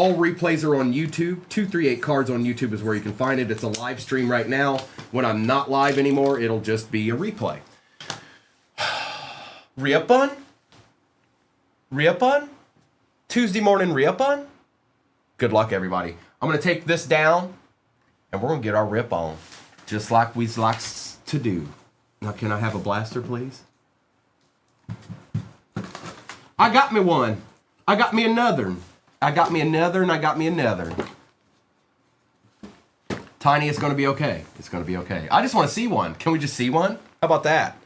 all replays are on YouTube. 238 Cards on YouTube is where you can find it. It's a live stream right now. When I'm not live anymore, it'll just be a replay. Re-up bun? Re-up bun? Tuesday morning re-up bun? Good luck, everybody. I'm going to take this down, and we're going to get our rip on, just like we like to do. Now, can I have a blaster, please? I got me one. I got me another. I got me another, and I got me another. Tiny, it's going to be okay. It's going to be okay. I just want to see one. Can we just see one? How about that?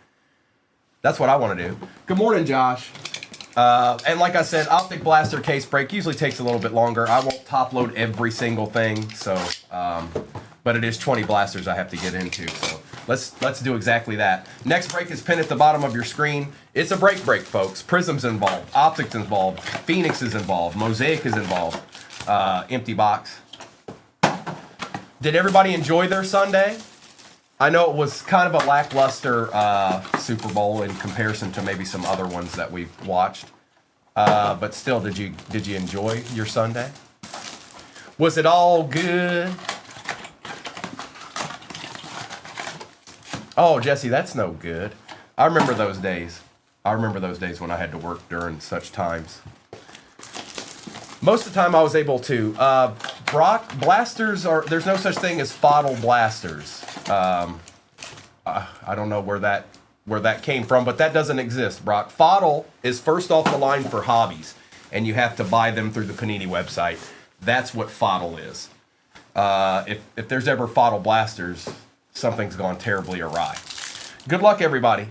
That's what I want to do. Good morning, Josh. And like I said, Optic Blaster case break usually takes a little bit longer. I won't top load every single thing, so but it is 20 blasters I have to get into. So let's do exactly that. Next break is pinned at the bottom of your screen. It's a break, folks. Prism's involved, Optic's involved, Phoenix is involved, Mosaic is involved. Empty box. Did everybody enjoy their Sunday? I know it was kind of a lackluster Super Bowl in comparison to maybe some other ones that we've watched. But still, did you enjoy your Sunday? Was it all good? Oh, Jesse, that's no good. I remember those days. I remember those days when I had to work during such times. Most of the time I was able to. Brock, blasters are, there's no such thing as FODL blasters. I don't know where that came from, but that doesn't exist, Brock. FODL is first off the line for hobbies, and you have to buy them through the Panini website. That's what FODL is. If there's ever FODL blasters, something's gone terribly awry. Good luck, everybody.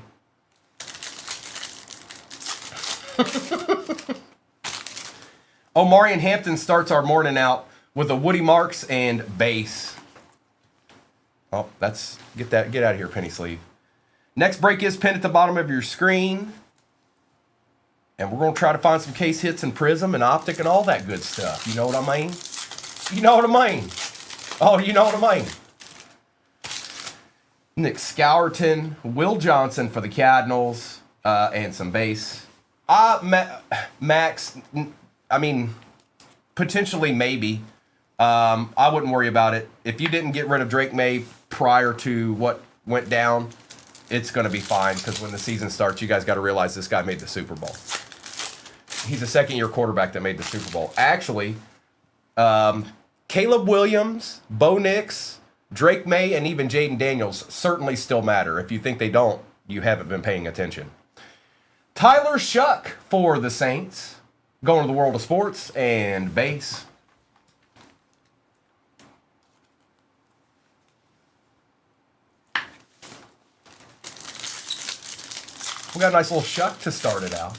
Marion Hampton starts our morning out with a Woody Marks and base. Oh, get out of here, penny sleeve. Next break is pinned at the bottom of your screen. And we're going to try to find some case hits and Prism and Optic and all that good stuff. You know what I mean? You know what I mean? Oh, you know what I mean? Nick Scourton, Will Johnson for the Cardinals, and some base. Max, I mean, potentially maybe. I wouldn't worry about it. If you didn't get rid of Drake May prior to what went down, it's going to be fine, because when the season starts, you guys got to realize this guy made the Super Bowl. He's a second-year quarterback that made the Super Bowl. Actually, Caleb Williams, Bo Nix, Drake May, and even Jaden Daniels certainly still matter. If you think they don't, you haven't been paying attention. Tyler Shuck for the Saints, going to the world of sports, and base. We got a nice little Shuck to start it out.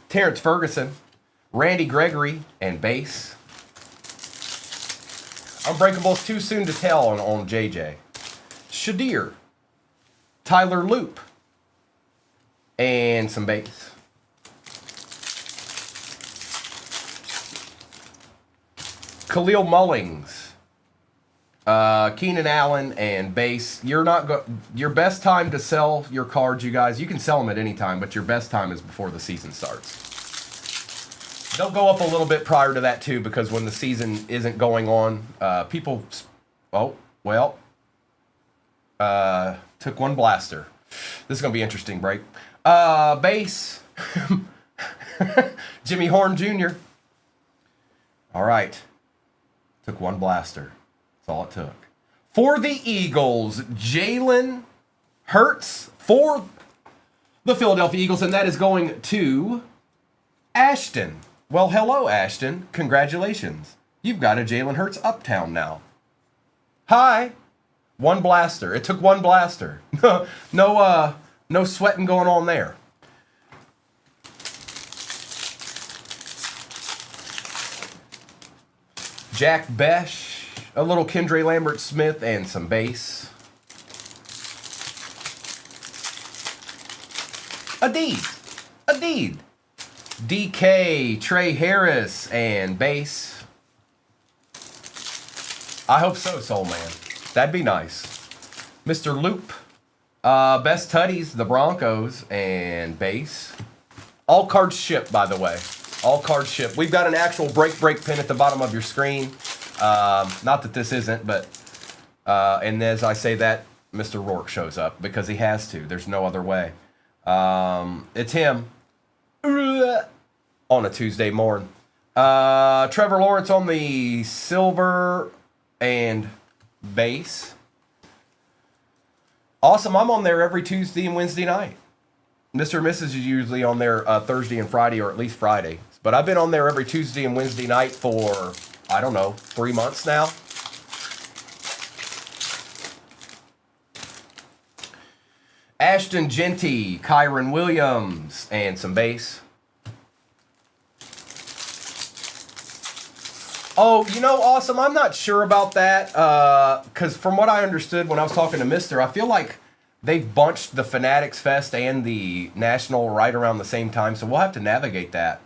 Terrence Ferguson, Randy Gregory, and base. Unbreakable's too soon to tell on JJ. Shadir, Tyler Loop, and some base. Khalil Mullings, Keenan Allen, and base. Your best time to sell your cards, you guys, you can sell them at any time, but your best time is before the season starts. They'll go up a little bit prior to that too, because when the season isn't going on, people, took one blaster. This is going to be interesting break. Base, Jimmy Horn Jr. All right. Took one blaster. That's all it took. For the Eagles, Jalen Hurts for the Philadelphia Eagles, and that is going to Ashton. Well, hello, Ashton. Congratulations. You've got a Jalen Hurts Uptown now. Hi. One blaster. It took one blaster. No sweating going on there. Jack Besh, a little Kendra Lambert Smith, and some base. Adeed. DK, Trey Harris, and base. I hope so, Soul Man. That'd be nice. Mr. Loop, best tutties, the Broncos, and base. All cards shipped, by the way. All cards shipped. We've got an actual break pin at the bottom of your screen. Not that this isn't, but and as I say that, Mr. Rourke shows up because he has to. There's no other way. It's him on a Tuesday morning. Trevor Lawrence on the silver and base. Awesome. I'm on there every Tuesday and Wednesday night. Mr. and Mrs. is usually on there Thursday and Friday, or at least Friday. But I've been on there every Tuesday and Wednesday night for, I don't know, 3 months now. Ashton Genty, Kyron Williams, and some base. Oh, you know, awesome. I'm not sure about that because from what I understood when I was talking to Mr., I feel like they've bunched the Fanatics Fest and the National right around the same time, so we'll have to navigate that.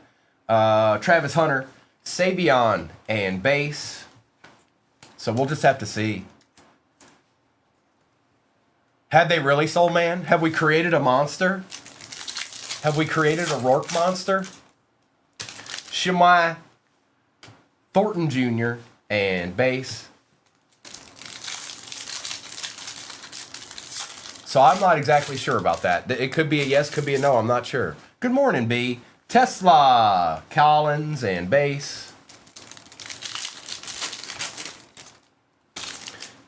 Travis Hunter, Savion, and base. So we'll just have to see. Have they really, Soul Man? Have we created a monster? Have we created a Rourke monster? Shemai, Thornton Jr., and base. So I'm not exactly sure about that. It could be a yes, could be a no. I'm not sure. Good morning, B. Tesla, Collins, and base.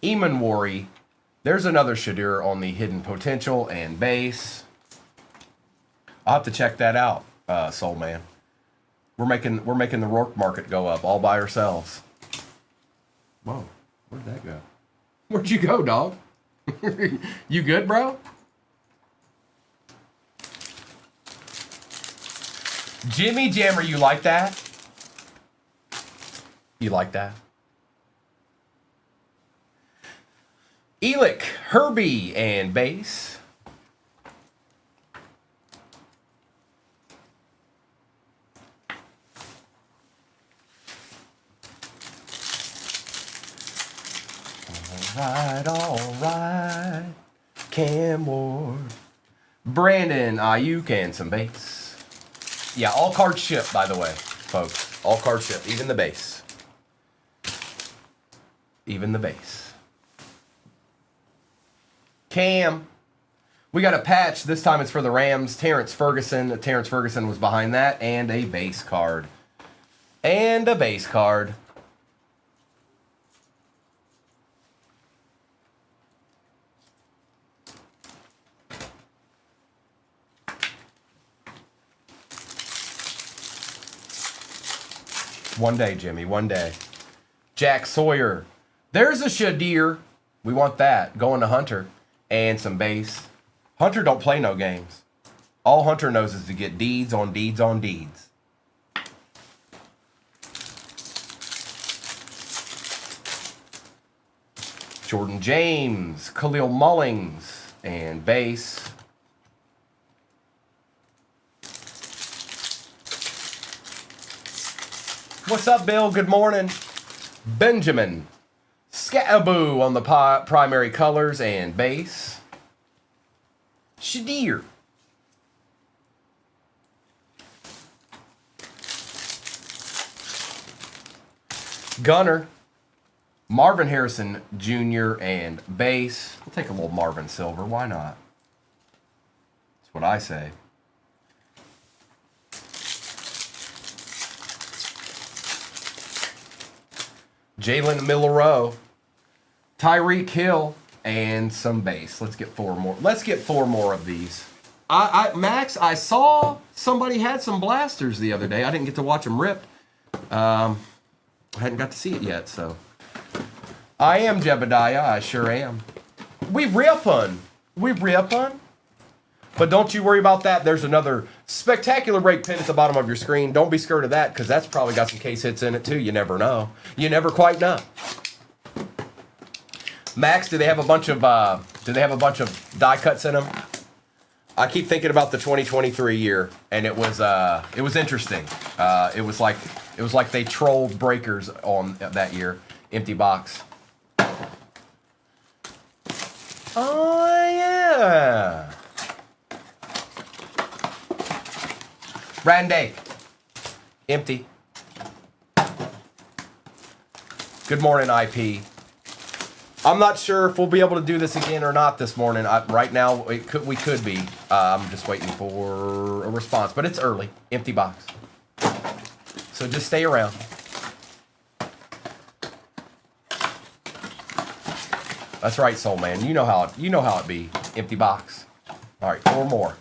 Eamon Worry. There's another Shadur on the hidden potential and base. I'll have to check that out, Soul Man. We're making the Rourke market go up all by ourselves. Whoa, where'd that go? Where'd you go, dog? You good, bro? Jimmy Jammer, you like that? You like that? Elick, Herbie, and base. All right. Cam Ward, Brandon Ayuk, and some base. Yeah, all cards shipped, by the way, folks. All cards shipped, even the base. Even the base. Cam. We got a patch. This time it's for the Rams. Terrence Ferguson. Terrence Ferguson was behind that. And a base card. And a base card. One day, Jimmy. One day. Jack Sawyer. There's a Shadir. We want that. Going to Hunter. And some base. Hunter don't play no games. All Hunter knows is to get deeds on deeds on deeds. Jordan James, Khalil Mullings, and base. What's up, Bill? Good morning. Benjamin. Scaboo on the primary colors and base. Shadir. Gunner. Marvin Harrison Jr. and base. We'll take a little Marvin Silver. Why not? That's what I say. Jalen Milroe, Tyreek Hill, and some base. Let's get four more. Let's get four more of these. Max, I saw somebody had some blasters the other day. I didn't get to watch them rip. I hadn't got to see it yet, so. I am Jebediah. I sure am. We rippin'. We rippin'. But don't you worry about that. There's another spectacular break pin at the bottom of your screen. Don't be scared of that because that's probably got some case hits in it too. You never know. You never quite know. Max, do they have a bunch of die cuts in them? I keep thinking about the 2023 year, and it was interesting. It was like they trolled breakers on that year. Empty box. Oh yeah. Randy. Empty. Good morning, IP. I'm not sure if we'll be able to do this again or not this morning. Right now, we could be. I'm just waiting for a response, but it's early. Empty box. So just stay around. That's right, Soul Man. You know how it be. Empty box. All right, 4 more.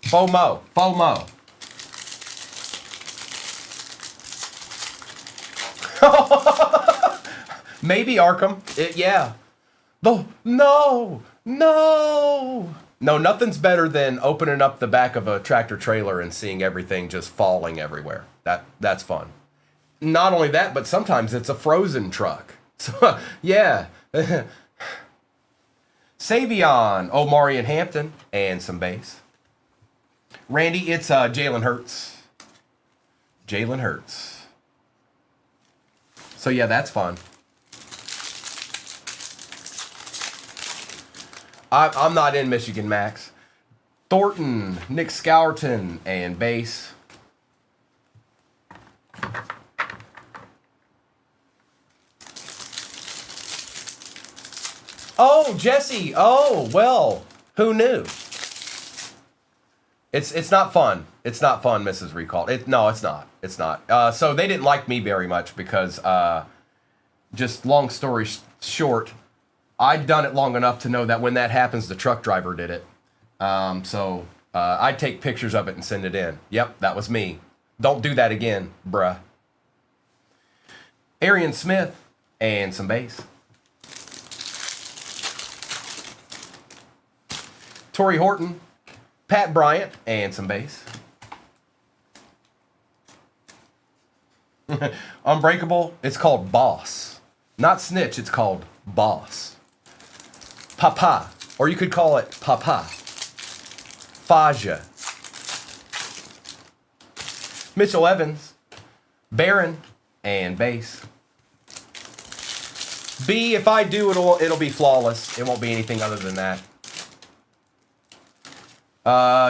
FOMO. FOMO. Maybe Arkham. Yeah. No. Nothing's better than opening up the back of a tractor trailer and seeing everything just falling everywhere. That's fun. Not only that, but sometimes it's a frozen truck. So, yeah. Savion, Omari and Hampton, and some base. Randy, it's Jalen Hurts. Jalen Hurts. So yeah, that's fun. I'm not in Michigan, Max. Thornton, Nick Scourton, and base. Oh, Jesse. Oh, well, who knew? It's not fun. It's not fun, Mrs. Recall. No, it's not. It's not. So they didn't like me very much because, just long story short, I'd done it long enough to know that when that happens, the truck driver did it. So I'd take pictures of it and send it in. Yep, that was me. Don't do that again, bruh. Arian Smith and some base. Torrey Horton, Pat Bryant, and some base. Unbreakable, it's called Boss. Not Snitch, it's called Boss. Papa, or you could call it Papa. Faja. Mitchell Evans, Barron, and base. B, if I do, it'll be flawless. It won't be anything other than that.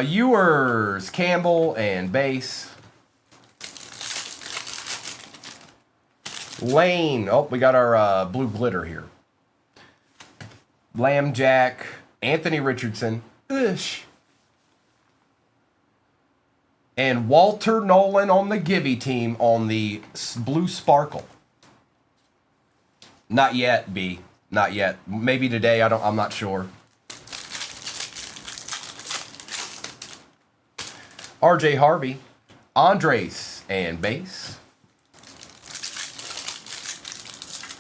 Ewers, Campbell, and base. Lane. Oh, we got our blue glitter here. Lambjack, Anthony Richardson, Ish. And Walter Nolan on the Gibby team on the blue sparkle. Not yet, B. Not yet. Maybe today. I'm not sure. RJ Harvey, Andres, and base.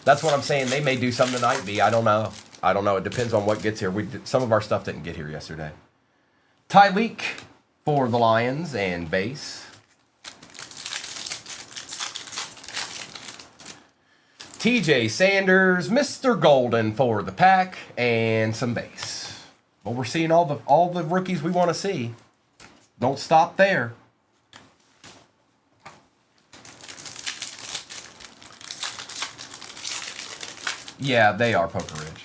That's what I'm saying. They may do something tonight, B. I don't know. It depends on what gets here. Some of our stuff didn't get here yesterday. Tyreek for the Lions and base. TJ Sanders, Mr. Golden for the Pack, and some base. Well, we're seeing all the rookies we want to see. Don't stop there. Yeah, they are Poker Ridge.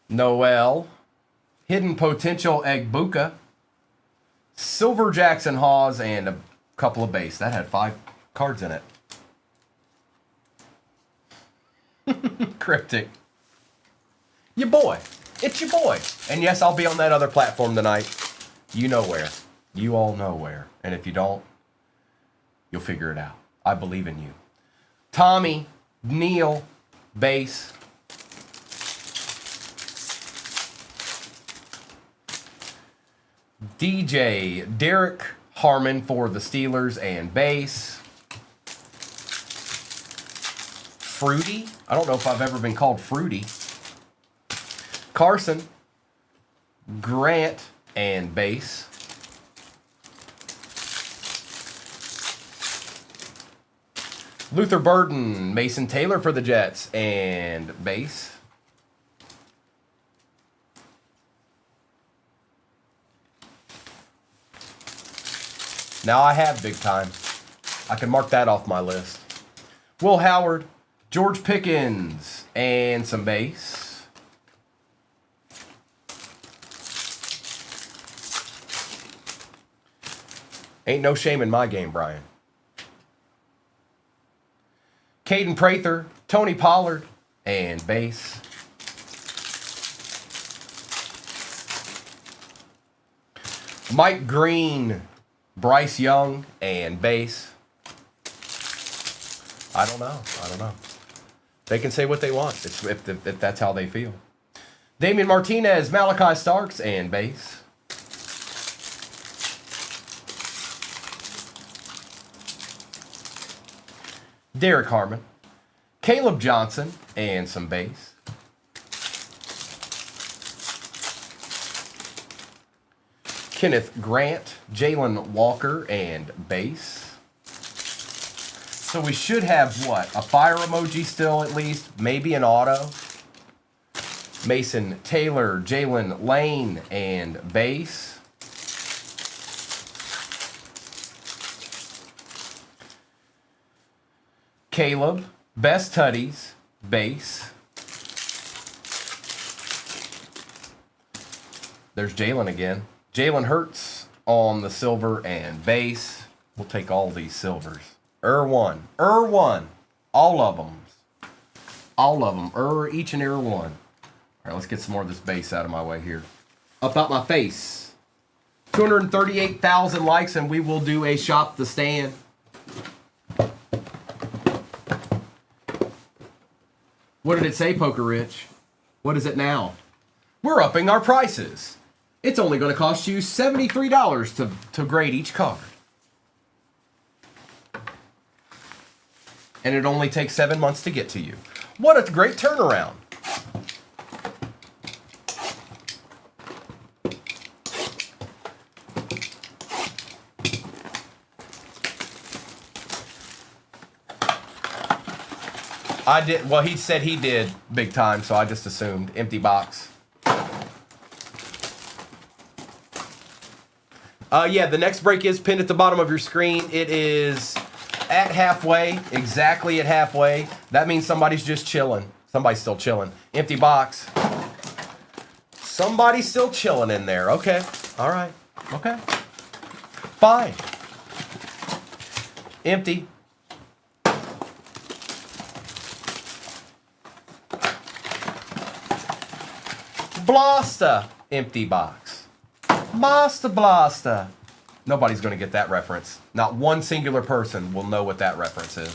Noel, Hidden Potential Egbuka, Silver Jackson Hawes, and a couple of base. That had 5 cards in it. Cryptic. Your boy. It's your boy. And yes, I'll be on that other platform tonight. You know where. You all know where. And if you don't, you'll figure it out. I believe in you. Tommy, Neil, base. DJ, Derek Harmon for the Steelers and base. Fruity. I don't know if I've ever been called Fruity. Carson, Grant, and base. Luther Burden, Mason Taylor for the Jets, and base. Now I have big time. I can mark that off my list. Will Howard, George Pickens, and some base. Ain't no shame in my game, Brian. Caden Prather, Tony Pollard, and base. Mike Green, Bryce Young, and base. I don't know. They can say what they want if that's how they feel. Damian Martinez, Malachi Starks, and base. Derek Harmon, Caleb Johnson, and some base. Kenneth Grant, Jalen Walker, and base. So we should have, what, a fire emoji still at least, maybe an auto. Mason Taylor, Jalen Lane, and base. Caleb, Best Tutties, base. There's Jalen again. Jalen Hurts on the silver and base. We'll take all these silvers. one. All of them. Each and every one. All right, let's get some more of this base out of my way here. Up out my face. 238,000 likes, and we will do a shop the stand. What did it say, Poker Rich? What is it now? We're upping our prices. It's only going to cost you $73 to grade each card. And it only takes 7 months to get to you. What a great turnaround. I did, well, he said he did big time, so I just assumed. Empty box. Yeah, the next break is pinned at the bottom of your screen. It is at halfway, exactly at halfway. That means somebody's just chilling. Somebody's still chilling. Empty box. Somebody's still chilling in there. Okay. All right. Okay. Fine. Empty. Blaster. Empty box. Master Blaster. Nobody's going to get that reference. Not one singular person will know what that reference is.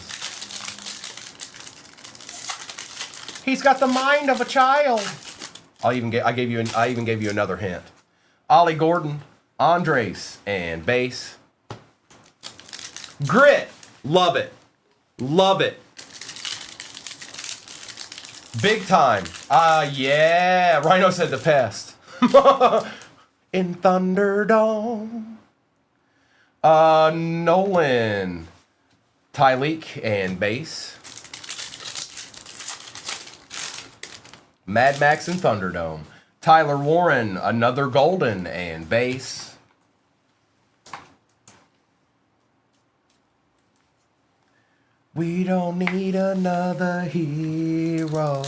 He's got the mind of a child. I even gave you another hint. Ollie Gordon, Andres, and base. Grit. Love it. Love it. Big time. Yeah. Rhino said the pest. In Thunderdome. Nolan. Tyleek and base. Mad Max and Thunderdome. Tyler Warren, another golden and base. We don't need another hero.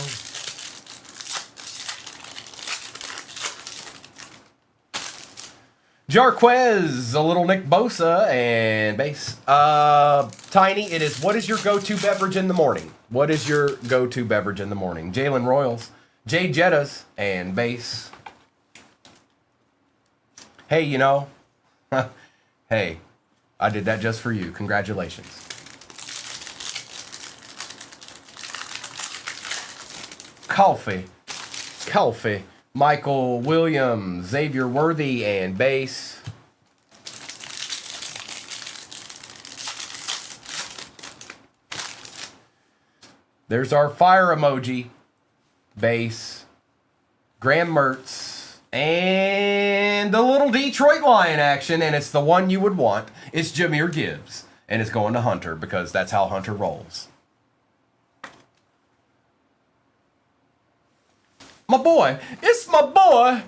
Jarquez, a little Nick Bosa, and base. Tiny, it is, what is your go-to beverage in the morning? What is your go-to beverage in the morning? Jalen Royals, Jay Jettas, and base. Hey, you know, hey, I did that just for you. Congratulations. Coffee. Michael Williams, Xavier Worthy, and base. There's our fire emoji. Base. Graham Mertz. And the little Detroit Lion action, and it's the one you would want. It's Jahmyr Gibbs. And it's going to Hunter because that's how Hunter rolls. My boy. It's my boy.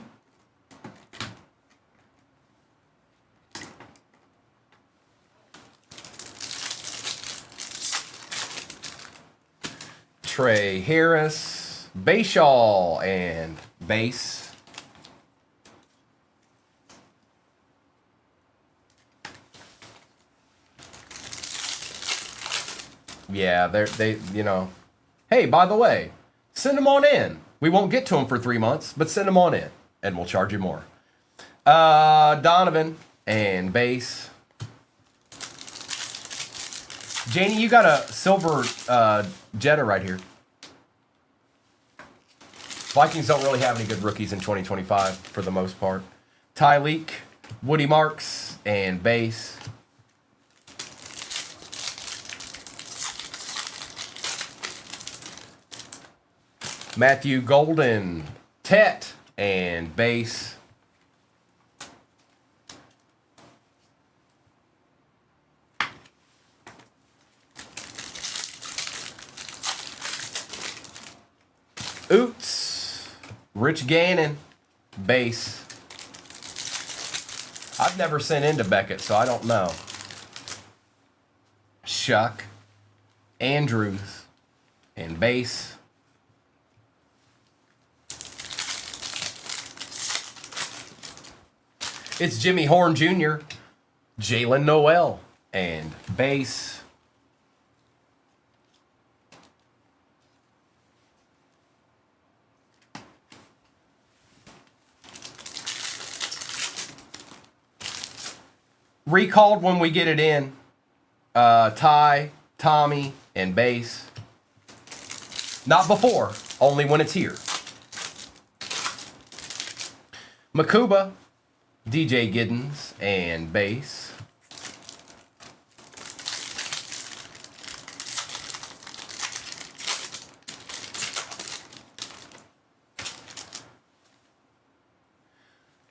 Trey Harris, Bayshaw, and base. Yeah, you know. Hey, by the way, send them on in. We won't get to them for 3 months, but send them on in, and we'll charge you more. Donovan and base. Janie, you got a silver Jetta right here. Vikings don't really have any good rookies in 2025 for the most part. Tyleek, Woody Marks, and base. Matthew Golden, Tet, and base. Oots, Rich Gannon, base. I've never sent into Beckett, so I don't know. Shuck, Andrews, and base. It's Jimmy Horn Jr., Jalen Noel, and base. Recalled when we get it in. Ty, Tommy, and base. Not before, only when it's here. Makuba, DJ Giddens, and base.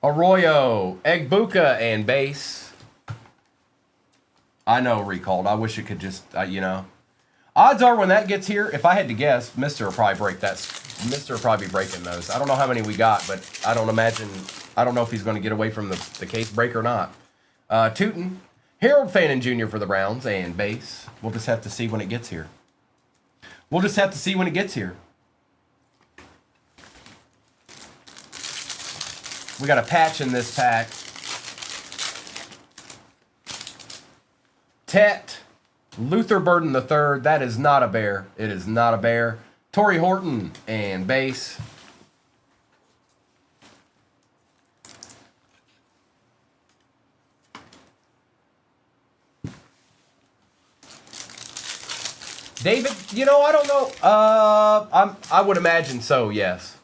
Arroyo, Egbuka, and base. I know, recalled. I wish it could just, you know. Odds are when that gets here, if I had to guess, Mr. will probably break that. Mr. will probably be breaking those. I don't know how many we got, but I don't know if he's going to get away from the case break or not. Tootin, Harold Fannin Jr. for the Browns, and base. We'll just have to see when it gets here. We'll just have to see when it gets here. We got a patch in this pack. Tet, Luther Burden III. That is not a bear. It is not a bear. Torrey Horton and base. David, you know, I don't know. I would imagine so, yes.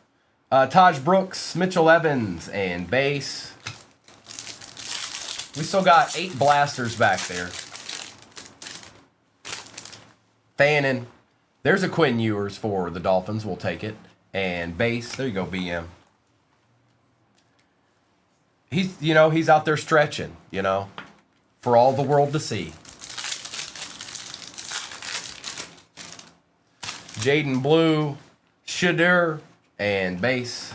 Taj Brooks, Mitchell Evans, and base. We still got 8 blasters back there. Fannin. There's a Quinn Ewers for the Dolphins. We'll take it. And base. There you go, BM. He's out there stretching, you know, for all the world to see. Jaden Blue, Shadur, and base.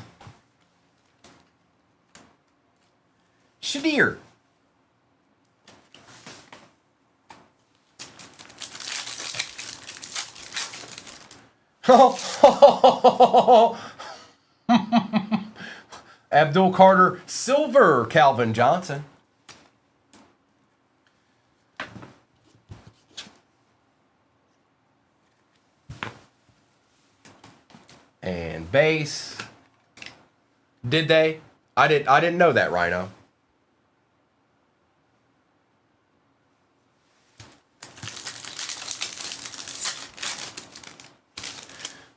Shadir. Abdul Carter, silver, Calvin Johnson. And base. Did they? I didn't know that, Rhino.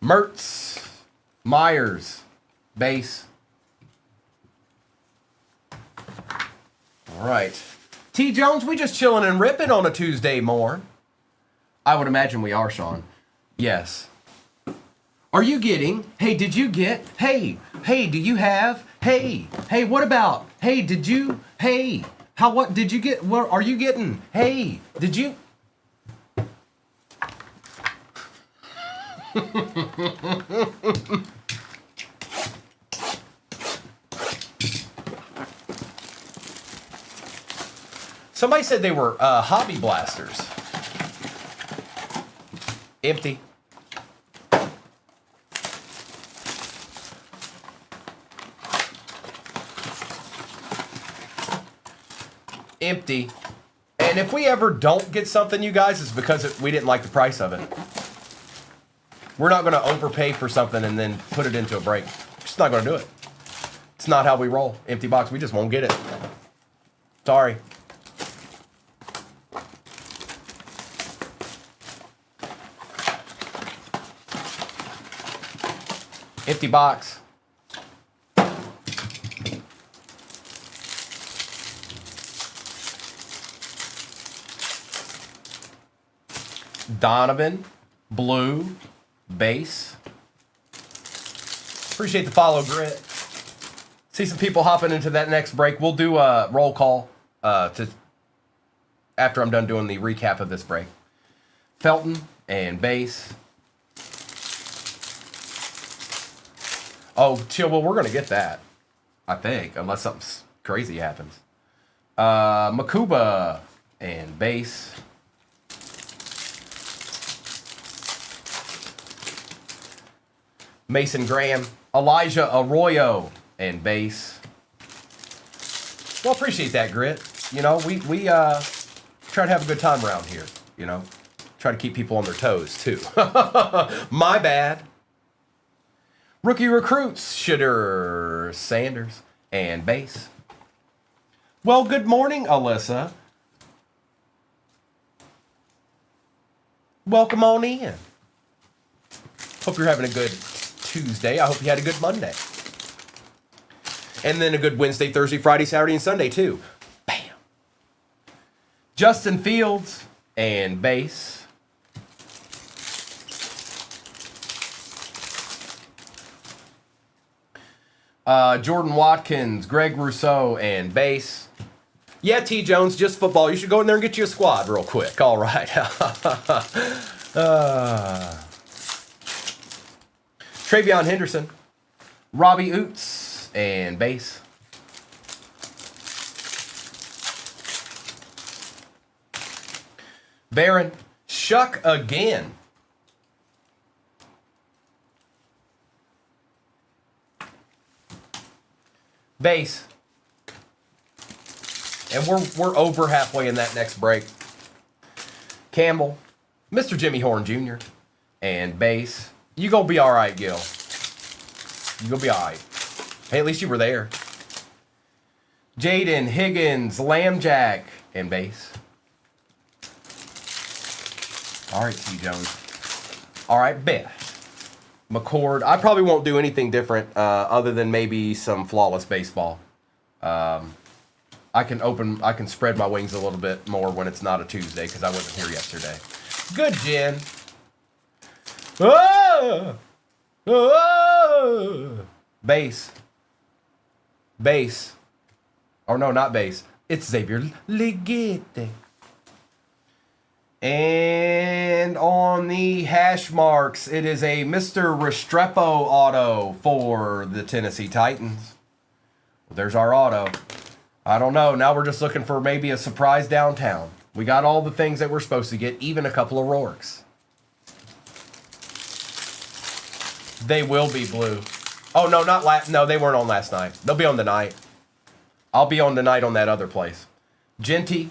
Mertz, Myers, base. All right. T. Jones, we just chilling and ripping on a Tuesday morn. I would imagine we are, Sean. Yes. Are you getting? Hey, did you get? Hey, do you have? Hey, what about? Hey, did you? Hey, what did you get? What are you getting? Hey, did you? Somebody said they were hobby blasters. Empty. Empty. And if we ever don't get something, you guys, it's because we didn't like the price of it. We're not going to overpay for something and then put it into a break. Just not going to do it. It's not how we roll. Empty box, we just won't get it. Sorry. Empty box. Donovan, blue, base. Appreciate the follow, Grit. See some people hopping into that next break. We'll do a roll call after I'm done doing the recap of this break. Felton and base. Oh, chill. Well, we're going to get that, I think, unless something crazy happens. Makuba and base. Mason Graham, Elijah Arroyo, and base. Well, appreciate that, Grit. You know, we try to have a good time around here, you know. Try to keep people on their toes, too. My bad. Rookie recruits, Shitter Sanders, and base. Well, good morning, Alyssa. Welcome on in. Hope you're having a good Tuesday. I hope you had a good Monday. And then a good Wednesday, Thursday, Friday, Saturday, and Sunday, too. Bam. Justin Fields and base. Jordan Watkins, Greg Rousseau, and base. Yeah, T. Jones, just football. You should go in there and get you a squad real quick. All right. Travion Henderson, Robbie Oots, and base. Barron, Shuck again. Base. And we're over halfway in that next break. Campbell, Mr. Jimmy Horn Jr., and base. You gonna be all right, Gil. You gonna be all right. Hey, at least you were there. Jaden Higgins, Lambjack, and base. All right, T. Jones. All right, bet. McCord. I probably won't do anything different other than maybe some flawless baseball. I can spread my wings a little bit more when it's not a Tuesday because I wasn't here yesterday. Good, Jen. Oh! Oh! Base. Base. Oh, no, not base. It's Xavier Ligete. And on the hash marks, it is a Mr. Restrepo auto for the Tennessee Titans. Well, there's our auto. I don't know. Now we're just looking for maybe a surprise downtown. We got all the things that we're supposed to get, even a couple of Rourkes. They will be blue. Oh, no, no, they weren't on last night. They'll be on tonight. I'll be on tonight on that other place. Genty,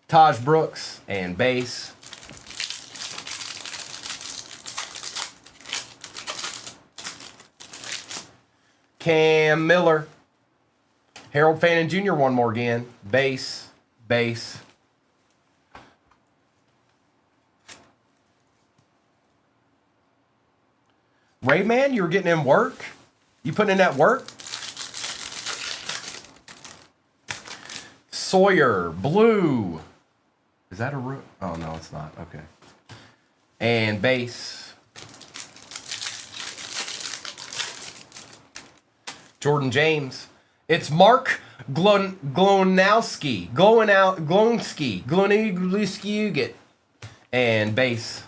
Taj Brooks, and base. Cam Miller. Harold Fannin Jr. one more again. Base, base. Rayman, you were getting in work? You putting in that work? Sawyer, blue. Is that a rook? Oh, no, it's not. Okay. And base. Jordan James. It's Mark Glonowski. Glonowski. And base.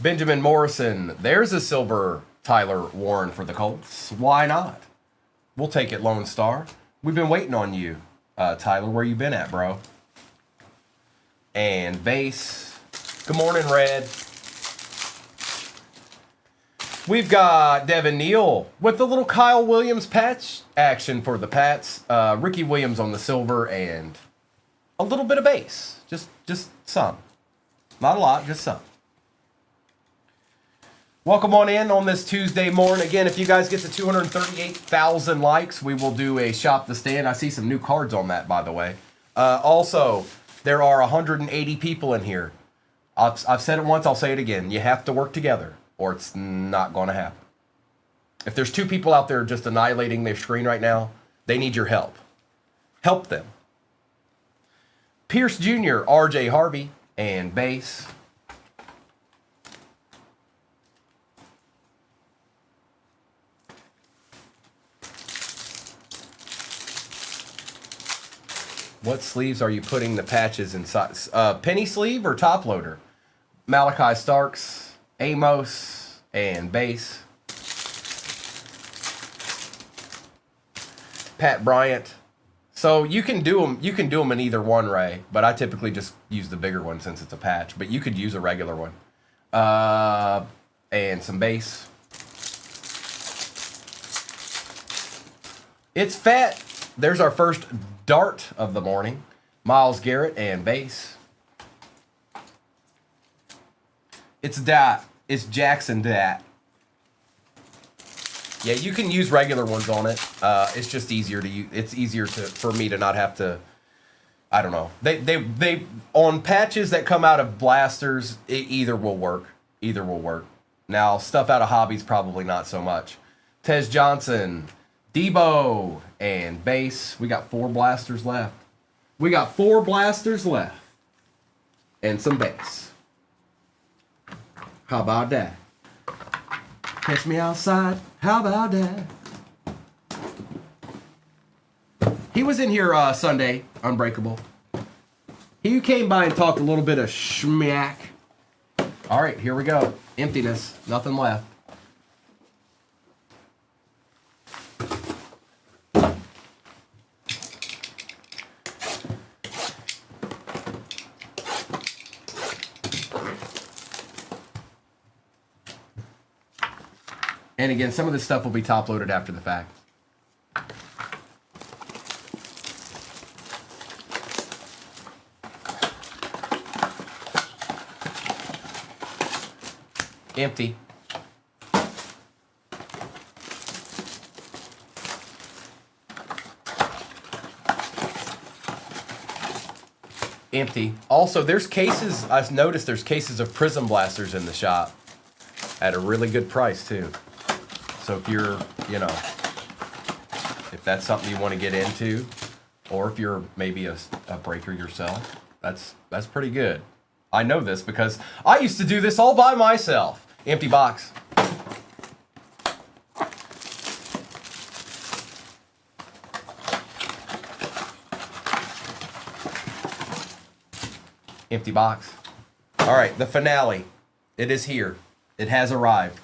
Benjamin Morrison. There's a silver Tyler Warren for the Colts. Why not? We'll take it, Lone Star. We've been waiting on you, Tyler. Where you been at, bro? And base. Good morning, Red. We've got Devin Neal with the little Kyle Williams patch action for the Pats. Ricky Williams on the silver and a little bit of base. Just some. Not a lot, just some. Welcome on in on this Tuesday morning. Again, if you guys get to 238,000 likes, we will do a Shop the Stand. I see some new cards on that, by the way. Also, there are 180 people in here. I've said it once, I'll say it again. You have to work together, or it's not going to happen. If there's two people out there just annihilating their screen right now, they need your help. Help them. Pierce Jr., RJ Harvey, and base. What sleeves are you putting the patches inside? Penny sleeve or top loader? Malachi Starks, Amos, and base. Pat Bryant. So you can do them. You can do them in either one, Ray. But I typically just use the bigger one since it's a patch. But you could use a regular one. And some base. It's fat. There's our first dart of the morning. Myles Garrett and base. It's Dat. It's Jackson Dat. Yeah, you can use regular ones on it. It's just easier to use. It's easier for me to not have to. I don't know. They on patches that come out of blasters. Either will work. Either will work. Now stuff out of hobbies probably not so much. Tez Johnson, Debo, and base. We got 4 blasters left. We got 4 blasters left. And some base. How about that? Catch me outside. How about that? He was in here Sunday, Unbreakable. He came by and talked a little bit of schmack. All right, here we go. Emptiness. Nothing left. And again, some of this stuff will be top loaded after the fact. Empty. Empty. Also, there's cases, I've noticed there's cases of Prism Blasters in the shop at a really good price too. So if you're, if that's something you want to get into, or if you're maybe a breaker yourself, that's pretty good. I know this because I used to do this all by myself. Empty box. Empty box. All right, the finale. It is here. It has arrived.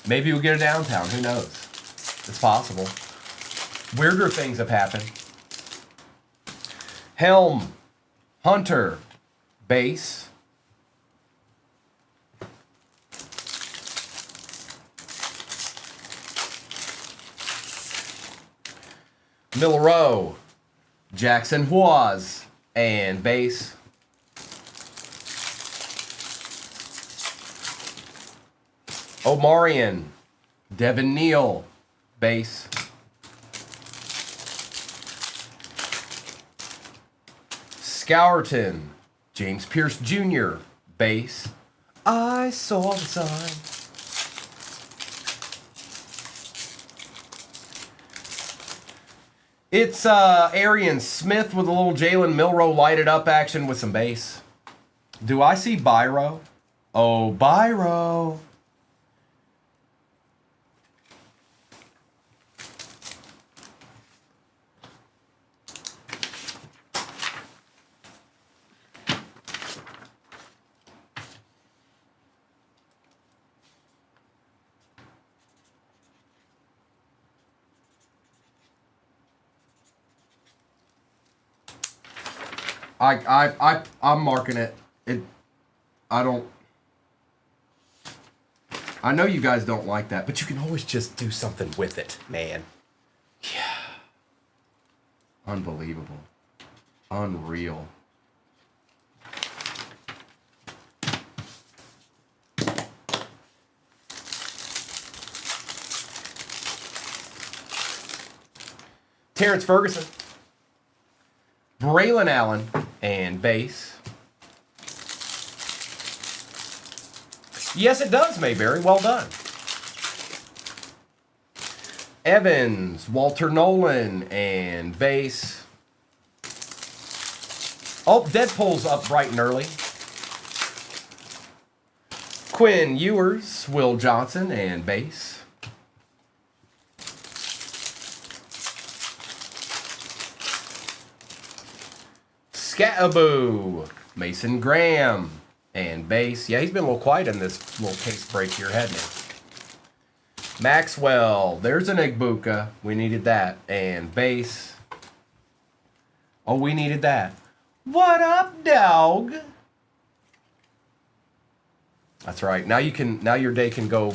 Maybe we'll get a downtown. Who knows? It's possible. Weirder things have happened. Helm. Hunter. Base. Milrow. Jackson Huaz. And base. Omarion, Devin Neal, base. Scourton, James Pierce Jr., base. I saw the sign. It's Arian Smith with a little Jalen Milrow lighted up action with some base. Do I see Byro? Oh, Byro. I'm marking it. I I know you guys don't like that, but you can always just do something with it, man. Yeah. Unbelievable. Unreal. Terrence Ferguson. Braylon Allen and base. Yes, it does, Mayberry. Well done. Evans, Walter Nolan, and base. Oh, Deadpool's up bright and early. Quinn Ewers, Will Johnson, and base. Scataboo, Mason Graham, and base. Yeah, he's been a little quiet in this little case break here, hasn't he? Maxwell, there's an Igbuka. We needed that. And base. Oh, we needed that. What up, dog? That's right. Now you can. Now your day can go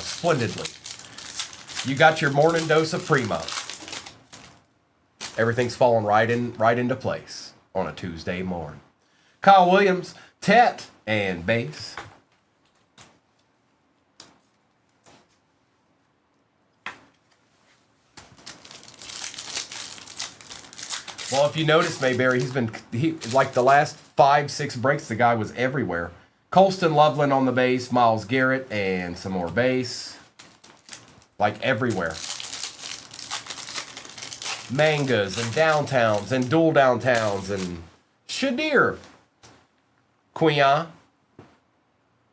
splendidly. You got your morning dose of Primo. Everything's falling right into place on a Tuesday morning. Kyle Williams, Tet, and base. Well, if you notice, Mayberry, he like the last 5-6 breaks, the guy was everywhere. Colston Loveland on the base, Miles Garrett, and some more base. Like everywhere. Mangas and downtowns and dual downtowns and Shadir. Quia.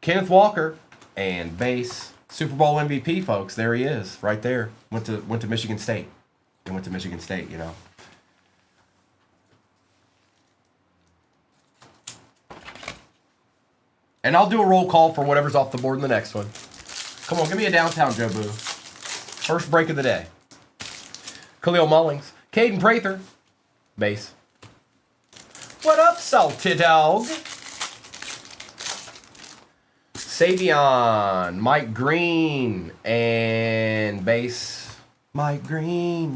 Kenneth Walker and base. Super Bowl MVP, folks. There he is, right there. Went to Michigan State. He went to Michigan State, you know. And I'll do a roll call for whatever's off the board in the next one. Come on, give me a downtown, Joe Boo. First break of the day. Khalil Mullings. Caden Prather. Base. What up, salty dog? Savion. Mike Green. And base. Mike Green.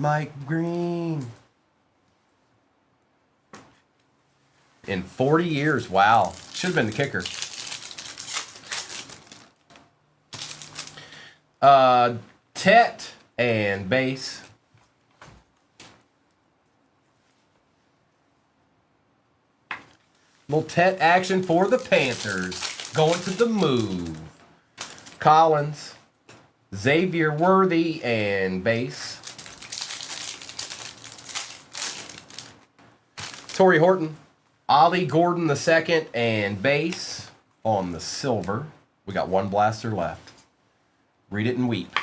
In 40 years. Wow. Should have been the kicker. Tet and base. Little Tet action for the Panthers. Going to the move. Collins. Xavier Worthy and base. Torrey Horton. Ollie Gordon II and base on the silver. We got one blaster left. Read it and weep.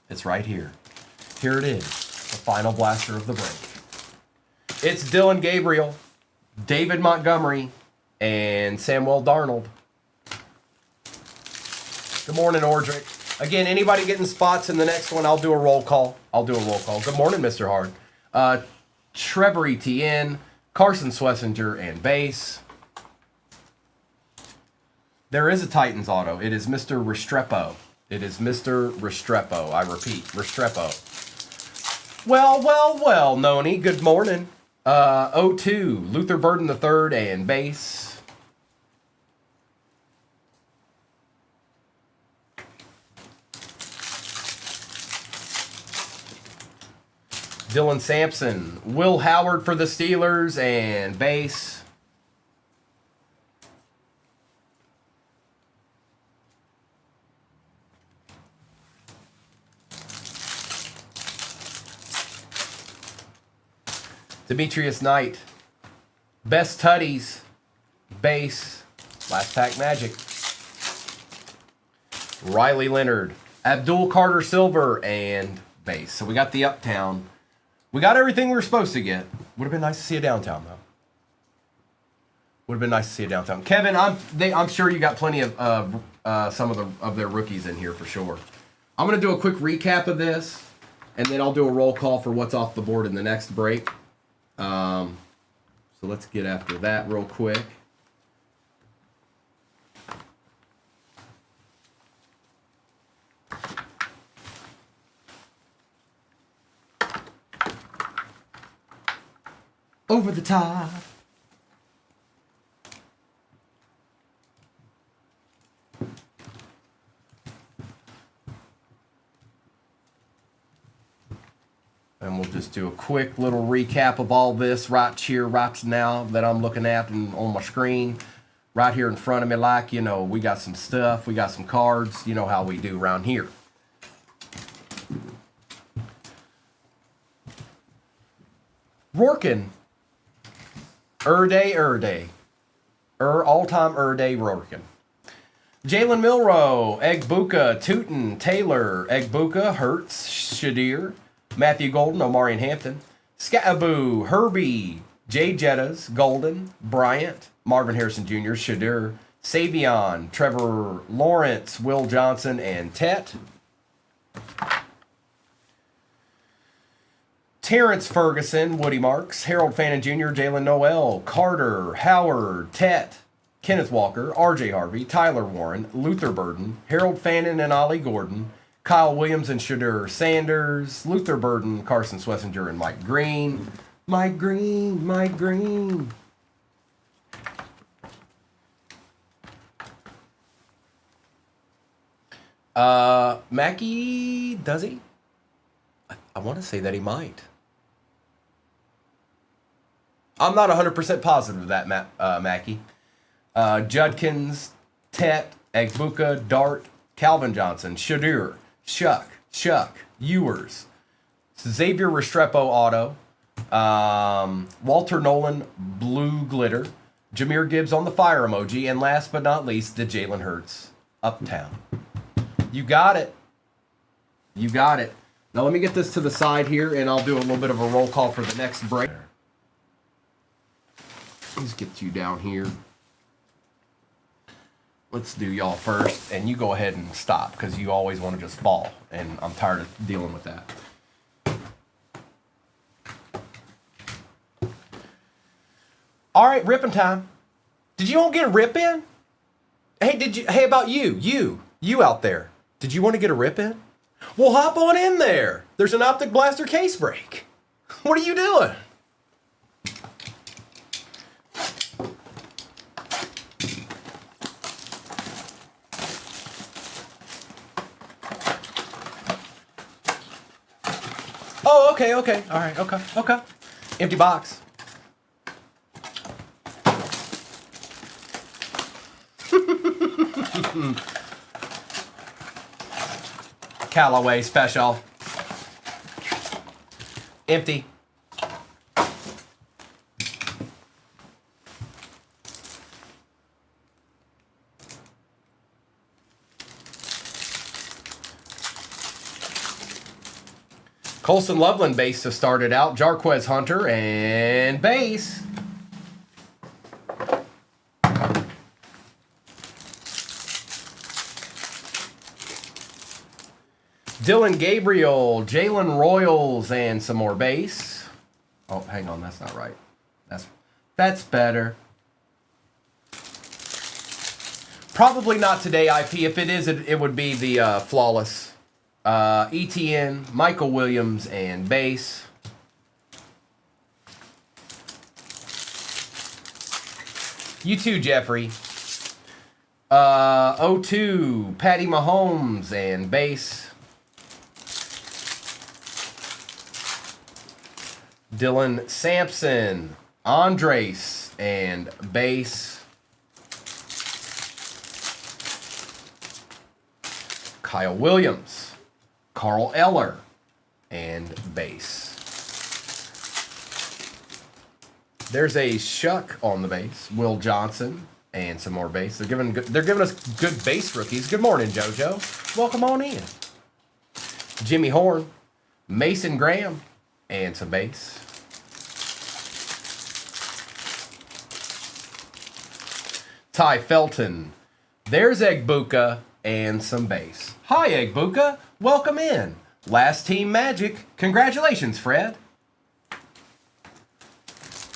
It's right here. Here it is. The final blaster of the break. It's Dylan Gabriel, David Montgomery, and Samuel Darnold. Good morning, Ordrick. Again, anybody getting spots in the next one, I'll do a roll call. Good morning, Mr. Hard. Trevor Etienne, Carson Swessinger, and base. There is a Titans auto. It is Mr. Restrepo. I repeat, Restrepo. Well, Noni. Good morning. 02, Luther Burden III and base. Dylan Sampson, Will Howard for the Steelers and base. Demetrius Knight, Best Tutties, base, last pack Magic. Riley Leonard, Abdul Carter Silver, and base. So we got the Uptown. We got everything we were supposed to get. Would have been nice to see a downtown, though. Would have been nice to see a downtown. Kevin, I'm sure you got plenty of some of their rookies in here for sure. I'm going to do a quick recap of this, and then I'll do a roll call for what's off the board in the next break. So let's get after that real quick. over the top. And we'll just do a quick little recap of all this right here, right now that I'm looking at and on my screen. Right here in front of me, like, you know, we got some stuff, we got some cards, you know how we do around here. Rorkin. Day. All-time Day Rorkin. Jalen Milrow, Egbuka, Tootin, Taylor, Egbuka, Hertz, Shadir, Matthew Golden, Omarion Hampton, Scaboo, Herbie, Jay Jettas, Golden, Bryant, Marvin Harrison Jr., Shadir, Savion, Trevor Lawrence, Will Johnson, and Tet. Terrence Ferguson, Woody Marks, Harold Fannin Jr., Jalen Noel, Carter, Howard, Tet, Kenneth Walker, R.J. Harvey, Tyler Warren, Luther Burden, Harold Fannin and Ollie Gordon, Kyle Williams and Shadur Sanders, Luther Burden, Carson Swessinger, and Mike Green. Mike Green. Mackey, does he? I want to say that he might. I'm not 100% positive of that, Mackey. Judkins, Tet, Egbuka, Dart, Calvin Johnson, Shadur, Chuck, Ewers, Xavier Restrepo Auto, Walter Nolan, Blue Glitter, Jahmyr Gibbs on the fire emoji, and last but not least, the Jalen Hurts Uptown. You got it. Now let me get this to the side here, and I'll do a little bit of a roll call for the next break. Let's get you down here. Let's do y'all first, and you go ahead and stop, because you always want to just fall, and I'm tired of dealing with that. All right, ripping time. Did you all get a rip in? Hey, about you out there. Did you want to get a rip in? Well, hop on in there. There's an Optic Blaster case break. What are you doing? Oh, okay. All right, okay. Empty box. Callaway special. Empty. Colson Loveland base to start it out. Jarquez Hunter and base. Dylan Gabriel, Jalen Royals, and some more base. Oh, hang on, that's not right. That's better. Probably not today, IP. If it is, it would be the flawless. ETN, Michael Williams, and base. You too, Jeffrey. 02, Patty Mahomes, and base. Dylan Sampson, Andres, and base. Kyle Williams, Carl Eller, and base. There's a Shuck on the base, Will Johnson, and some more base. They're giving us good base rookies. Good morning, JoJo. Welcome on in. Jimmy Horn, Mason Graham, and some base. Ty Felton. There's Egbuka and some base. Hi, Egbuka. Welcome in. Last team magic. Congratulations, Fred.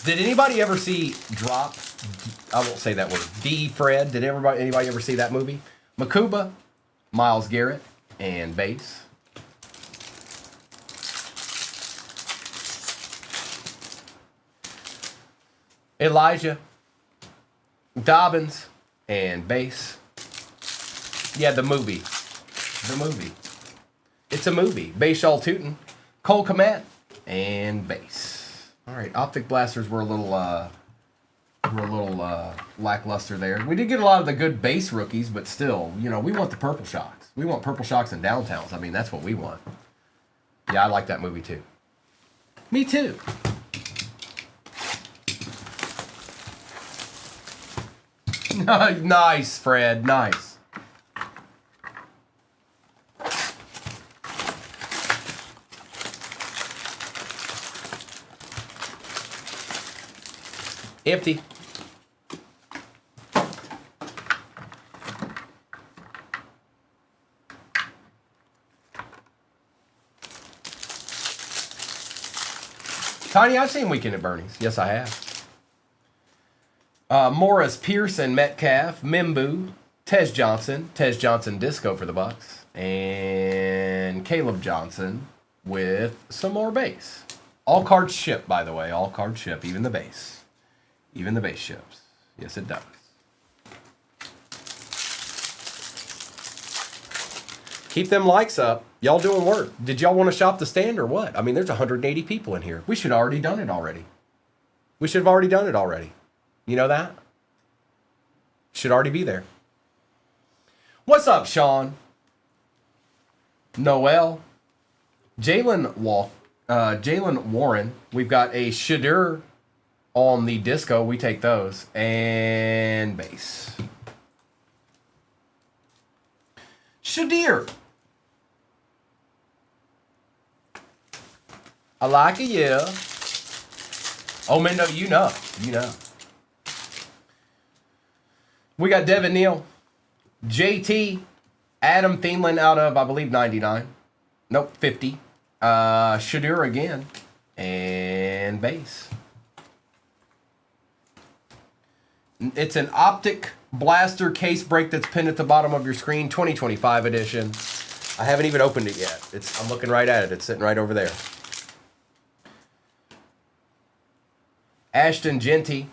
Did anybody ever see Drop? I won't say that word. D. Fred. Did anybody ever see that movie? Makuba, Myles Garrett, and base. Elijah, Dobbins, and base. Yeah, the movie. The movie. It's a movie. Base Shaw Tootin, Cole Kmet, and base. All right, Optic Blasters were a little lackluster there. We did get a lot of the good base rookies, but still, you know, we want the purple shocks. We want purple shocks and downtowns. I mean, that's what we want. Yeah, I like that movie too. Me too. Nice, Fred. Nice. Empty. Tiny, I've seen Weekend at Bernie's. Yes, I have. Morris, Pearson, Metcalf, Mimbu, Tej Johnson Disco for the Bucks, and Caleb Johnson with some more base. All cards ship, by the way. All cards ship, even the base. Even the base ships. Yes, it does. Keep them likes up. Y'all doing work. Did y'all want to shop the stand or what? I mean, there's 180 people in here. We should have already done it already. We should have already done it already. You know that? Should already be there. What's up, Sean? Noel. Jalen Warren. We've got a Shadur on the disco. We take those. And base. Shadir. I like it, yeah. Oh, man, no, you know. You know. We got Devin Neal, JT, Adam Thielen out of, I believe, 99. Nope, 50. Shadur again. And base. It's an Optic Blaster case break that's pinned at the bottom of your screen, 2025 edition. I haven't even opened it yet. I'm looking right at it. It's sitting right over there. Ashton Genty.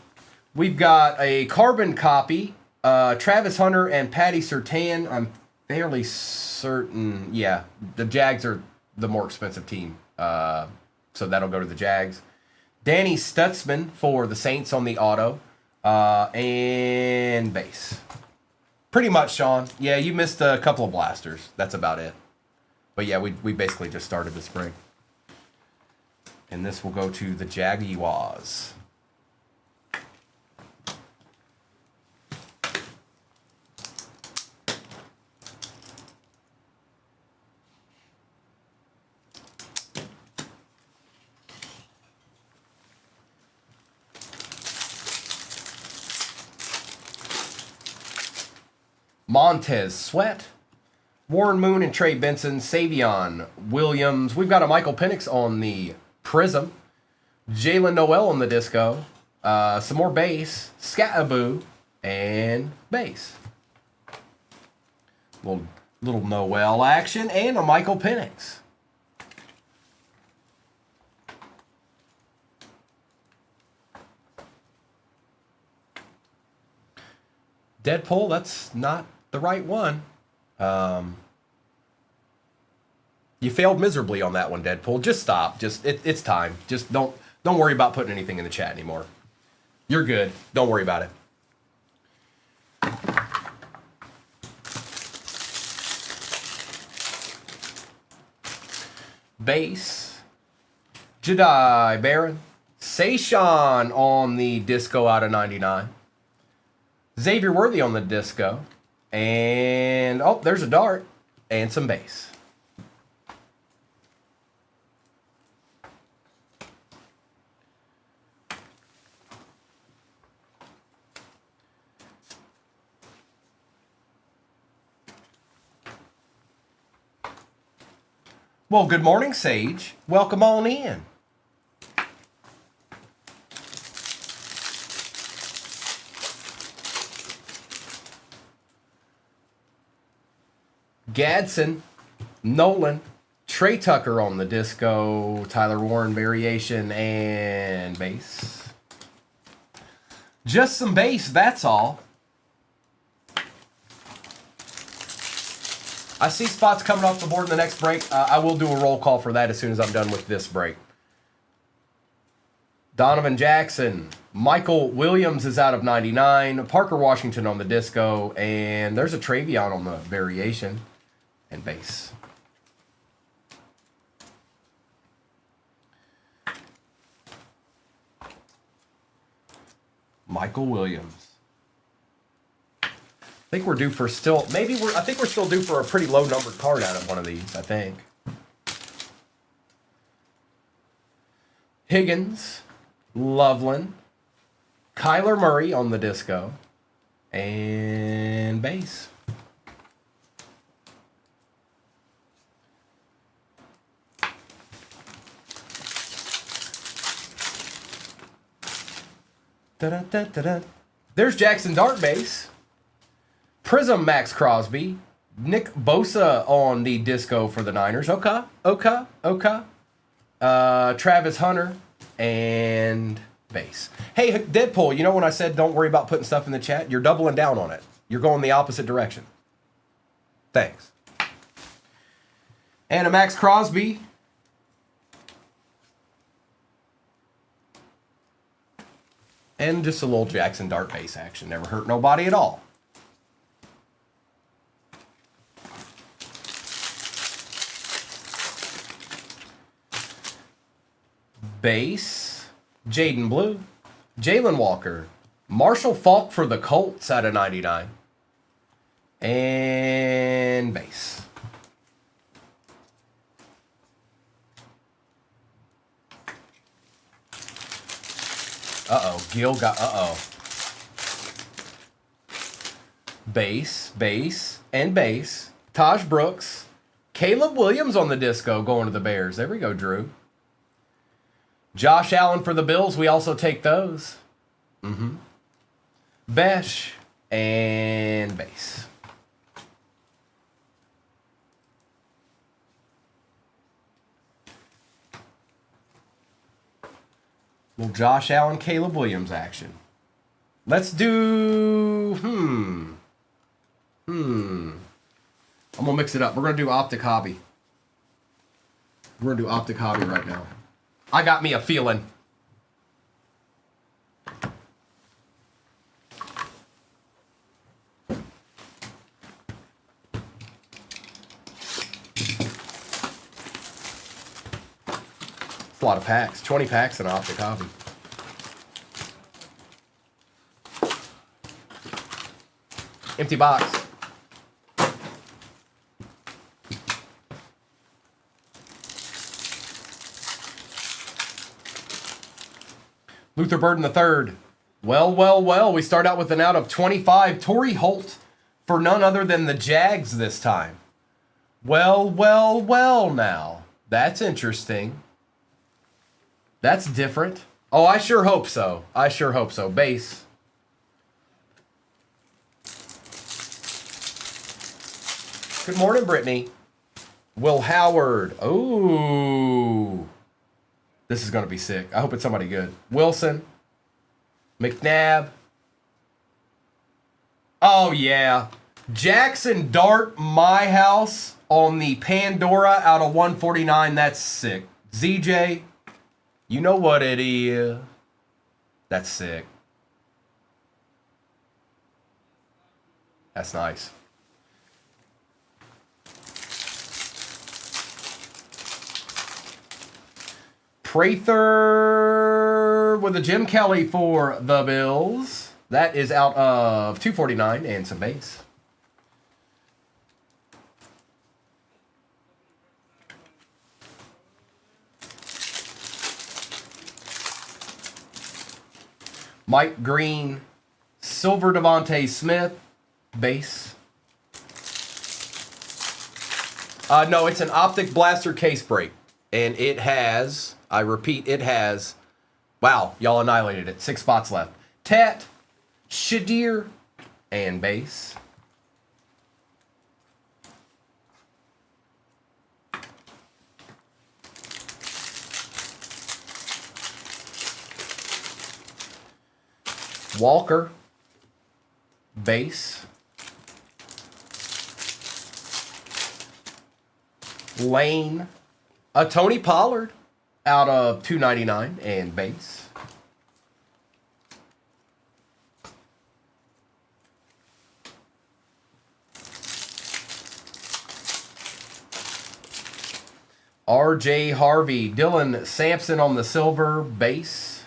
We've got a carbon copy. Travis Hunter and Patty Surtain. I'm fairly certain. Yeah, the Jags are the more expensive team. So that'll go to the Jags. Danny Stutzman for the Saints on the auto. And base. Pretty much, Sean. Yeah, you missed a couple of blasters. That's about it. But yeah, we basically just started the spring. And this will go to the Jaguars. Montez Sweat, Warren Moon and Trey Benson, Savion Williams. We've got a Michael Penix on the Prism, Jalen Noel on the disco, some more base, Scataboo, and base. Little Noel action and a Michael Penix. Deadpool, that's not the right one. You failed miserably on that one, Deadpool. Just stop. It's time. Just don't worry about putting anything in the chat anymore. You're good. Don't worry about it. Base. Jedi Baron. Sayshawn on the disco out of 99. Xavier Worthy on the disco. And, oh, there's a dart. And some base. Well, good morning, Sage. Welcome on in. Gadsden, Nolan, Trey Tucker on the disco, Tyler Warren variation, and base. Just some base, that's all. I see spots coming off the board in the next break. I will do a roll call for that as soon as I'm done with this break. Donovan Jackson. Michael Williams is out of 99. Parker Washington on the disco. And there's a Travion on the variation and base. Michael Williams. I think we're due for still, I think we're still due for a pretty low numbered card out of one of these, I think. Higgins, Loveland, Kyler Murray on the disco, and base. Da-da-da-da-da. There's Jackson Dart base. Prism Max Crosby. Nick Bosa on the disco for the Niners. Okay. Travis Hunter and base. Hey, Deadpool, you know when I said don't worry about putting stuff in the chat? You're doubling down on it. You're going the opposite direction. Thanks. And a Max Crosby. And just a little Jackson Dart base action. Never hurt nobody at all. Base, Jaden Blue, Jalen Walker, Marshall Faulk for the Colts out of 99, and base. Gil got, Base, and base. Taj Brooks, Caleb Williams on the disco going to the Bears. There we go, Drew. Josh Allen for the Bills. We also take those. Besh and base. Well, Josh Allen, Caleb Williams action. Let's do, I'm going to mix it up. We're going to do Optic Hobby. We're going to do Optic Hobby right now. I got me a feeling. It's a lot of packs. 20 packs in Optic Hobby. Empty box. Luther Burden III. Well. We start out with an out of 25. Torrey Holt for none other than the Jags this time. Well now. That's interesting. That's different. Oh, I sure hope so. Base. Good morning, Brittany. Will Howard. Oh. This is going to be sick. I hope it's somebody good. Wilson. McNabb. Oh, yeah. Jackson Dart, my house on the Pandora out of 149. That's sick. ZJ, you know what it is. That's sick. That's nice. Prather with a Jim Kelly for the Bills. That is out of 249 and some base. Mike Green, Silver Devontae Smith, base. No, it's an Optic Blaster case break. And it has, I repeat, it has, wow, y'all annihilated it. 6 spots left. Tat, Shadir, and base. Walker, base. Lane, a Tony Pollard out of 299 and base. R.J. Harvey, Dylan Sampson on the silver base.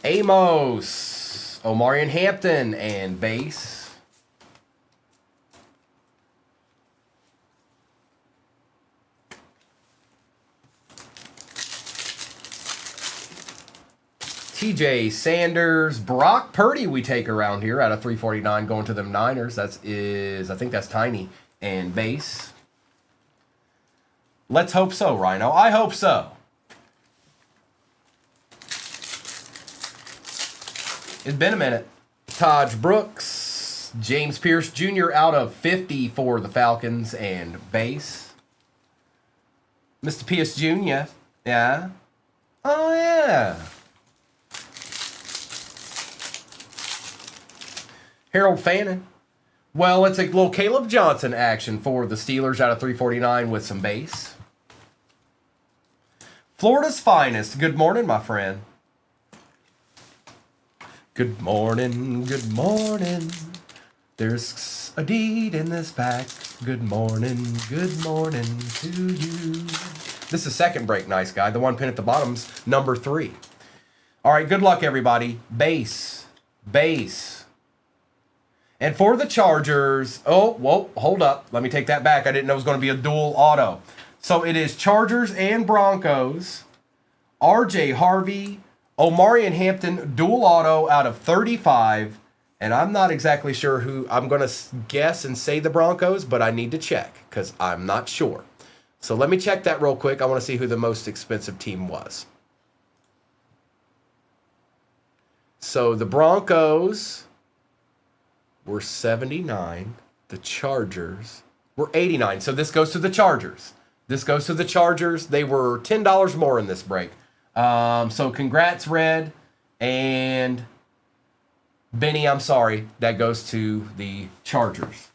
Amos, Omarion Hampton and base. TJ Sanders, Brock Purdy we take around here out of 349 going to them Niners. I think that's Tiny and base. Let's hope so, Rhino. I hope so. It's been a minute. Taj Brooks, James Pierce Jr. out of 50 for the Falcons and base. Mr. Pierce Jr. Yeah. Oh, yeah. Harold Fannin. Well, it's a little Caleb Johnson action for the Steelers out of 349 with some base. Florida's finest. Good morning, my friend. Good morning, good morning. There's a deed in this pack. Good morning to you. This is second break, nice guy. The one pin at the bottom's number 3. All right, good luck, everybody. Base. And for the Chargers, oh, whoa, hold up. Let me take that back. I didn't know it was going to be a dual auto. So it is Chargers and Broncos. R.J. Harvey, Omarion Hampton, dual auto out of 35. And I'm not exactly sure who. I'm going to guess and say the Broncos, but I need to check because I'm not sure. So let me check that real quick. I want to see who the most expensive team was. So the Broncos were 79. The Chargers were 89. So this goes to the Chargers. They were $10 more in this break. So congrats, Red. And Benny, I'm sorry. That goes to the Chargers.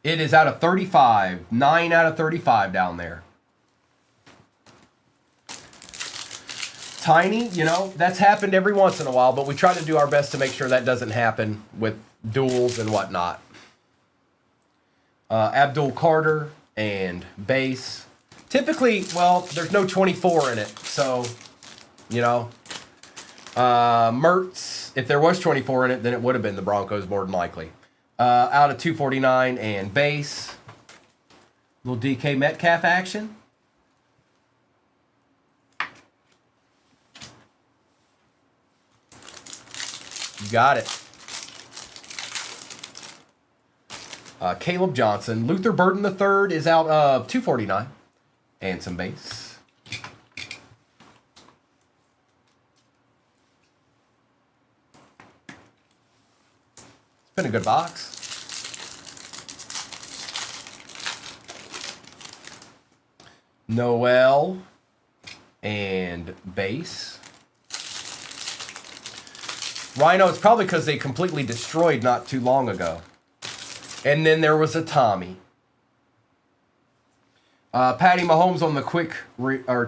It is out of 35. 9 out of 35 down there. Tiny, you know, that's happened every once in a while, but we try to do our best to make sure that doesn't happen with duels and whatnot. Abdul Carter and base. Typically, well, there's no 24 in it, so, you know. Mertz, if there was 24 in it, then it would have been the Broncos more than likely. Out of 249 and base. Little DK Metcalf action. You got it. Caleb Johnson. Luther Burden III is out of 249 and some base. It's been a good box. Noel and base. Rhino, it's probably because they completely destroyed not too long ago. And then there was a Tommy. Patty Mahomes on the quick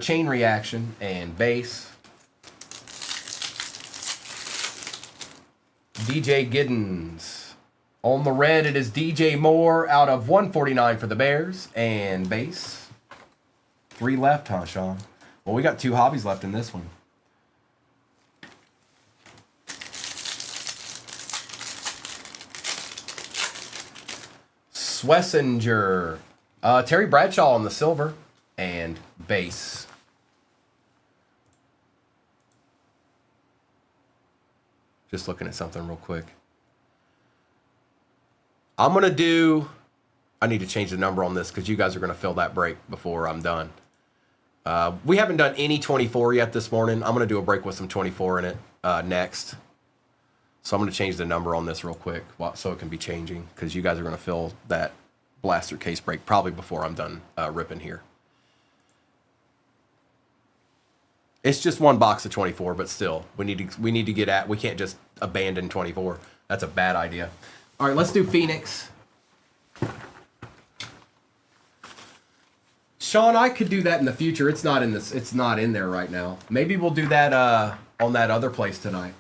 chain reaction and base. DJ Giddens. On the red, it is DJ Moore out of 149 for the Bears and base. 3 left, huh, Sean? Well, we got 2 hobbies left in this one. Swessinger. Terry Bradshaw on the silver and base. Just looking at something real quick. I'm going to do... I need to change the number on this because you guys are going to fill that break before I'm done. We haven't done any 24 yet this morning. I'm going to do a break with some 24 in it next. So I'm going to change the number on this real quick so it can be changing, because you guys are going to fill that blaster case break probably before I'm done ripping here. It's just one box of 24, but still, we need to get at. We can't just abandon 24. That's a bad idea. All right, let's do Phoenix. Sean, I could do that in the future. It's not in this. It's not in there right now. Maybe we'll do that on that other place tonight.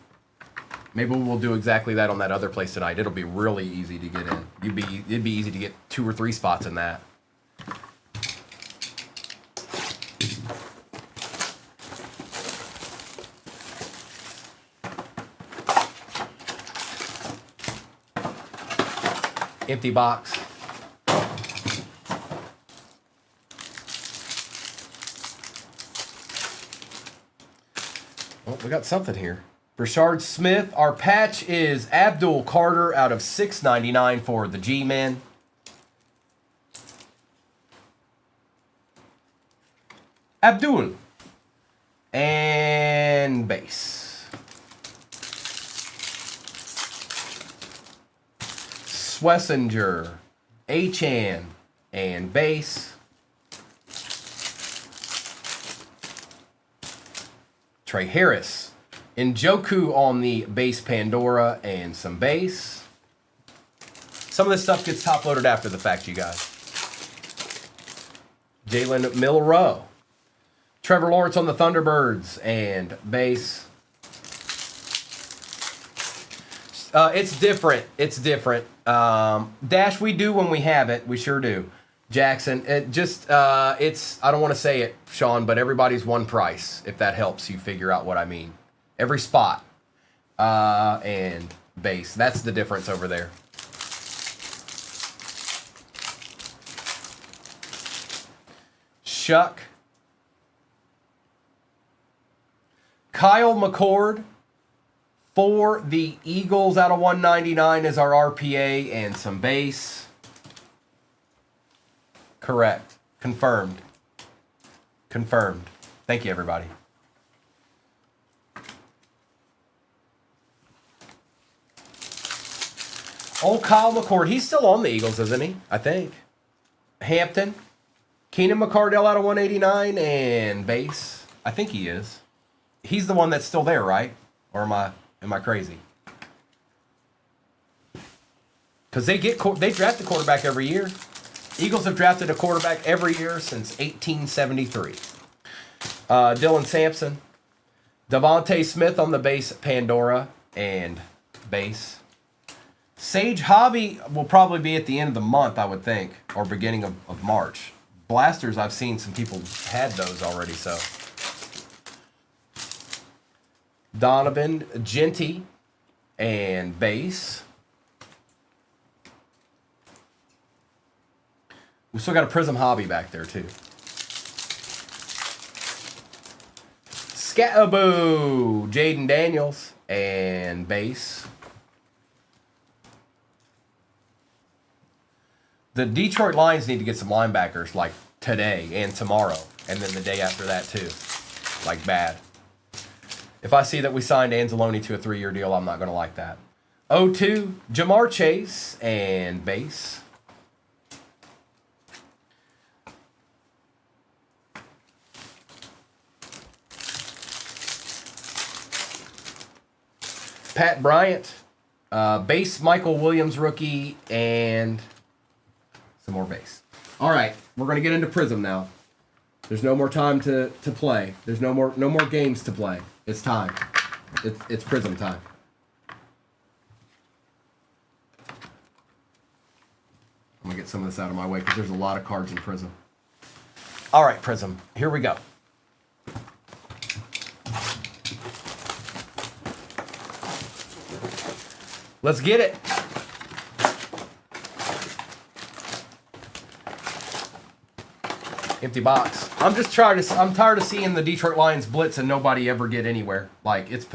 Maybe we'll do exactly that on that other place tonight. It'll be really easy to get in. It'd be easy to get 2 or 3 spots in that. Empty box. Oh, we got something here. Brashard Smith. Our patch is Abdul Carter out of $6.99 for the G-Men. Abdul. And base. Swessinger. Achan. And base. Trey Harris. Njoku on the base Pandora and some base. Some of this stuff gets top loaded after the fact, you guys. Jalen Milroe. Trevor Lawrence on the Thunderbirds and base. It's different. It's different. Dash, we do when we have it. We sure do. Jackson, it's, I don't want to say it, Sean, but everybody's one price, if that helps you figure out what I mean. Every spot and base. That's the difference over there. Shuck. Kyle McCord for the Eagles out of 199 is our RPA and some base. Correct. Confirmed. Confirmed. Thank you, everybody. Oh, Kyle McCord. He's still on the Eagles, isn't he? I think. Hampton. Keenan McCardell out of 189 and base. I think he is. He's the one that's still there, right? Or am I crazy? Because they draft a quarterback every year. Eagles have drafted a quarterback every year since 1873. Dylan Sampson. Devontae Smith on the base Pandora and base. Sage Hobby will probably be at the end of the month, I would think, or beginning of March. Blasters, I've seen some people had those already, so. Donovan, Genty, and base. We still got a Prism Hobby back there, too. Scatabo, Jaden Daniels, and base. The Detroit Lions need to get some linebackers like today and tomorrow, and then the day after that too. Like bad. If I see that we signed Anzalone to a 3-year deal, I'm not going to like that. 0-2, Jamar Chase and base. Pat Bryant, base Michael Williams rookie, and some more base. All right, we're going to get into Prism now. There's no more time to play. There's no more games to play. It's time. It's Prism time. I'm going to get some of this out of my way because there's a lot of cards in Prism. All right, Prism, here we go. Let's get it. Empty box. I'm tired of seeing the Detroit Lions blitz and nobody ever get anywhere. Like it's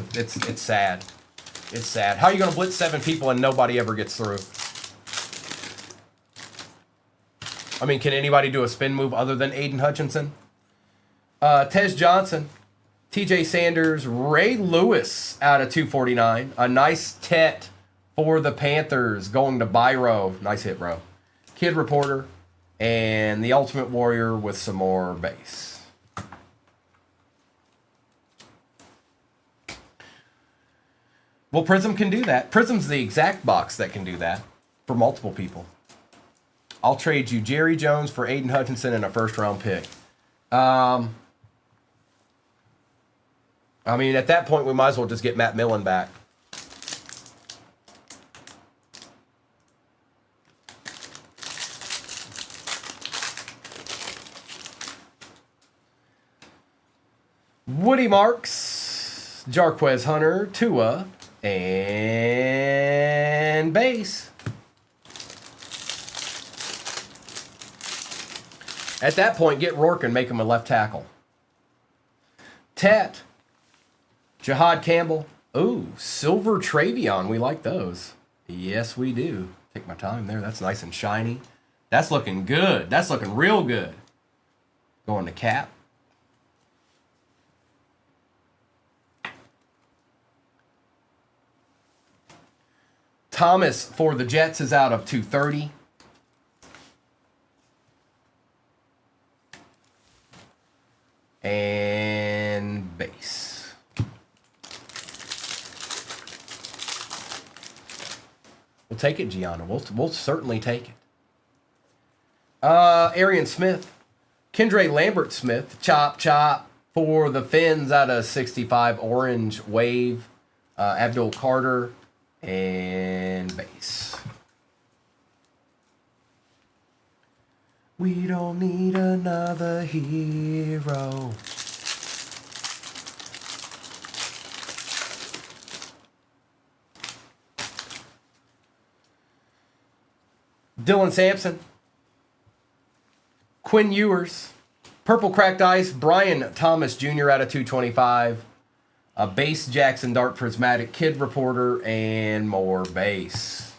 sad. It's sad. How are you going to blitz 7 people and nobody ever gets through? I mean, can anybody do a spin move other than Aiden Hutchinson? Tez Johnson, TJ Sanders, Ray Lewis out of 249. A nice Tet for the Panthers going to Byro. Nice hit, bro. Kid Reporter and the Ultimate Warrior with some more base. Well, Prism can do that. Prism's the exact box that can do that for multiple people. I'll trade you Jerry Jones for Aiden Hutchinson and a first-round pick. I mean, at that point, we might as well just get Matt Millen back. Woody Marks, Jarquez Hunter, Tua, and base. At that point, get Rourke and make him a left tackle. Tet, Jahad Campbell. Ooh, Silver Travion. We like those. Yes, we do. Take my time there. That's nice and shiny. That's looking good. That's looking real good. Going to Cap. Thomas for the Jets is out of 230. And base. We'll take it, Gianna. We'll certainly take it. Arian Smith. Kendre Lambert Smith. Chop, chop. For the Finns out of 65. Orange Wave. Abdul Carter. And base. We don't need another hero. Dylan Sampson. Quinn Ewers. Purple Cracked Ice. Brian Thomas Jr. out of 225. A base Jackson Dart Prismatic Kid Reporter and more base.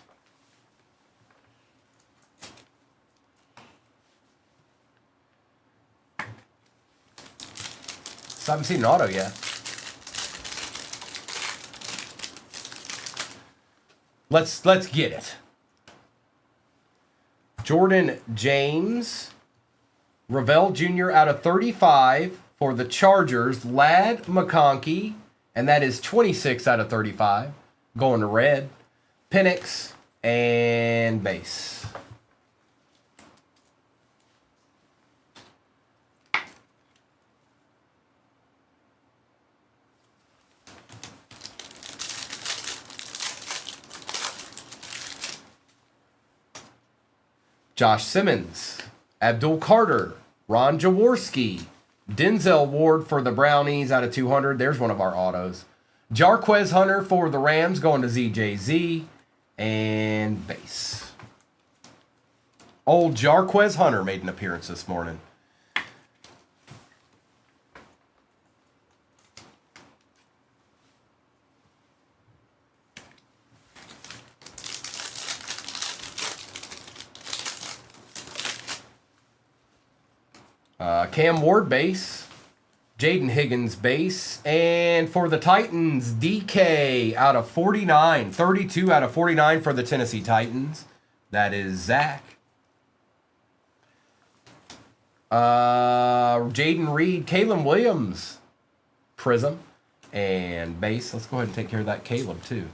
So I haven't seen an auto yet. Let's get it. Jordan James, Ravel Jr. out of 35 for the Chargers. Lad McConkey, and that is 26 out of 35. Going to red. Penix and base. Josh Simmons, Abdul Carter, Ron Jaworski, Denzel Ward for the Brownies out of 200. There's one of our autos. Jarquez Hunter for the Rams going to ZJZ and base. Old Jarquez Hunter made an appearance this morning. Cam Ward base, Jaden Higgins base, and for the Titans, DK out of 49, 32 out of 49 for the Tennessee Titans. That is Zach. Jaden Reed, Caleb Williams, Prism, and base. Let's go ahead and take care of that Caleb too.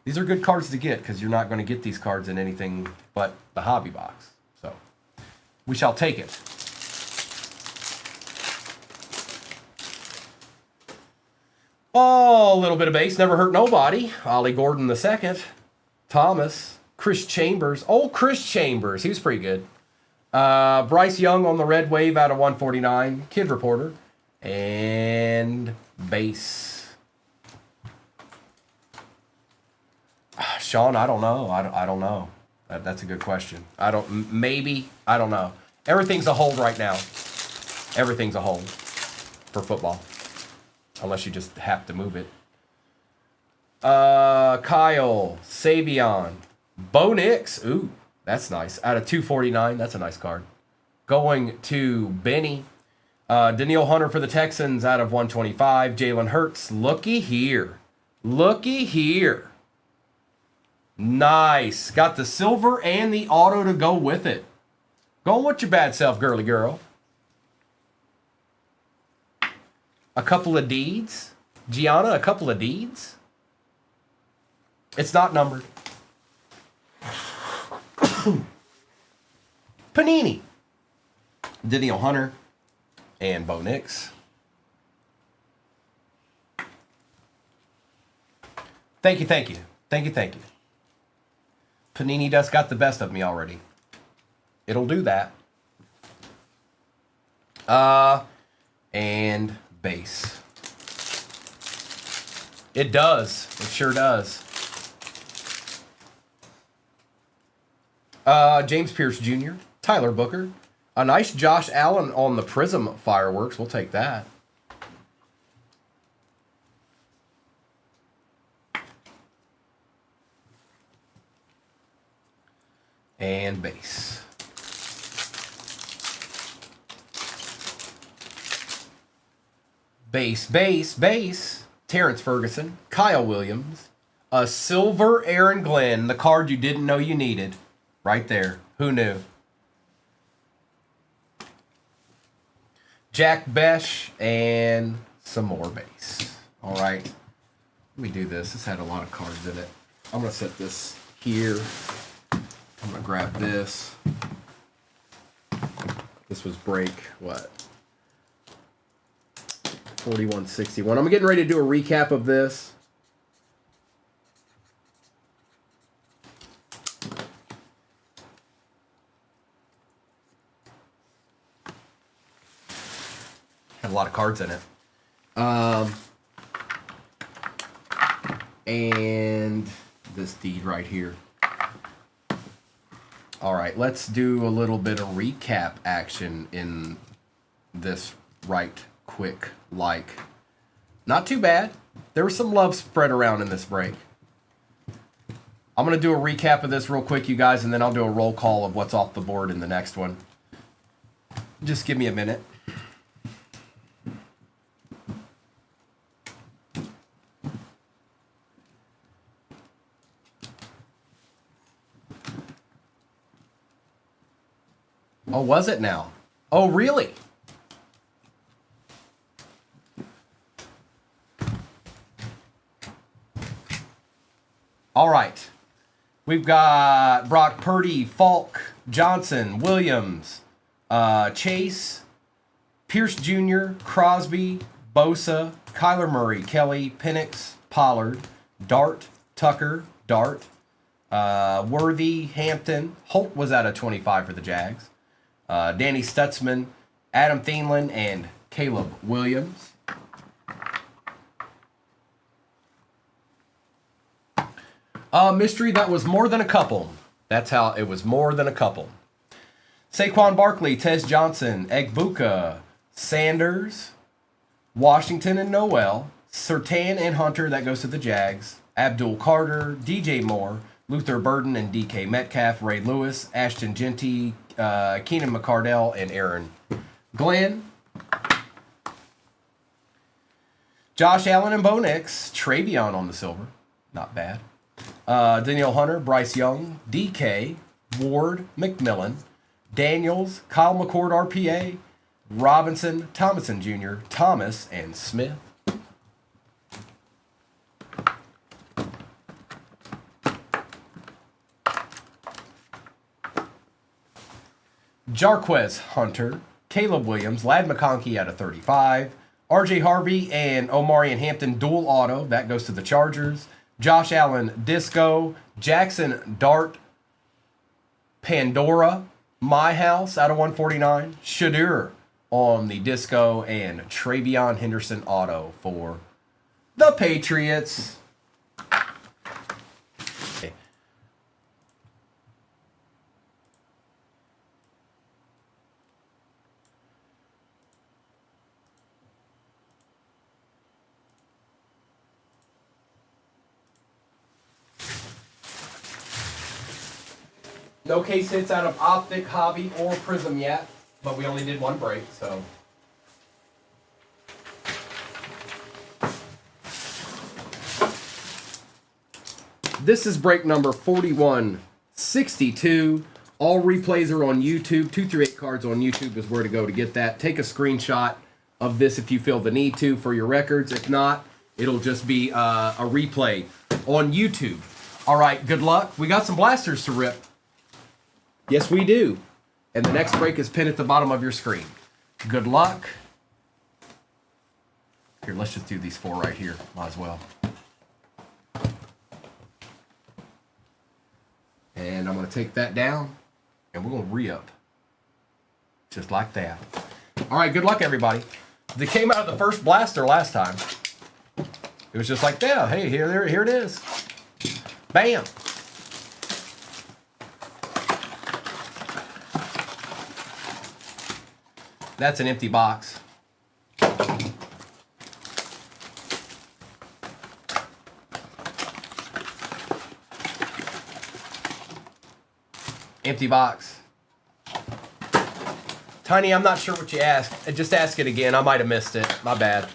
These are good cards to get because you're not going to get these cards in anything but the hobby box. So we shall take it. Oh, a little bit of base. Never hurt nobody. Ollie Gordon II. Thomas. Chris Chambers. Oh, Chris Chambers. He was pretty good. Bryce Young on the red wave out of 149. Kid Reporter. And base. Sean, I don't know. I don't know. That's a good question. Maybe. I don't know. Everything's a hold right now. Everything's a hold for football. Unless you just have to move it. Kyle, Savion, Bo Nix. Ooh, that's nice. Out of 249, that's a nice card. Going to Benny. Danielle Hunter for the Texans out of 125. Jalen Hurts. Looky here. Looky here. Nice. Got the silver and the auto to go with it. Going with your bad self, girly girl. A couple of deeds. Gianna, a couple of deeds. It's not numbered. Panini. Danielle Hunter and Bo Nix. Thank you, thank you. Thank you, thank you. Panini just got the best of me already. It'll do that. And base. It does. It sure does. James Pierce Jr., Tyler Booker. A nice Josh Allen on the Prism fireworks. We'll take that. And base. Base. Terrence Ferguson, Kyle Williams, a silver Aaron Glenn, the card you didn't know you needed. Right there. Who knew? Jack Besh and some more base. All right. Let me do this. This had a lot of cards in it. I'm going to set this here. I'm going to grab this. This was break, what? 4161. I'm getting ready to do a recap of this. Had a lot of cards in it. And this deed right here. All right, let's do a little bit of recap action in this right quick like. Not too bad. There was some love spread around in this break. I'm going to do a recap of this real quick, you guys, and then I'll do a roll call of what's off the board in the next one. Just give me a minute. Oh, was it now? Oh, really? All right. We've got Brock Purdy, Falk, Johnson, Williams, Chase, Pierce Jr., Crosby, Bosa, Kyler Murray, Kelly, Penix, Pollard, Dart, Tucker, Dart, Worthy, Hampton. Holt was out of 25 for the Jags. Danny Stutzman, Adam Thielen, and Caleb Williams. Mystery, that was more than a couple. That's how it was, more than a couple. Saquon Barkley, Tez Johnson, Egbuka, Sanders, Washington and Noel, Surtain and Hunter, that goes to the Jags, Abdul Carter, DJ Moore, Luther Burden and DK Metcalf, Ray Lewis, Ashton Genty, Keenan McCardell, and Aaron Glenn. Josh Allen and Bo Nix, Travion on the silver. Not bad. Danielle Hunter, Bryce Young, DK, Ward, McMillan, Daniels, Kyle McCord RPA, Robinson, Thomason Jr., Thomas, and Smith. Jarquez Hunter, Caleb Williams, Lad McConkey out of 35, RJ Harvey and Omarion Hampton dual auto, that goes to the Chargers. Josh Allen Disco, Jackson Dart, Pandora, My House out of 149, Shadur on the Disco, and Travion Henderson auto for the Patriots. No case hits out of Optic, Hobby, or Prism yet, but we only did one break, so This is break number 4162. All replays are on YouTube. 2 through 8 cards on YouTube is where to go to get that. Take a screenshot of this if you feel the need to for your records. If not, it'll just be a replay on YouTube. All right, good luck. We got some blasters to rip. Yes, we do. And the next break is pinned at the bottom of your screen. Good luck. Here, let's just do these 4 right here. Might as well. And I'm going to take that down, and we're going to re-up. Just like that. All right, good luck, everybody. They came out of the first blaster last time. It was just like, yeah, hey, here it is. Bam. That's an empty box. Empty box. Tiny, I'm not sure what you asked. Just ask it again. I might have missed it. My bad.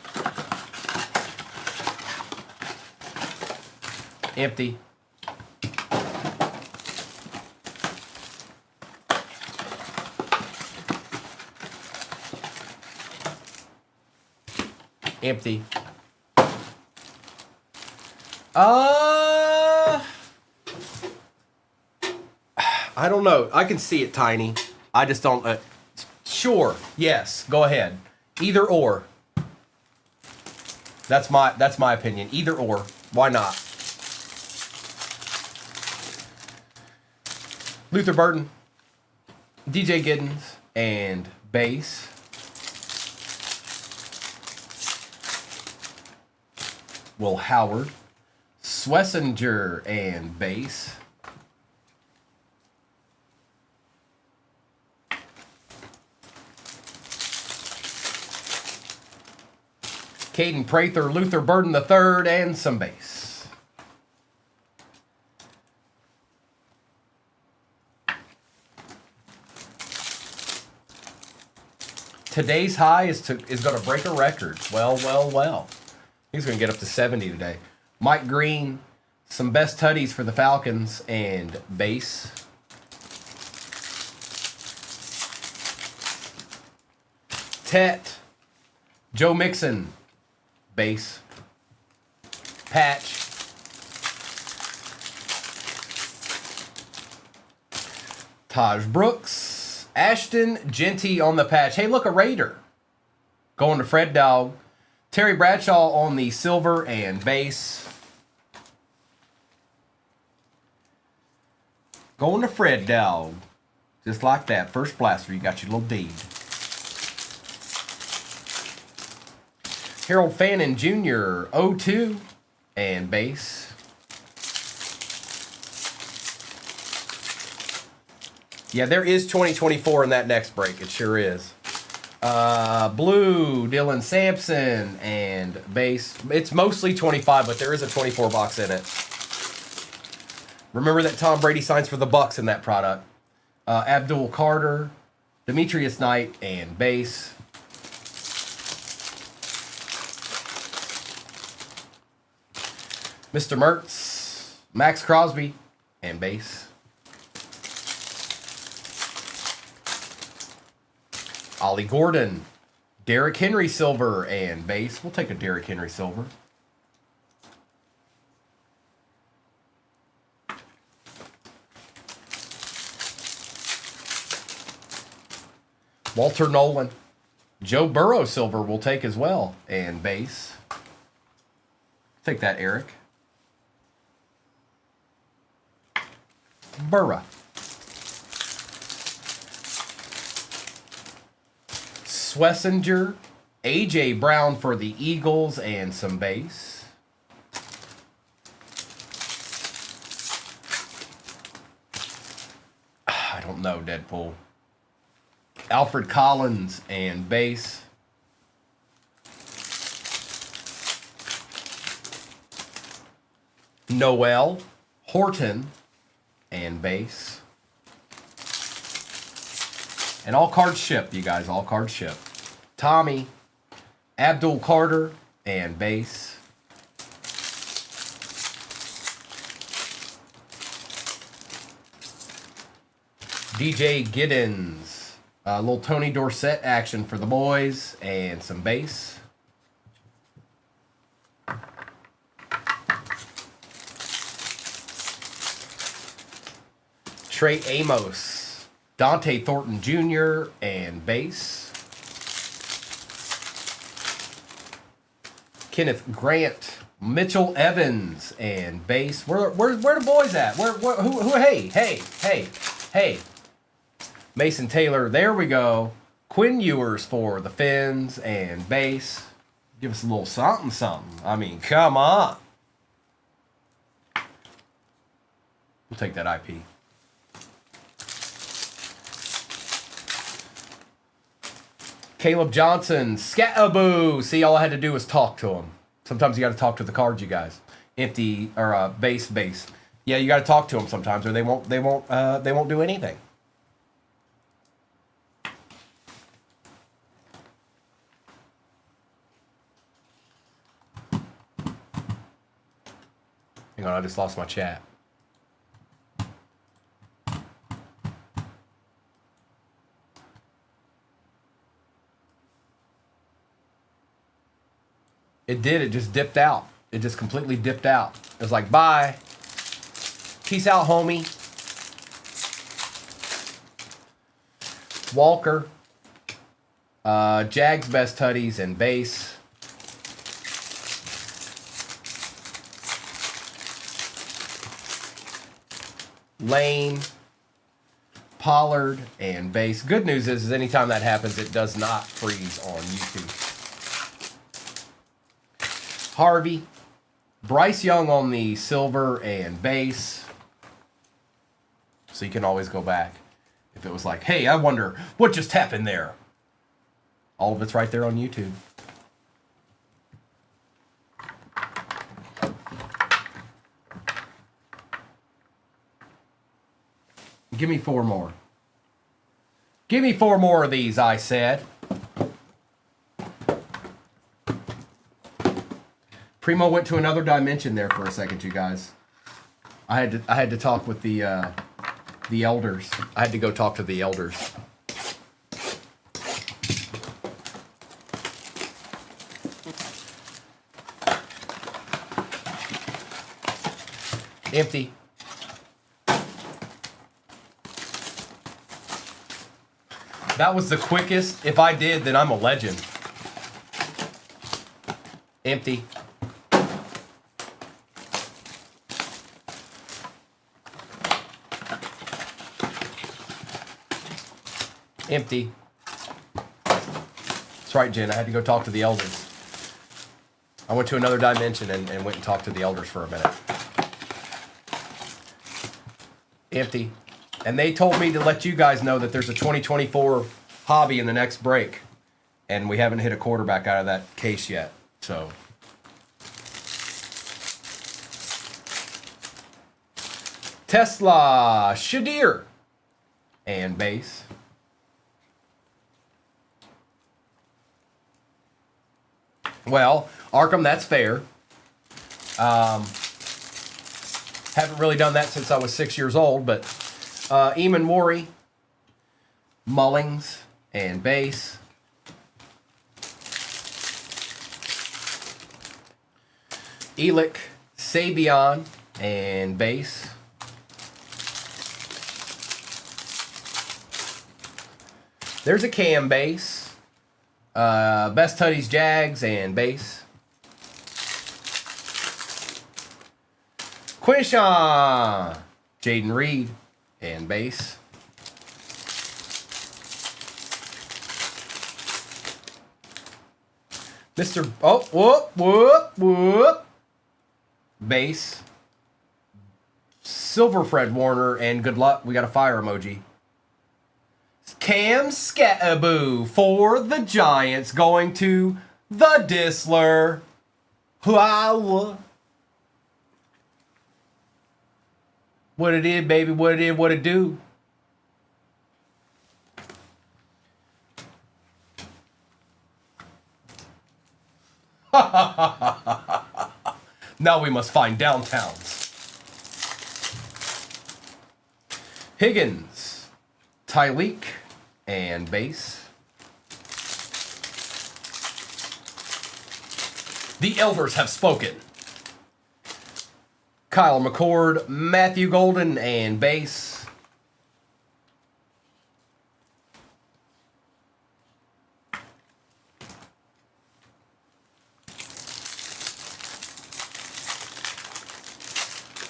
Empty. Empty. I don't know. I can see it, Tiny. I just don't. Sure. Yes. Go ahead. Either or. That's my opinion. Either or. Why not? Luther Burton, DJ Giddens, and base. Will Howard, Swessinger, and base. Caden Prather, Luther Burden III, and some base. Today's high is going to break a record. Well. He's going to get up to 70 today. Mike Green, some best tutties for the Falcons, and base. Tet, Joe Mixon, base. Patch. Taj Brooks. Ashton Genty on the patch. Hey, look, a Raider. Going to Fred Dog. Terry Bradshaw on the silver and base. Going to Fred Dog. Just like that. First blaster. You got your little deed. Harold Fannin Jr. 02 and base. Yeah, there is 2024 in that next break. It sure is. Blue, Dylan Sampson, and base. It's mostly 25, but there is a 24 box in it. Remember that Tom Brady signs for the Bucks in that product. Abdul Carter, Demetrius Knight, and base. Mr. Mertz, Max Crosby, and base. Ollie Gordon, Derrick Henry silver, and base. We'll take a Derrick Henry silver. Walter Nolan, Joe Burrow silver we'll take as well, and base. Take that, Eric. Burrow. Swessinger, A.J. Brown for the Eagles, and some base. I don't know, Deadpool. Alfred Collins and base. Noel Horton and base. And all cards shipped, you guys. All cards shipped. Tommy, Abdul Carter, and base. DJ Giddens. A little Tony Dorsett action for the boys. And some base. Trey Amos. Dante Thornton Jr. and base. Kenneth Grant. Mitchell Evans and base. Where the boys at? Who hey. Mason Taylor, there we go. Quinn Ewers for the Fins and base. Give us a little something. I mean, come on. We'll take that IP. Caleb Johnson, Scataboo. See, all I had to do was talk to him. Sometimes you got to talk to the cards, you guys. Empty or base. Yeah, you got to talk to them sometimes, or they won't do anything. Hang on, I just lost my chat. It did. It just dipped out. It just completely dipped out. It was like, bye. Peace out, homie. Walker. Jags best tutties and base. Lane. Pollard and base. Good news is anytime that happens, it does not freeze on YouTube. Harvey, Bryce Young on the silver and base. So you can always go back. If it was like, hey, I wonder what just happened there. All of it's right there on YouTube. Give me 4 more. Give me 4 more of these, I said. Primo went to another dimension there for a second, you guys. I had to talk with the elders. I had to go talk to the elders. Empty. That was the quickest. If I did, then I'm a legend. Empty. Empty. That's right, Jen. I had to go talk to the elders. I went to another dimension and went and talked to the elders for a minute. Empty. And they told me to let you guys know that there's a 2024 hobby in the next break. And we haven't hit a quarterback out of that case yet. So. Tesla. Shadir. And base. Well, Arkham, that's fair. Haven't really done that since I was 6 years old, but Eamon Morey, Mullings, and base. Elick, Sabian, and base. There's a Cam base. Best Tutties, Jags, and base. Quinshawn, Jaden Reed, and base. Mr. Oh, whoop. Base. Silver Fred Warner, and good luck. We got a fire emoji. Cam Scataboo for the Giants going to the Disler. Wow. What it is, baby. What it is, what it do. Now we must find downtowns. Higgins. Tyleek and base. The elders have spoken. Kyle McCord, Matthew Golden, and base.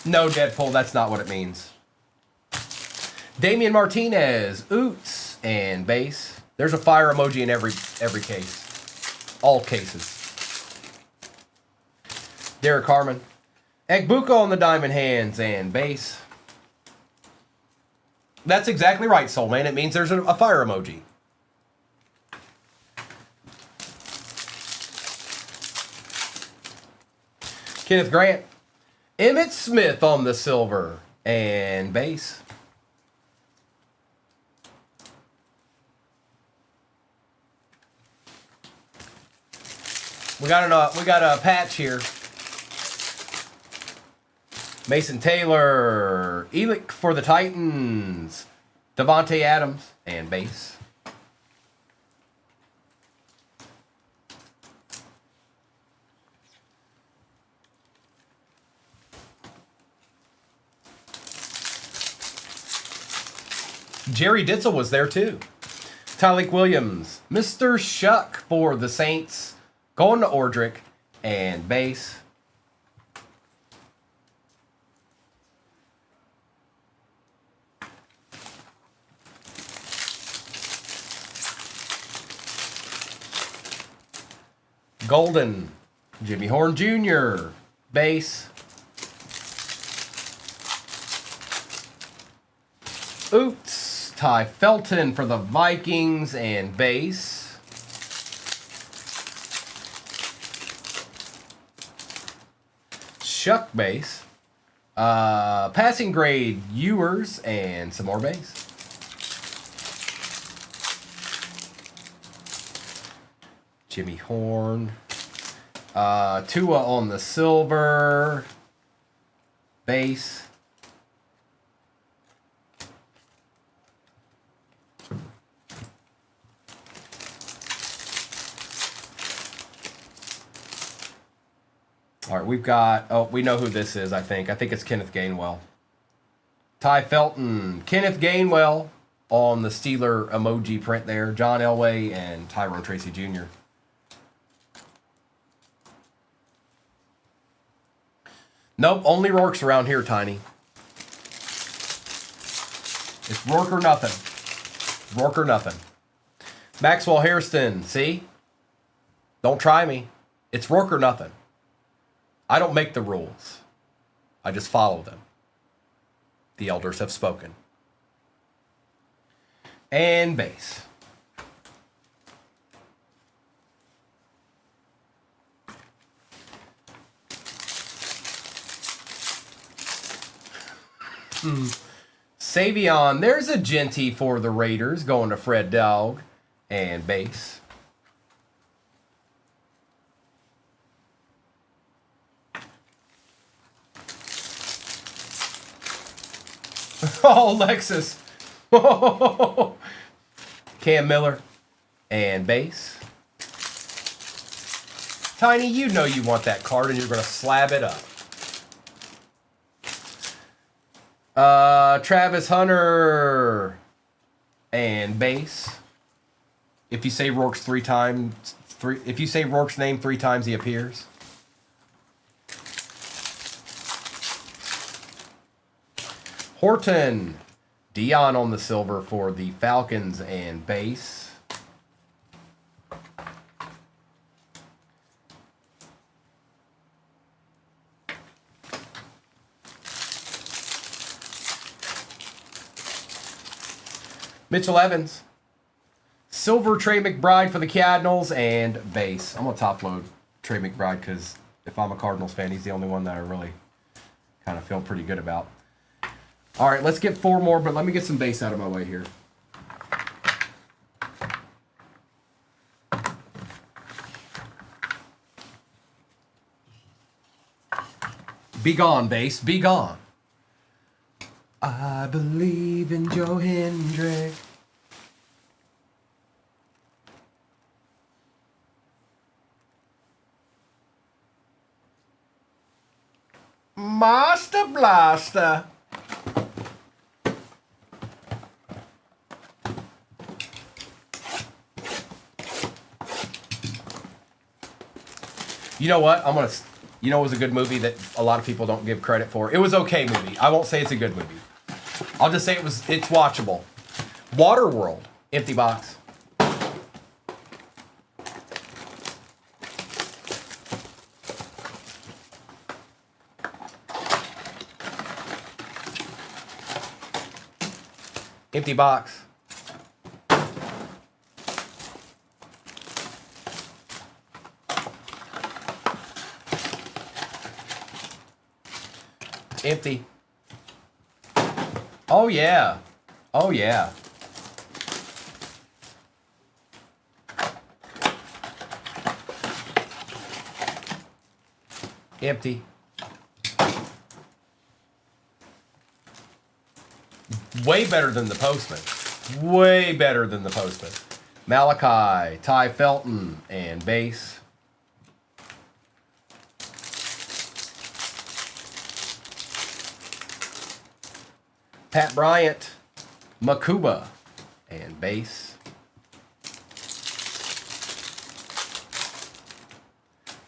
No, Deadpool, that's not what it means. Damian Martinez, Oots, and base. There's a fire emoji in every case. All cases. Derek Harmon. Egbuka on the diamond hands and base. That's exactly right, Soul Man. It means there's a fire emoji. Kenneth Grant. Emmitt Smith on the silver and base. We got a patch here. Mason Taylor, Elick for the Titans, Devontae Adams, and base. Jerry Ditzel was there too. Tyleek Williams, Mr. Shuck for the Saints, going to Ordrick, and base. Golden, Jimmy Horn Jr., base. Oots, Ty Felton for the Vikings and base. Shuck base. Passing grade Ewers and some more base. Jimmy Horn. Tua on the silver. Base. All right, we've got, oh, we know who this is, I think. I think it's Kenneth Gainwell. Ty Felton. Kenneth Gainwell on the Steeler emoji print there. John Elway and Tyrone Tracy Jr. Nope, only Rourke's around here, Tiny. It's Rourke or nothing. Rourke or nothing. Maxwell Hairston, see? Don't try me. It's Rourke or nothing. I don't make the rules. I just follow them. The elders have spoken. And base. Savion, there's a Genty for the Raiders going to Fred Dog and base. Oh, Lexus. Cam Miller and base. Tiny, you know you want that card and you're going to slab it up. Travis Hunter and base. If you say Rourke's if you say Rourke's name 3 times, he appears. Horton, Dion on the silver for the Falcons and base. Mitchell Evans, silver Trey McBride for the Cardinals and base. I'm going to top load Trey McBride because if I'm a Cardinals fan, he's the only one that I really kind of feel pretty good about. All right, let's get 4 more, but let me get some base out of my way here. Be gone, base. Be gone. I believe in Joe Hendrick. Master Blaster. You know what? You know, it was a good movie that a lot of people don't give credit for. It was okay movie. I won't say it's a good movie. I'll just say it's watchable. Waterworld. Empty box. Empty box. Empty. Oh yeah. Oh yeah. Empty. Way better than the Postman. Way better than the Postman. Malachi, Ty Felton, and base. Pat Bryant, Makuba, and base.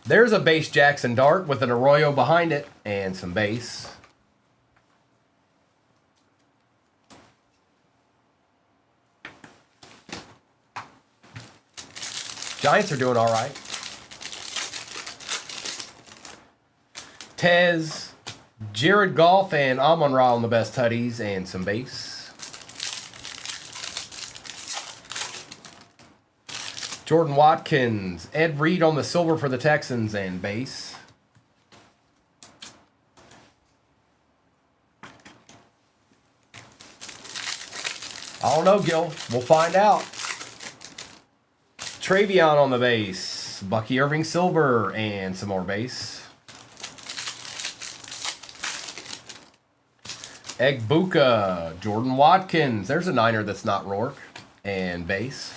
There's a base Jackson Dart with an Arroyo behind it and some base. Giants are doing all right. Tez, Jared Goff, and Amon-Ra on the best tutties and some base. Jordan Watkins, Ed Reed on the silver for the Texans and base. I don't know, Gil. We'll find out. Travion on the base. Bucky Irving silver and some more base. Egbuka, Jordan Watkins. There's a Niner that's not Rourke. And base.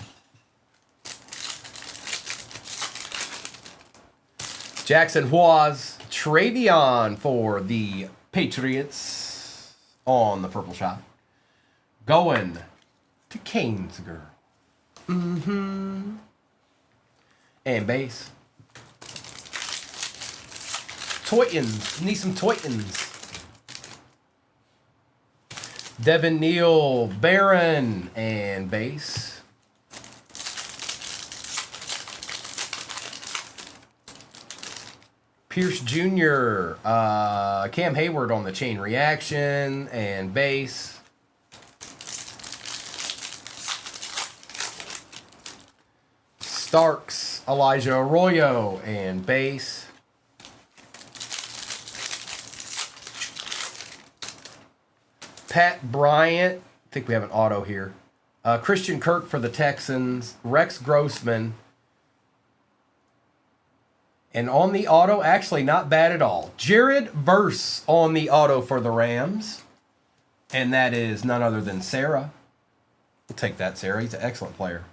Jackson Huaz, Travion for the Patriots on the purple shot. Going to Kane's girl. Mm-hmm. And base. Toytons. Need some Toytons. Devin Neal, Barron, and base. Pierce Jr., Cam Hayward on the chain reaction, and base. Starks, Elijah Arroyo, and base. Pat Bryant, I think we have an auto here. Christian Kirk for the Texans. Rex Grossman. And on the auto, actually not bad at all. Jared Verse on the auto for the Rams. And that is none other than Sarah. We'll take that, Sarah. He's an excellent player.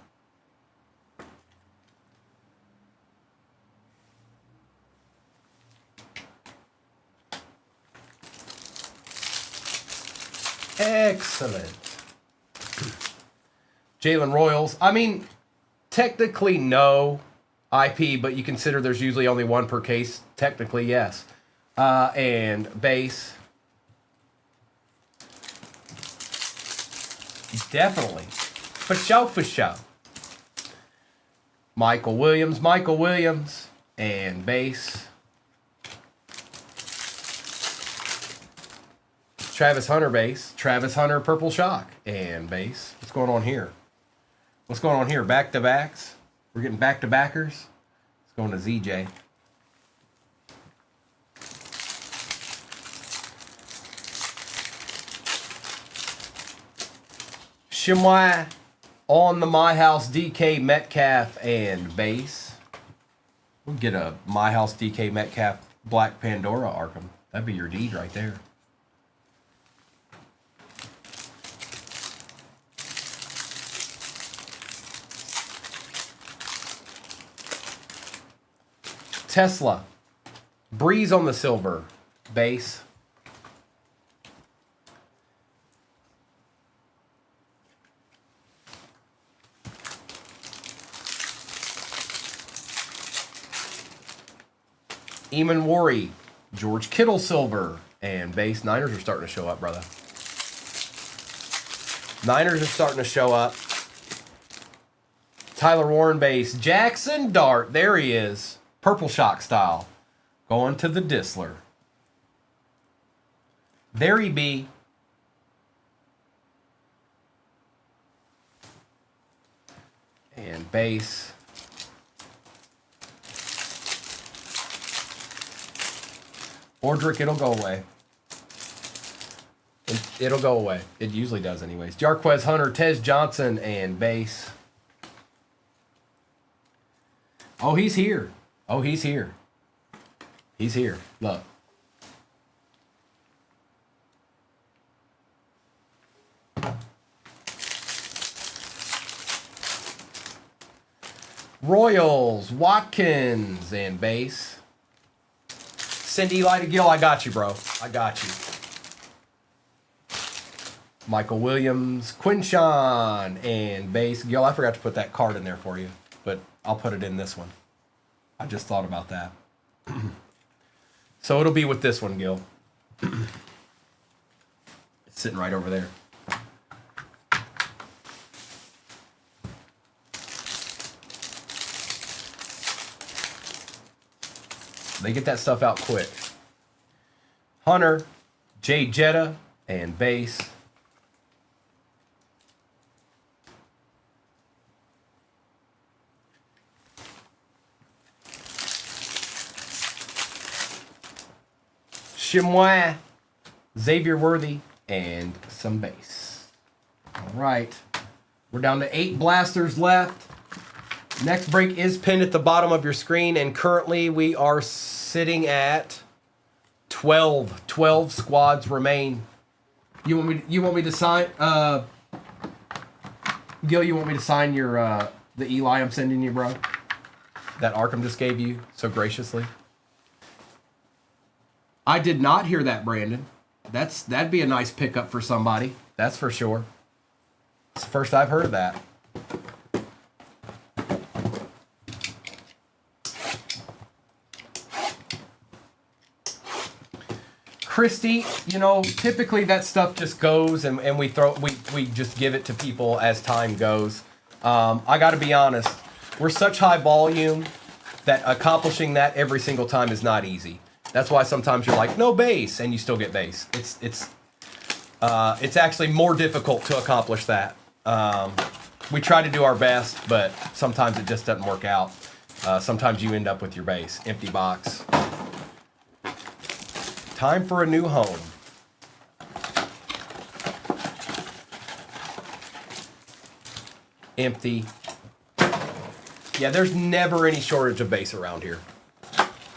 Excellent. Jalen Royals. I mean, technically no IP, but you consider there's usually only one per case. Technically, yes. And base. Definitely. For show, for show. Michael Williams. And base. Travis Hunter base. Travis Hunter purple shock. And base. What's going on here? What's going on here? Back-to-backs? We're getting back-to-backers? It's going to ZJ. Shimwai on the My House DK Metcalf and base. We'll get a My House DK Metcalf Black Pandora Arkham. That'd be your deed right there. Tesla. Breeze on the silver. base. Eamon Worry, George Kittle silver, and base. Niners are starting to show up, brother. Niners are starting to show up. Tyler Warren base. Jackson Dart, there he is. Purple shock style. Going to the Disler. There he be. And base. Ordrick, it'll go away. It'll go away. It usually does anyways. Jarquez Hunter, Tez Johnson, and base. Oh, he's here. Oh, he's here. He's here. Look. Royals, Watkins, and base. Send Eli to Gill. I got you, bro. I got you. Michael Williams, Quinshawn, and base. Gil, I forgot to put that card in there for you, but I'll put it in this one. I just thought about that. So it'll be with this one, Gil. It's sitting right over there. They get that stuff out quick. Hunter, Jay Jetta, and base. Shimoy, Xavier Worthy, and some base. All right. We're down to 8 blasters left. Next break is pinned at the bottom of your screen, and currently we are sitting at 12. 12 squads remain. You want me to sign Gil, you want me to sign your the Eli I'm sending you, bro? That Arkham just gave you so graciously. I did not hear that, Brandon. That'd be a nice pickup for somebody. That's for sure. It's the first I've heard of that. Christie, you know, typically that stuff just goes and we just give it to people as time goes. I got to be honest, we're such high volume that accomplishing that every single time is not easy. That's why sometimes you're like, no base, and you still get base. It's actually more difficult to accomplish that. We try to do our best, but sometimes it just doesn't work out. Sometimes you end up with your base. Empty box. Time for a new home. Empty. Yeah, there's never any shortage of base around here.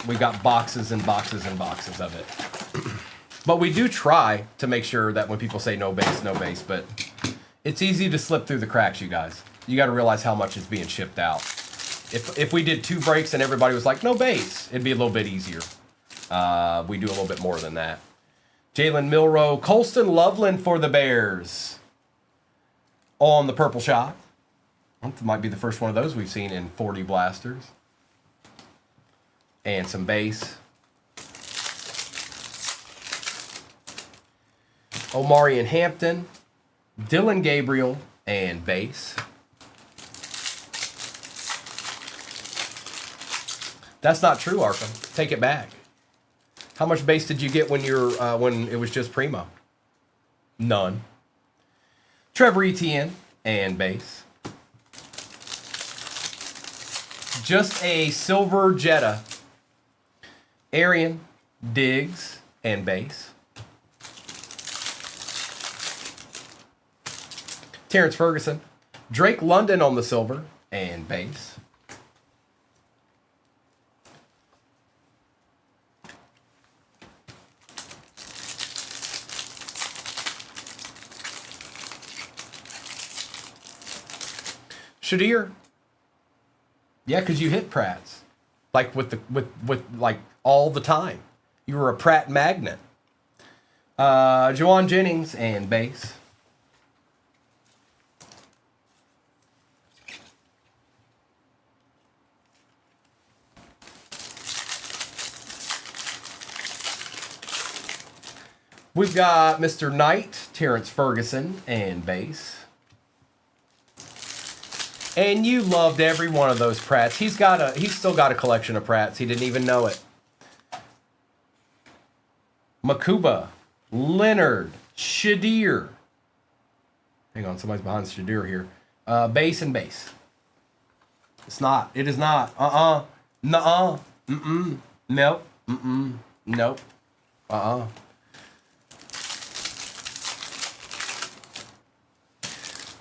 We got boxes and boxes and boxes of it. But we do try to make sure that when people say no base, but it's easy to slip through the cracks, you guys. You got to realize how much is being shipped out. If we did 2 breaks and everybody was like, no base, it'd be a little bit easier. We do a little bit more than that. Jalen Milroe, Colston Loveland for the Bears on the purple shot. That might be the first one of those we've seen in 40 blasters. And some base. Omari and Hampton, Dylan Gabriel, and base. That's not true, Arkham. Take it back. How much base did you get when when it was just Primo? None. Trevor Etienne and base. Just a silver Jetta. Arian, Diggs, and base. Terrence Ferguson. Drake London on the silver and base. Shadir. Yeah, because you hit Pratt's. Like with like all the time. You were a Pratt magnet. Juwan Jennings and base. We've got Mr. Knight, Terrence Ferguson, and base. And you loved every one of those Pratts. He's still got a collection of Pratts. He didn't even know it. Makuba, Leonard, Shadir. Hang on, somebody's behind Shadir here. Base and base. It's not. It is not. Nuh-uh. Mm-mm. Nope. Mm-mm. Nope.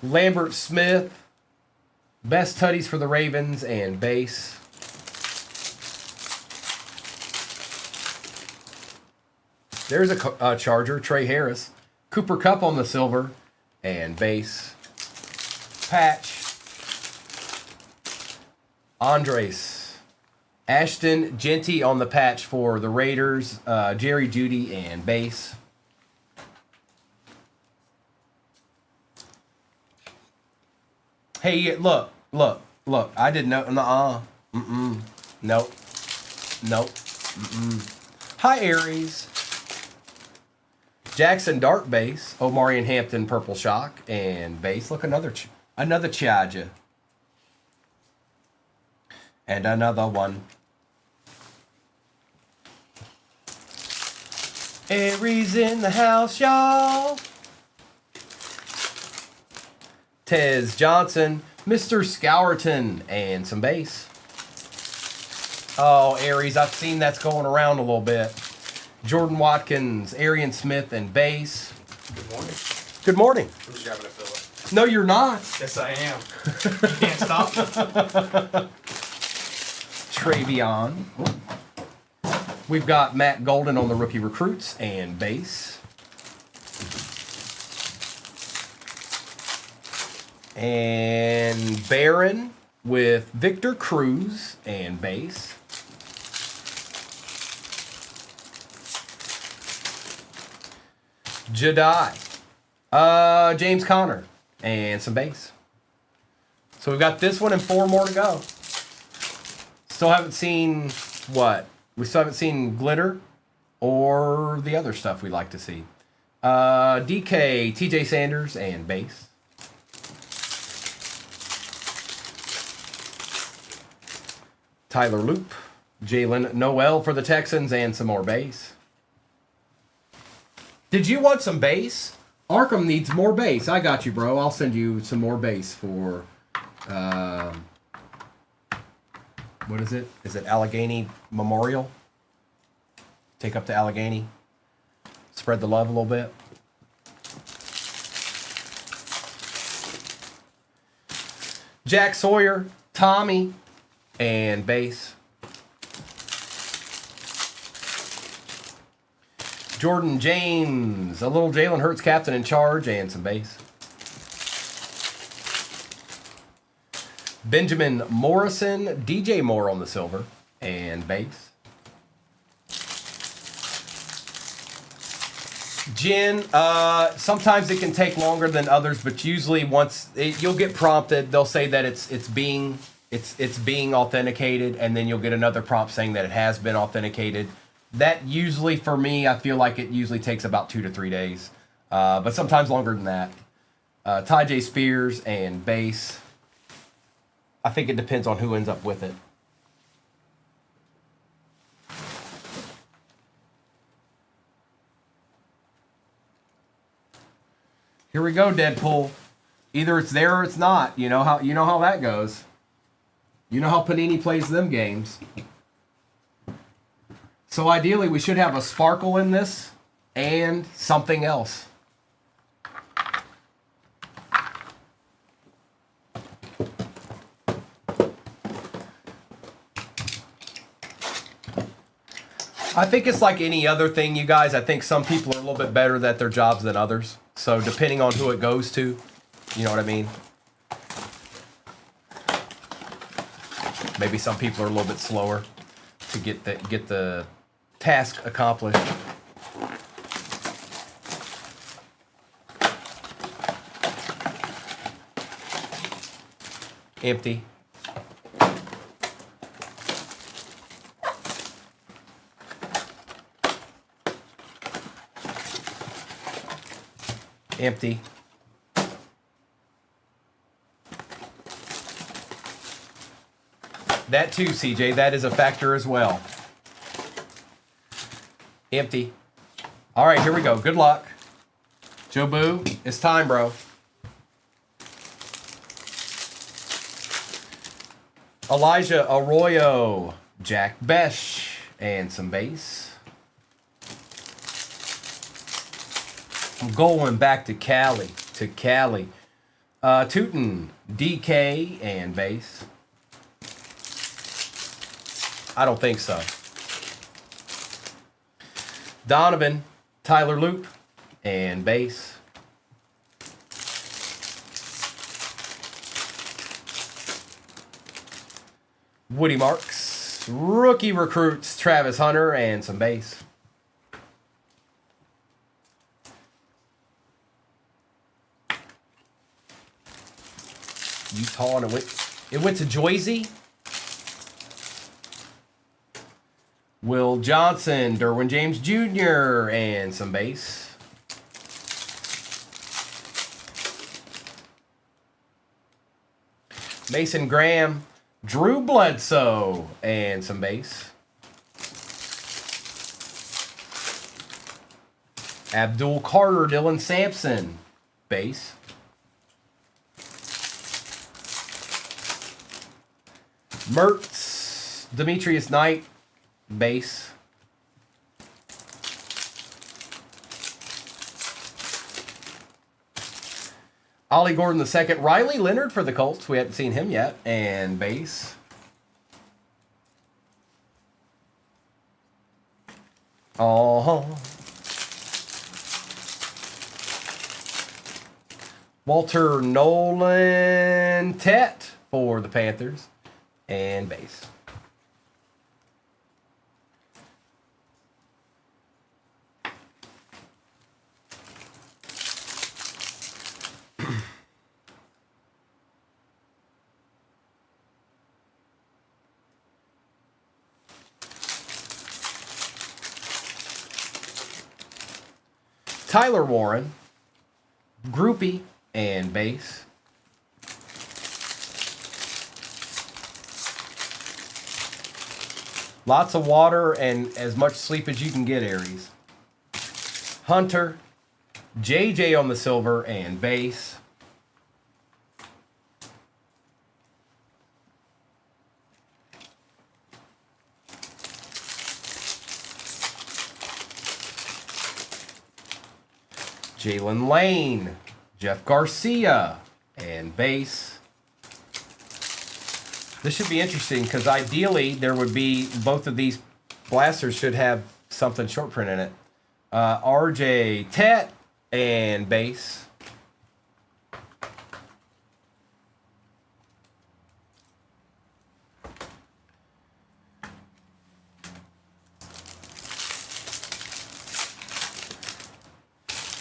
Lambert Smith, best tutties for the Ravens and base. There's a Charger, Trey Harris. Cooper Kupp on the silver and base. Patch. Andres. Ashton Genty on the patch for the Raiders. Jerry Jeudy and base. Hey, look. I didn't know. Nope. Hi, Aries. Jackson Dart base. Omarion Hampton purple shock and base. Look, another Chiaja. And another one. Aries in the house, y'all. Tez Johnson, Mr. Scourton, and some base. Oh, Aries, I've seen that's going around a little bit. Jordan Watkins, Arian Smith, and base. Good morning. Good morning. I'm just grabbing a fill. No, you're not. Yes, I am. You can't stop me. Travion. We've got Matt Golden on the rookie recruits and base. And Barron with Victor Cruz and base. Jedi. James Conner and some base. So we've got this one and 4 more to go. Still haven't seen what? We still haven't seen glitter or the other stuff we like to see. DK, TJ Sanders, and base. Tyler Loop, Jalen Noel for the Texans, and some more base. Did you want some base? Arkham needs more base. I got you, bro. I'll send you some more base for, what is it? Is it Allegheny Memorial? Take up to Allegheny. Spread the love a little bit. Jack Sawyer, Tommy, and base. Jordan James, a little Jalen Hurts captain in charge, and some base. Benjamin Morrison, DJ Moore on the silver, and base. Jen, sometimes it can take longer than others, but usually you'll get prompted. They'll say that it's being authenticated, and then you'll get another prompt saying that it has been authenticated. That usually, for me, I feel like it usually takes about 2 to 3 days, but sometimes longer than that. Ty J. Spears and base. I think it depends on who ends up with it. Here we go, Deadpool. Either it's there or it's not. You know how that goes. You know how Panini plays them games. So ideally, we should have a sparkle in this and something else. I think it's like any other thing, you guys. I think some people are a little bit better at their jobs than others. So depending on who it goes to, you know what I mean? Maybe some people are a little bit slower to get the Task accomplished. Empty. Empty. That too, CJ, that is a factor as well. Empty. All right, here we go. Good luck. Joe Boo, it's time, bro. Elijah Arroyo, Jack Besh, and some base. I'm going back to Cali. Tootin, DK, and base. I don't think so. Donovan, Tyler Loop, and base. Woody Marks, rookie recruits, Travis Hunter, and some base. Utah, and it went to Joyzy. Will Johnson, Derwin James Jr., and some base. Mason Graham, Drew Bledsoe, and some base. Abdul Carter, Dylan Sampson, base. Mertz, Demetrius Knight, base. Ollie Gordon II, Riley Leonard for the Colts. We haven't seen him yet. And base. Walter Nolan Tet for the Panthers. And base. Tyler Warren, groupie, and base. Lots of water and as much sleep as you can get, Aries. Hunter, JJ on the silver, and base. Jalen Lane, Jeff Garcia, and base. This should be interesting because ideally there would be, both of these blasters should have something short print in it. RJ Tet and base.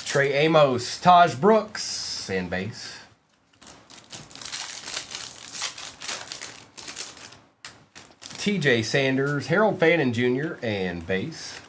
Trey Amos, Taj Brooks, and base. TJ Sanders, Harold Fannin Jr., and base.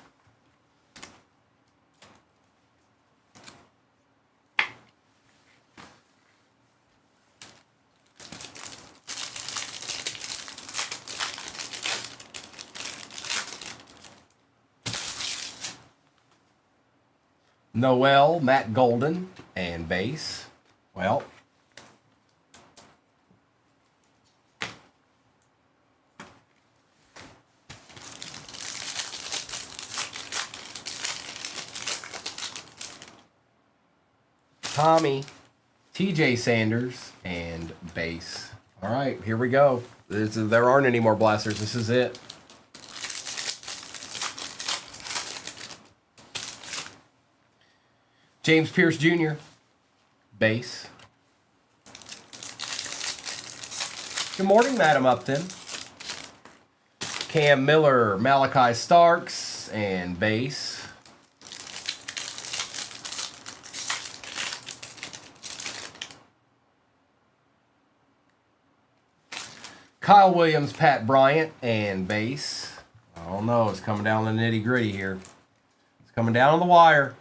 Noel, Matt Golden, and base. Well, Tommy, TJ Sanders, and base. All right, here we go. There aren't any more blasters. This is it. James Pierce Jr., base. Good morning, Madam Upton. Cam Miller, Malachi Starks, and base. Kyle Williams, Pat Bryant, and base. I don't know. It's coming down the nitty gritty here. It's coming down on the wire.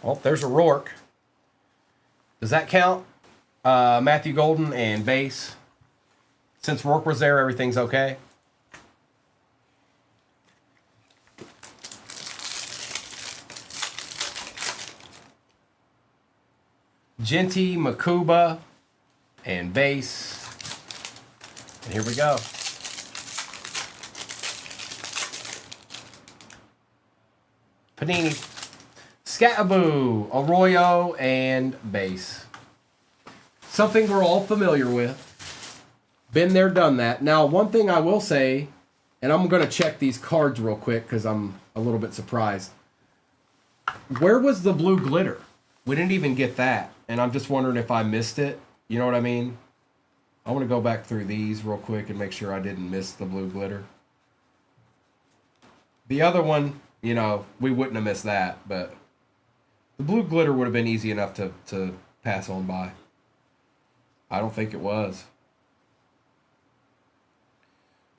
Oh, there's a Rourke. Does that count? Matthew Golden and base. Since Rourke was there, everything's okay. Genty, Makuba, and base. And here we go. Panini. Scataboo, Arroyo, and base. Something we're all familiar with. Been there, done that. Now, one thing I will say, and I'm going to check these cards real quick because I'm a little bit surprised. Where was the blue glitter? We didn't even get that. And I'm just wondering if I missed it. You know what I mean? I want to go back through these real quick and make sure I didn't miss the blue glitter. The other one, you know, we wouldn't have missed that, but the blue glitter would have been easy enough to pass on by. I don't think it was.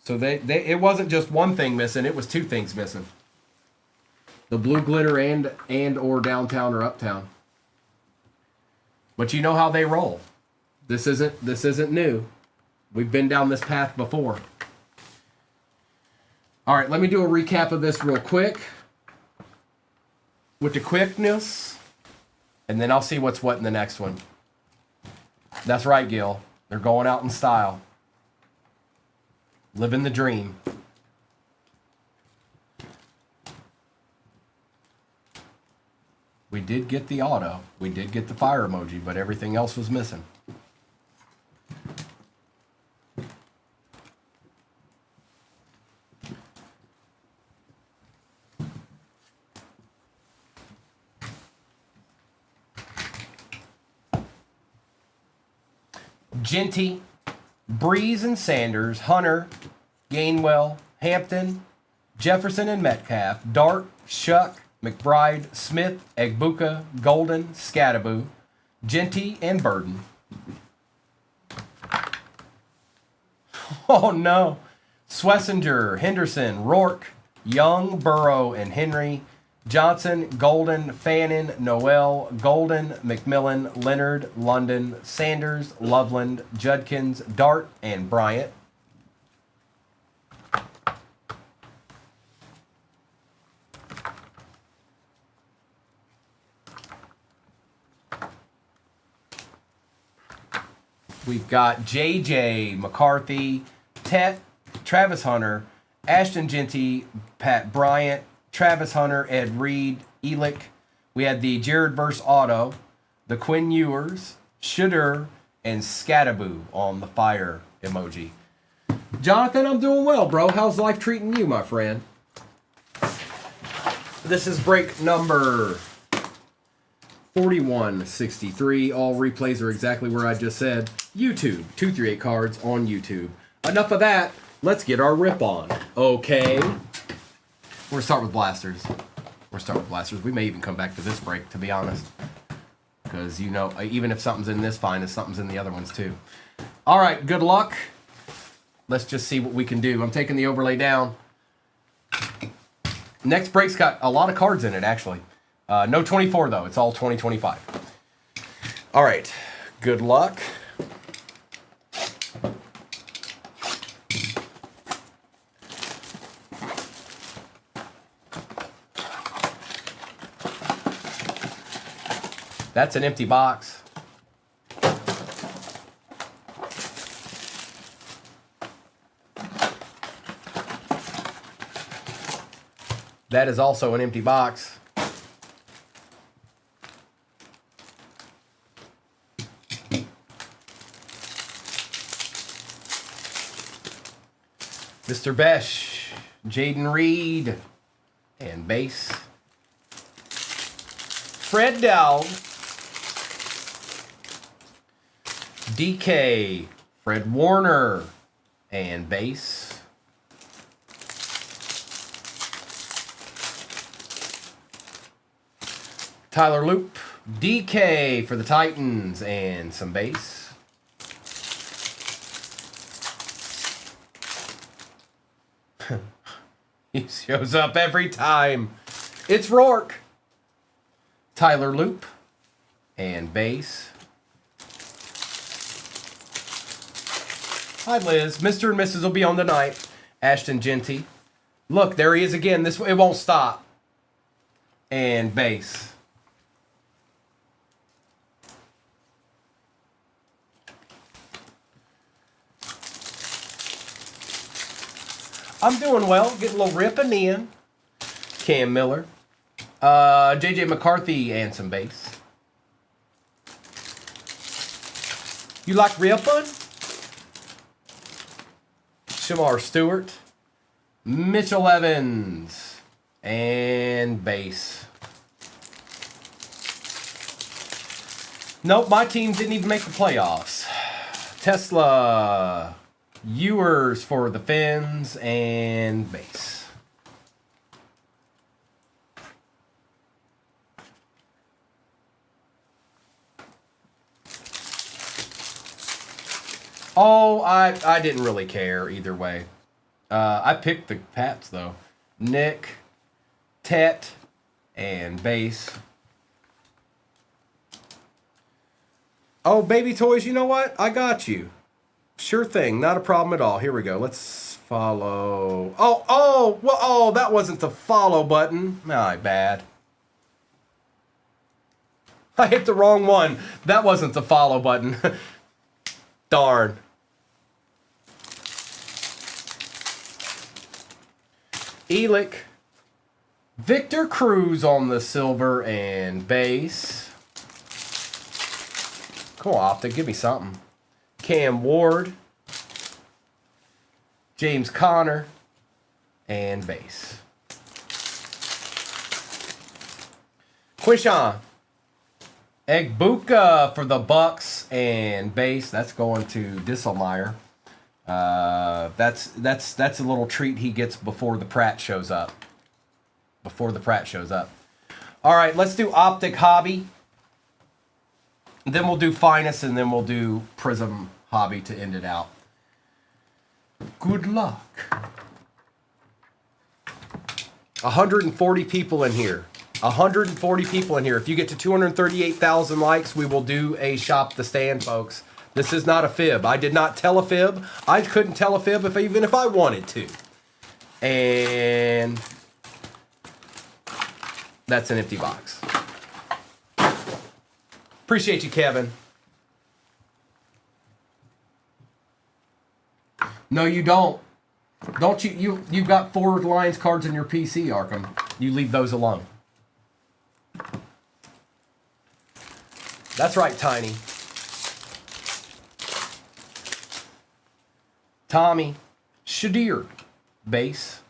So it wasn't just one thing missing, it was two things missing. The blue glitter and or downtown or uptown. But you know how they roll. This isn't new. We've been down this path before. All right, let me do a recap of this real quick. With the quickness, and then I'll see what's what in the next one. That's right, Gil. They're going out in style. Living the dream. We did get the auto. We did get the fire emoji, but everything else was missing. Genty, Breeze and Sanders, Hunter, Gainwell, Hampton, Jefferson and Metcalf, Dart, Shuck, McBride, Smith, Egbuka, Golden, Scataboo, Genty, and Burden. Oh no. Swessinger, Henderson, Rourke, Young, Burrow, and Henry, Johnson, Golden, Fannin, Noel, Golden, McMillan, Leonard, London, Sanders, Loveland, Judkins, Dart, and Bryant. We've got JJ, McCarthy, Tet, Travis Hunter, Ashton Genty, Pat Bryant, Travis Hunter, Ed Reed, Elick. We had the Jared Verse Auto, the Quinn Ewers, Shooter, and Scataboo on the fire emoji. Jonathan, I'm doing well, bro. How's life treating you, my friend? This is break number 4163. All replays are exactly where I just said. YouTube, 238 cards on YouTube. Enough of that. Let's get our rip on. Okay. We're going to start with blasters. We may even come back to this break, to be honest. Because, you know, even if something's in this fine, something's in the other ones too. All right, good luck. Let's just see what we can do. I'm taking the overlay down. Next break's got a lot of cards in it, actually. No 24, though. It's all 2025. All right, good luck. That's an empty box. That is also an empty box. Mr. Besh, Jaden Reed, and base. Fred Dowd. DK, Fred Warner, and base. Tyler Loop, DK for the Titans, and some base. He shows up every time. It's Rourke. Tyler Loop, and base. Hi, Liz. Mr. and Mrs. will be on tonight. Ashton Genty. Look, there he is again. It won't stop. And base. I'm doing well. Getting a little ripping in. Cam Miller. JJ McCarthy and some base. You like ripping? Shamar Stewart. Mitchell Evans. And base. Nope, my team didn't even make the playoffs. Tesla. Ewers for the Fins and base. Oh, I didn't really care either way. I picked the Pats though. Nick, Tet, and base. Oh, baby toys, you know what? I got you. Sure thing, not a problem at all. Here we go. Let's follow. Oh, that wasn't the follow button. My bad. I hit the wrong one. That wasn't the follow button. Darn. Elick. Victor Cruz on the silver and base. Come on, Optic, give me something. Cam Ward, James Conner, and base. Quishon, Egbuka for the Bucks and base. That's going to Disselmeyer. That's a little treat he gets before the Pratt shows up. All right, let's do Optic Hobby. Then we'll do Finest, and then we'll do Prism Hobby to end it out. Good luck. 140 people in here. 140 people in here. If you get to 238,000 likes, we will do a Shop the Stand, folks. This is not a fib. I did not tell a fib. I couldn't tell a fib even if I wanted to. And that's an empty box. Appreciate you, Kevin. No, you don't. Don't you've got 4 Lions cards in your PC, Arkham. You leave those alone. That's right, Tiny. Tommy. Shadir. Base.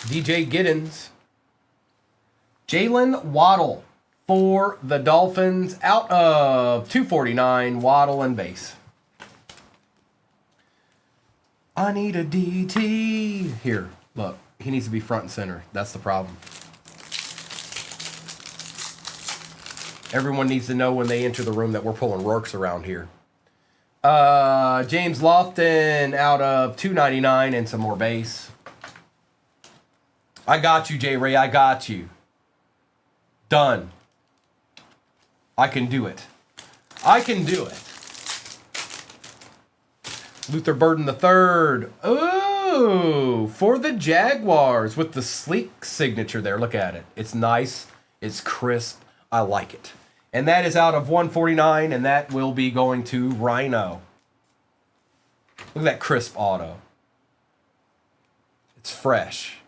DJ Giddens. Jalen Waddle for the Dolphins out of 249. Waddle and base. I need a DT. Here, look. He needs to be front and center. That's the problem. Everyone needs to know when they enter the room that we're pulling Rourkes around here. James Lofton out of 299 and some more base. I got you, J. Ray. I got you. Done. I can do it. I can do it. Luther Burden III. Ooh, for the Jaguars with the sleek signature there. Look at it. It's nice. It's crisp. I like it. And that is out of 149, and that will be going to Rhino. Look at that crisp auto. It's fresh.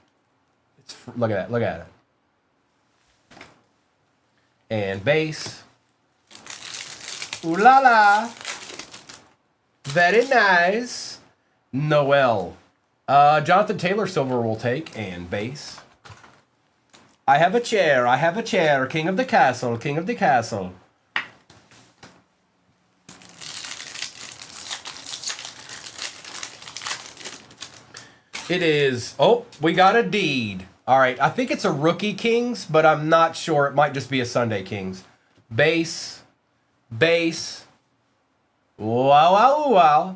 Look at that. Look at it. And base. Ooh la la. Very nice. Noel. Jonathan Taylor silver will take, and base. I have a chair. I have a chair. King of the castle. King of the castle. It is. Oh, we got a deed. All right. I think it's a rookie Kings, but I'm not sure. It might just be a Sunday Kings. Base. Base. Wow, wow, wow.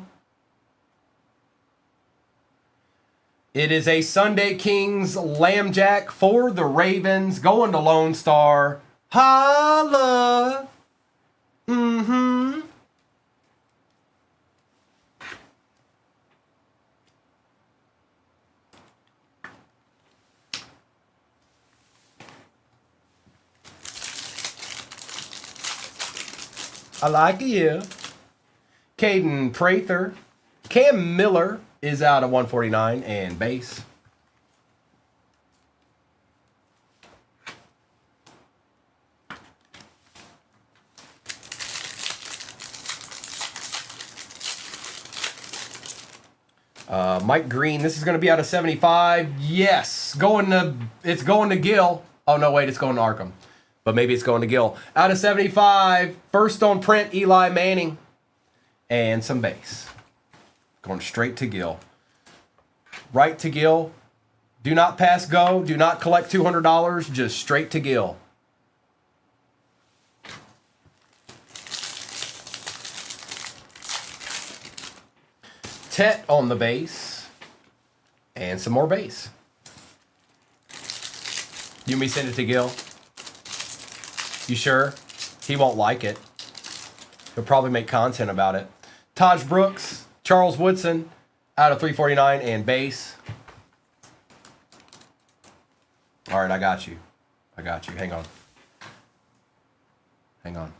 It is a Sunday Kings Lambjack for the Ravens. Going to Lone Star. Holla. Mm-hmm. I like you. Caden Prather. Cam Miller is out of 149 and base. Mike Green, this is going to be out of 75. Yes, it's going to Gill. Oh, no, wait, it's going to Arkham. But maybe it's going to Gill. Out of 75, first on print, Eli Manning. And some base. Going straight to Gill. Right to Gill. Do not pass go. Do not collect $200. Just straight to Gill. Tet on the base. And some more base. You want me to send it to Gil? You sure? He won't like it. He'll probably make content about it. Taj Brooks, Charles Woodson, out of 349 and base. All right, I got you. I got you. Hang on. Hang on.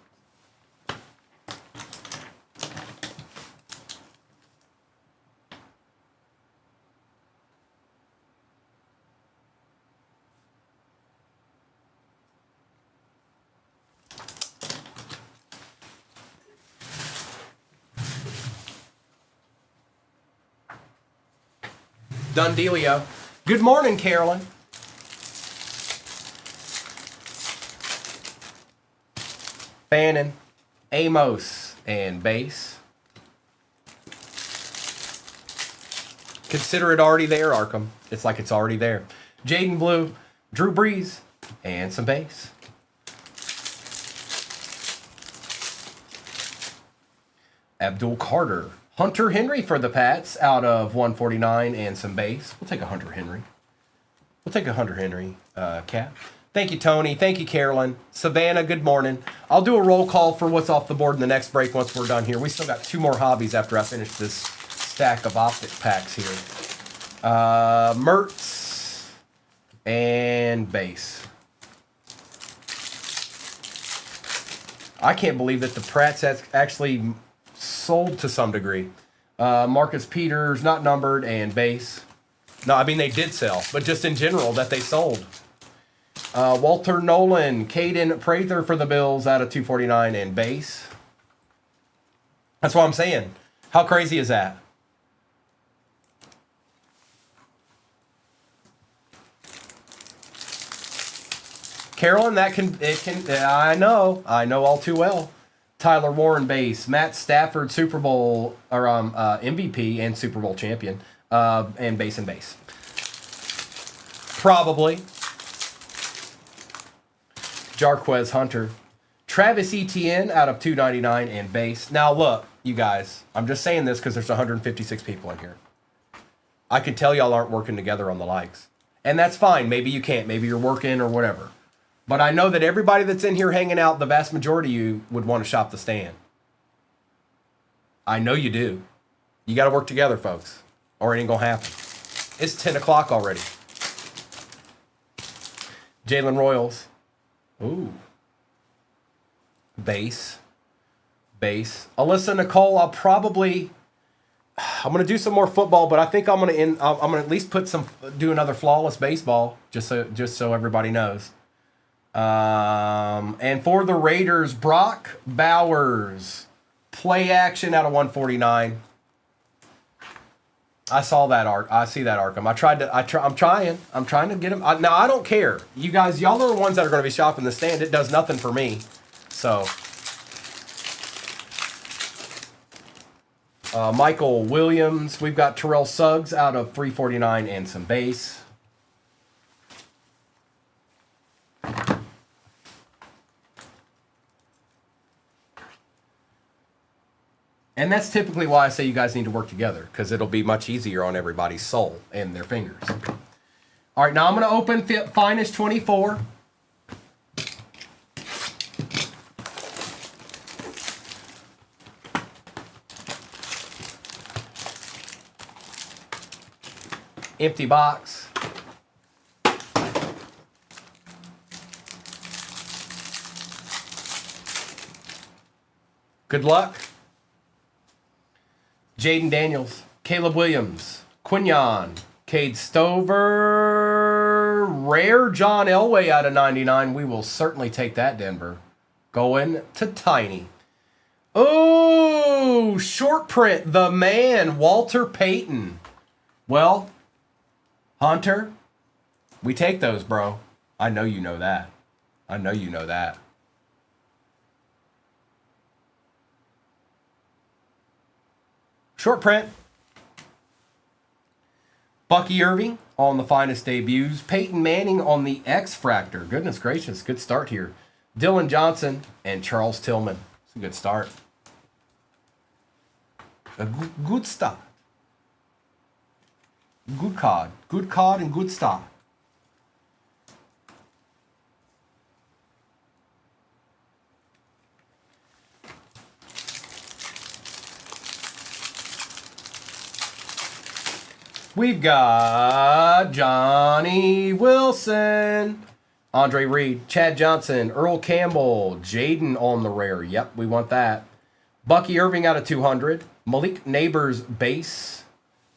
Done dealio. Good morning, Carolyn. Fannin, Amos, and base. Consider it already there, Arkham. It's like it's already there. Jaden Blue, Drew Brees, and some base. Abdul Carter. Hunter Henry for the Pats out of 149 and some base. We'll take a Hunter Henry. We'll take a Hunter Henry cap. Thank you, Tony. Thank you, Carolyn. Savannah, good morning. I'll do a roll call for what's off the board in the next break once we're done here. We still got 2 more hobbies after I finish this stack of optic packs here. Mertz and base. I can't believe that the Pratt's actually sold to some degree. Marcus Peters, not numbered, and base. No, I mean they did sell, but just in general that they sold. Walter Nolan, Caden Prather for the Bills out of 249 and base. That's what I'm saying. How crazy is that? Carolyn, I know all too well. Tyler Warren base, Matt Stafford Super Bowl or MVP and Super Bowl champion, and base. Probably. Jarquez Hunter, Travis Etienne out of 299 and base. Now look, you guys, I'm just saying this because there's 156 people in here. I can tell y'all aren't working together on the likes, and that's fine. Maybe you can't. Maybe you're working or whatever. But I know that everybody that's in here hanging out, the vast majority of you would want to shop the stand. I know you do. You got to work together, folks, or it ain't going to happen. It's 10 o'clock already. Jalen Royals. Ooh. Base. Alyssa Nicole, I'm going to do some more football, but I think I'm going to at least do another flawless baseball, just so everybody knows. And for the Raiders, Brock Bowers, play action out of 149. I saw that arc. I see that Arkham. I'm trying to get him. Now I don't care. You guys, y'all are the ones that are going to be shopping the stand. It does nothing for me. So, Michael Williams. We've got Terrell Suggs out of 349 and some base. And that's typically why I say you guys need to work together, because it'll be much easier on everybody's soul and their fingers. All right, now I'm going to open Finest 24. Empty box. Good luck. Jaden Daniels, Caleb Williams, Quinyon, Cade Stover, rare John Elway out of 99. We will certainly take that, Denver. Going to Tiny. Oh, short print, the man, Walter Payton. Well, Hunter, we take those, bro. I know you know that. I know you know that. Short print. Bucky Irving on the finest debuts. Peyton Manning on the X-Fractor. Goodness gracious, good start here. Dylan Johnson and Charles Tillman. It's a good start. A good start. Good card. Good card and good start. We've got Johnny Wilson, Andre Reed, Chad Johnson, Earl Campbell, Jaden on the rare. Yep, we want that. Bucky Irving out of 200. Malik Neighbors base.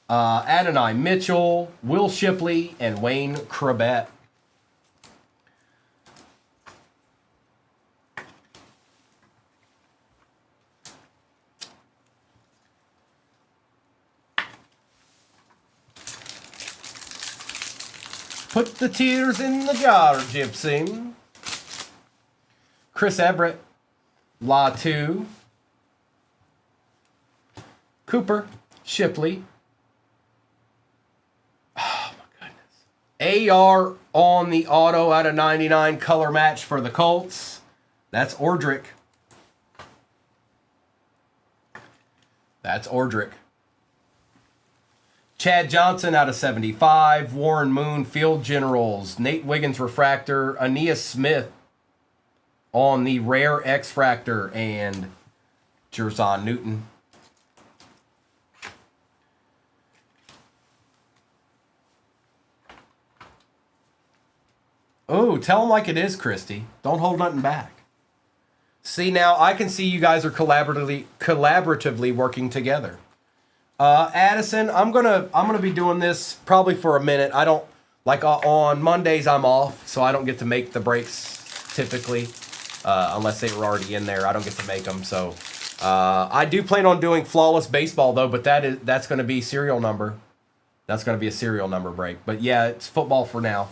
Adonai Mitchell, Will Shipley, and Wayne Krabet. Put the tears in the jar, Gypsy. Chris Everett, Latu, Cooper, Shipley. Oh my goodness. AR on the auto out of 99, color match for the Colts. That's Ordrick. That's Ordrick. Chad Johnson out of 75. Warren Moon, Field Generals. Nate Wiggins, Refractor. Aeneas Smith on the rare X-Fractor. And Jerzon Newton. Oh, tell them like it is, Christy. Don't hold nothing back. See, now I can see you guys are collaboratively working together. Addison, I'm gonna be doing this probably for a minute. I don't like on Mondays I'm off, so I don't get to make the breaks typically, unless they were already in there. I don't get to make them. So I do plan on doing flawless baseball though, but that's going to be serial number. That's going to be a serial number break. But yeah, it's football for now.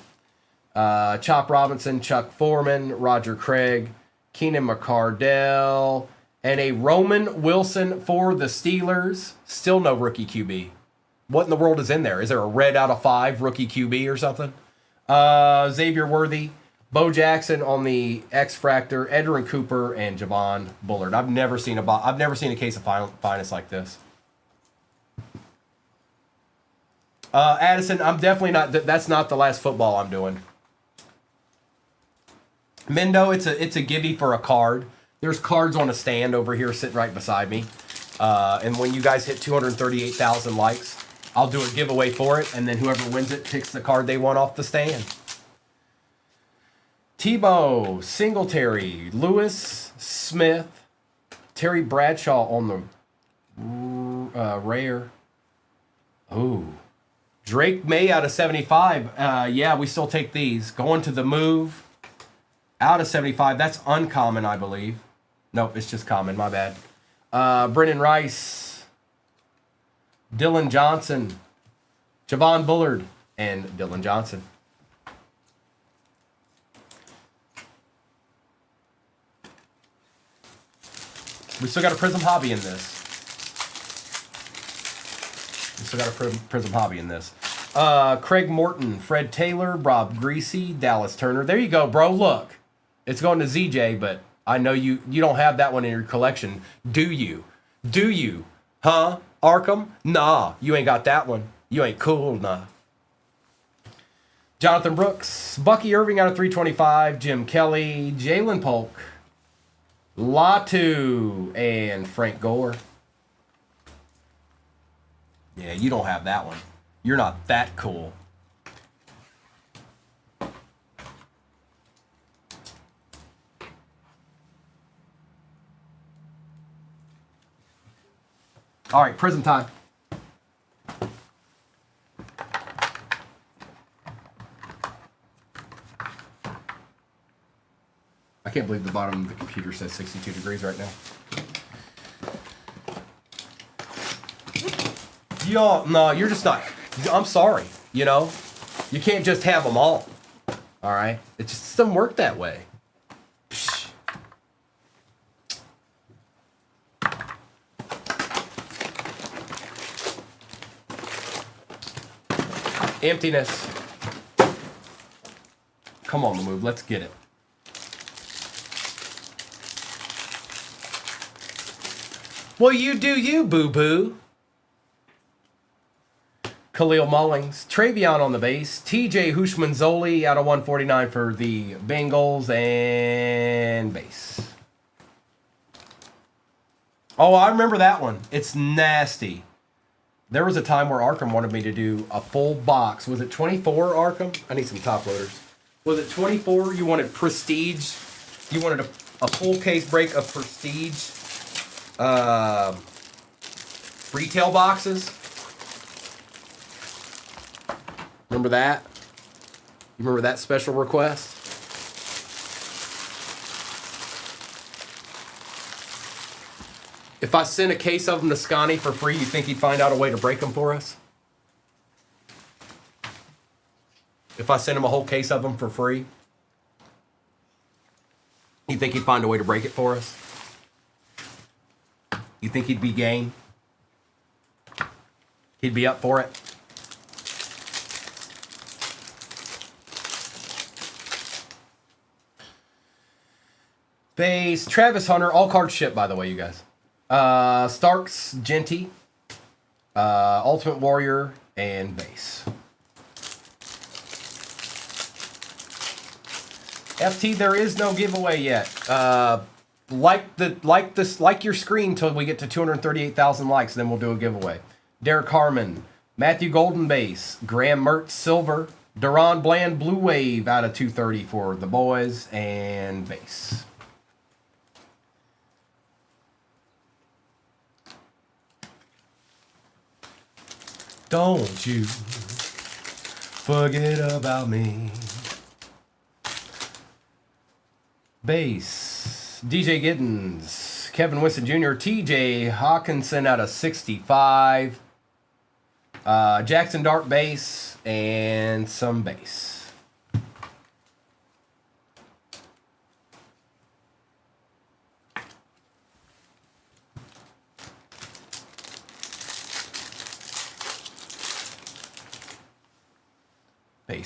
Chop Robinson, Chuck Foreman, Roger Craig, Keenan McCardell. And a Roman Wilson for the Steelers. Still no rookie QB. What in the world is in there? Is there a red out of 5 rookie QB or something? Xavier Worthy, Bo Jackson on the X-Fractor, Edwin Cooper, and Javon Bullard. I've never seen a case of finest like this. Addison, I'm definitely not. That's not the last football I'm doing. Mendo, it's a givey for a card. There's cards on a stand over here sitting right beside me. And when you guys hit 238,000 likes, I'll do a giveaway for it. And then whoever wins it picks the card they want off the stand. Tebow, Singletary, Lewis, Smith, Terry Bradshaw on the rare. Ooh. Drake May out of 75. Yeah, we still take these. Going to the move. Out of 75. That's uncommon, I believe. Nope, it's just common. My bad. Brennan Rice. Dylan Johnson. Javon Bullard, and Dylan Johnson. We still got a Prism Hobby in this. Craig Morton, Fred Taylor, Rob Greasy, Dallas Turner. There you go, bro. Look. It's going to ZJ, but I know you don't have that one in your collection. Do you? Do you? Huh? Arkham? Nah, you ain't got that one. You ain't cool enough. Jonathan Brooks, Bucky Irving out of 325, Jim Kelly, Jalen Polk, Latu, and Frank Gore. Yeah, you don't have that one. You're not that cool. All right, Prism time. I can't believe the bottom of the computer says 62 degrees right now. No, you're just not. I'm sorry. You know, you can't just have them all. All right, it just doesn't work that way. Emptiness. Come on, the move. Let's get it. Well, you do you, boo-boo. Khalil Mullings. Travion on the base. TJ Hushmanzoli out of 149 for the Bengals and base. Oh, I remember that one. It's nasty. There was a time where Arkham wanted me to do a full box. Was it 24, Arkham? I need some top loaders. Was it 24? You wanted Prestige? You wanted a full case break of Prestige retail boxes? Remember that? You remember that special request? If I sent a case of them to Scotty for free, you think he'd find out a way to break them for us? If I sent him a whole case of them for free, you think he'd find a way to break it for us? You think he'd be game? He'd be up for it? Base, Travis Hunter, all cards shipped, by the way, you guys. Starks, Genty, Ultimate Warrior, and base. FT, there is no giveaway yet. Like your screen till we get to 238,000 likes, then we'll do a giveaway. Derek Harmon, Matthew Golden base, Graham Mertz silver, Deron Bland blue wave out of 230 for the boys and base. Don't you forget about me. Base, DJ Giddens, Kevin Winston Jr., TJ Hawkinson out of 65, Jackson Dart base, and some base.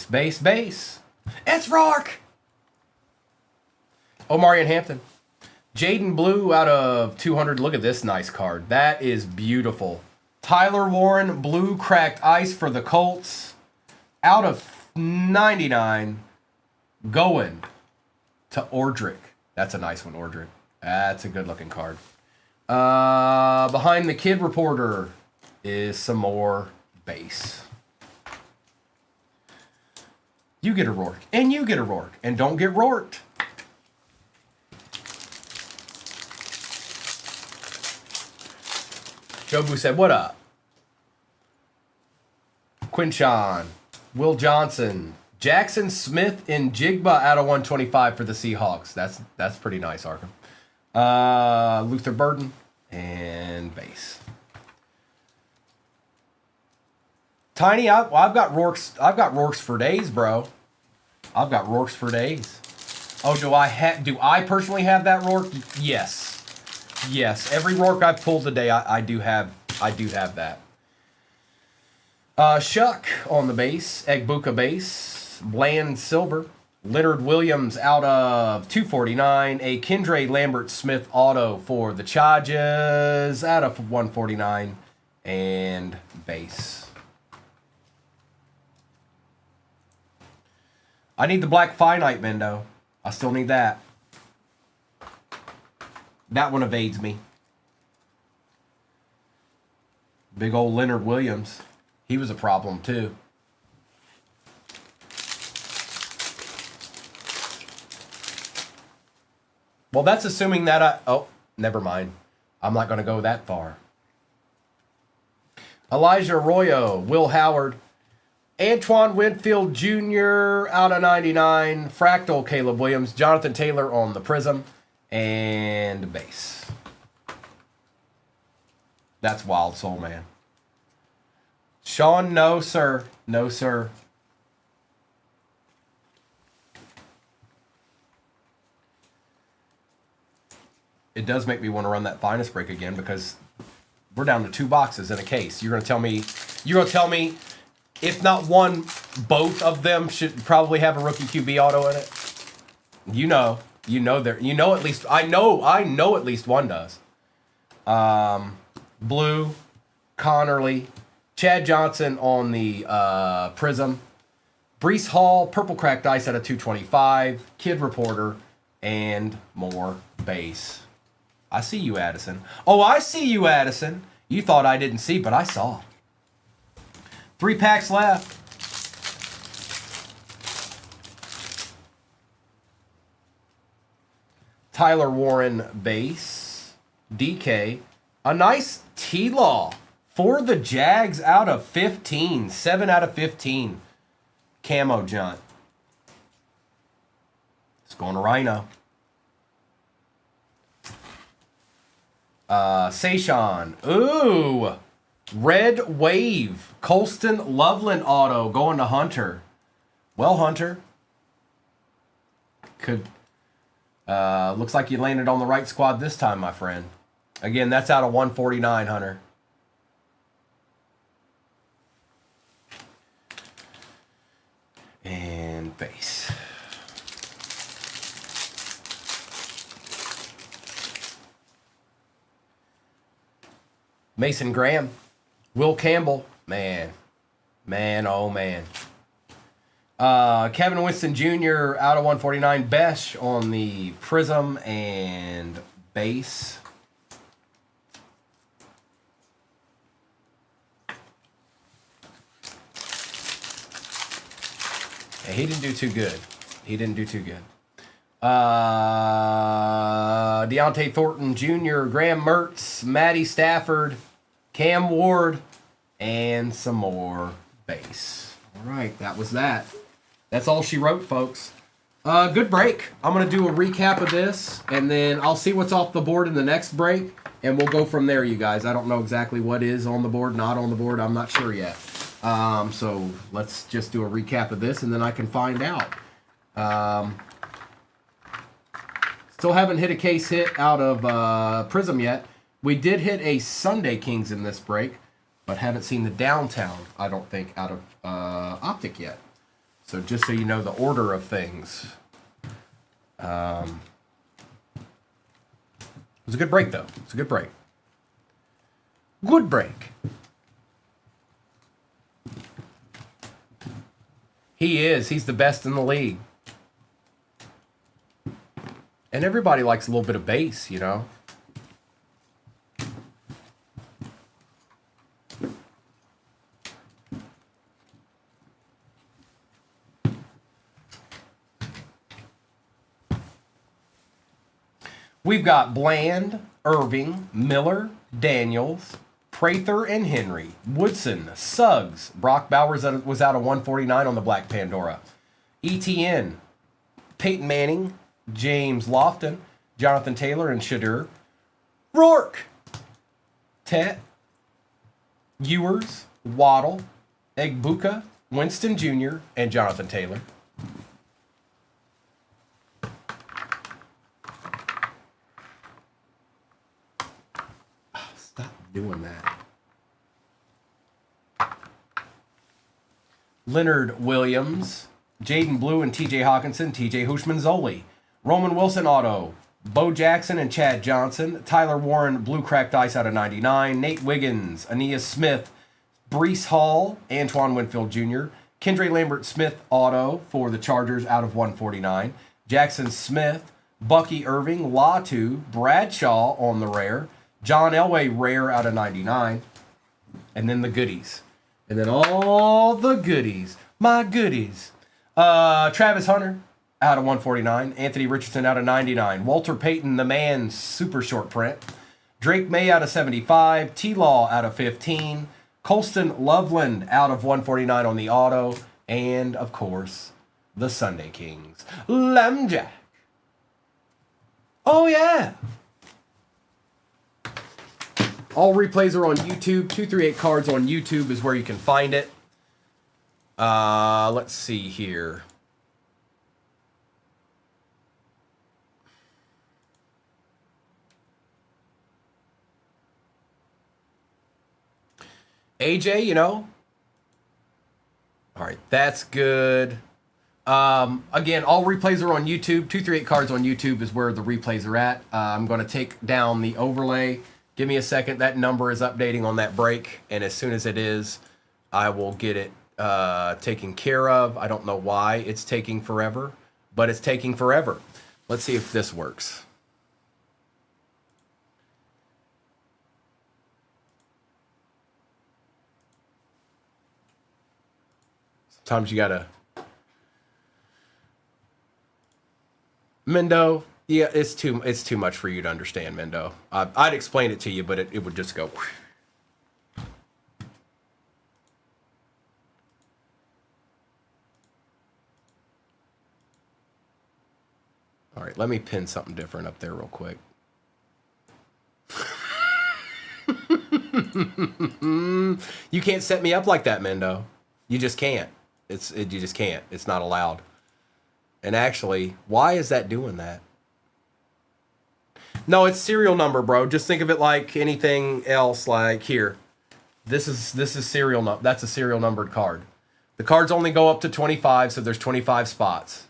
Base. It's Rourke! Omarion Hampton. Jaden Blue out of 200. Look at this nice card. That is beautiful. Tyler Warren, blue cracked ice for the Colts. Out of 99. Going to Ordrick. That's a nice one, Ordrick. That's a good looking card. Behind the Kid Reporter is some more base. You get a Rourke, and you get a Rourke, and don't get Rourked. Jobu said, what up? Quinshawn, Will Johnson, Jackson Smith, and Jigba out of 125 for the Seahawks. That's pretty nice, Arkham. Luther Burden, and base. Tiny, I've got Rourke's. I've got Rourke's for days, bro. I've got Rourke's for days. Oh, do I personally have that Rourke? Yes. Yes. Every Rourke I've pulled today, I do have that. Shuck on the base, Egbuka base, Bland silver, Leonard Williams out of 249, a Kendra Lambert Smith auto for the Chargers out of 149, and base. I need the black finite, Mendo. I still need that. That one evades me. Big old Leonard Williams. He was a problem too. Well, that's assuming that oh, never mind. I'm not going to go that far. Elijah Arroyo, Will Howard, Antoine Winfield Jr. out of 99, Fractal Caleb Williams, Jonathan Taylor on the Prism, and base. That's Wild Soul, man. Sean, no, sir. No, sir. It does make me want to run that finest break again because we're down to 2 boxes in a case. You're going to tell me if not one, both of them should probably have a rookie QB auto in it. You know at least I know at least one does. Blue, Connerly, Chad Johnson on the Prism, Brees Hall, Purple Cracked Ice out of 225, Kid Reporter, and more base. I see you, Addison. Oh, I see you, Addison. You thought I didn't see, but I saw. 3 packs left. Tyler Warren base. DK. A nice T-Law for the Jags out of 15. 7 out of 15. Camo Junt. It's going to Rhino. Sayshawn. Ooh. Red Wave. Colston Loveland auto going to Hunter. Well, Hunter. Looks like you landed on the right squad this time, my friend. Again, that's out of 149, Hunter. And base. Mason Graham. Will Campbell. Man, oh man. Kevin Winston Jr. out of 149. Besh on the Prism and base. Yeah, he didn't do too good. Deontay Thornton Jr., Graham Mertz, Matty Stafford, Cam Ward, and some more base. All right, that was that. That's all she wrote, folks. Good break. I'm going to do a recap of this, and then I'll see what's off the board in the next break, and we'll go from there, you guys. I don't know exactly what is on the board, not on the board. I'm not sure yet. So let's just do a recap of this, and then I can find out. Still haven't hit a case hit out of Prism yet. We did hit a Sunday Kings in this break, but haven't seen the Downtown, I don't think, out of Optic yet. So just so you know the order of things. It was a good break, though. It's a good break. Good break. He is. He's the best in the league. And everybody likes a little bit of bass, you know. We've got Bland, Irving, Miller, Daniels, Prather and Henry, Woodson, Suggs, Brock Bowers was out of 149 on the Black Pandora, ETN, Peyton Manning, James Lofton, Jonathan Taylor and Shadur, Rourke, Tet, Ewers, Waddle, Egbuka, Winston Jr., and Jonathan Taylor. Oh, stop doing that. Leonard Williams, Jaden Blue and TJ Hawkinson, TJ Hushman-Zoli. Roman Wilson auto, Bo Jackson and Chad Johnson. Tyler Warren, blue cracked ice out of 99. Nate Wiggins, Aeneas Smith, Brees Hall, Antoine Winfield Jr. Kendra Lambert Smith auto for the Chargers out of 149. Jackson Smith, Bucky Irving, Latu, Bradshaw on the rare. John Elway rare out of 99. And then the goodies. And then all the goodies. My goodies. Travis Hunter out of 149. Anthony Richardson out of 99. Walter Payton, the man, super short print. Drake May out of 75. T-Law out of 15. Colston Loveland out of 149 on the auto. And, of course, the Sunday Kings. Lamjack. Oh, yeah. All replays are on YouTube. 238 Cards on YouTube is where you can find it. Let's see here. AJ, you know. All right, that's good. Again, all replays are on YouTube. 238 Cards on YouTube is where the replays are at. I'm going to take down the overlay. Give me a second. That number is updating on that break, and as soon as it is, I will get it taken care of. I don't know why it's taking forever, but it's taking forever. Let's see if this works. Sometimes you gotta... Mendo, yeah, it's too much for you to understand, Mendo. I'd explain it to you, but it would just go... All right, let me pin something different up there real quick. You can't set me up like that, Mendo. You just can't. You just can't. It's not allowed. And actually, why is that doing that? No, it's serial number, bro. Just think of it like anything else. Like here, this is serial number. That's a serial numbered card. The cards only go up to 25, so there's 25 spots.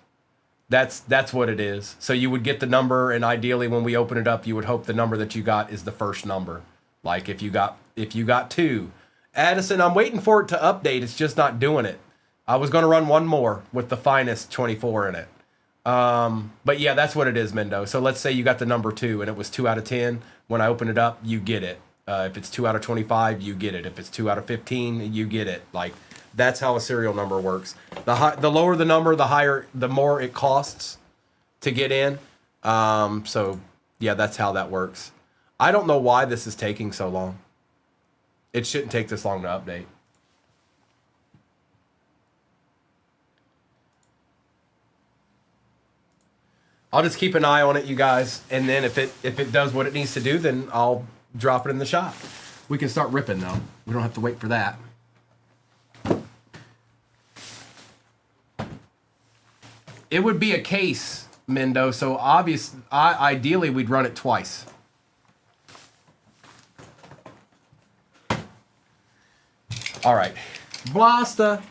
That's what it is. So you would get the number, and ideally, when we open it up, you would hope the number that you got is the first number. Like if you got 2, Addison, I'm waiting for it to update. It's just not doing it. I was going to run one more with the finest 24 in it. But yeah, that's what it is, Mendo. So let's say you got the number 2 and it was 2 out of 10. When I open it up, you get it. If it's 2 out of 25, you get it. If it's 2 out of 15, you get it. Like that's how a serial number works. The lower the number, the more it costs to get in. So yeah, that's how that works. I don't know why this is taking so long. It shouldn't take this long to update. I'll just keep an eye on it, you guys, and then if it does what it needs to do, then I'll drop it in the shop. We can start ripping though. We don't have to wait for that. It would be a case, Mendo, so ideally we'd run it twice. All right, Blasta.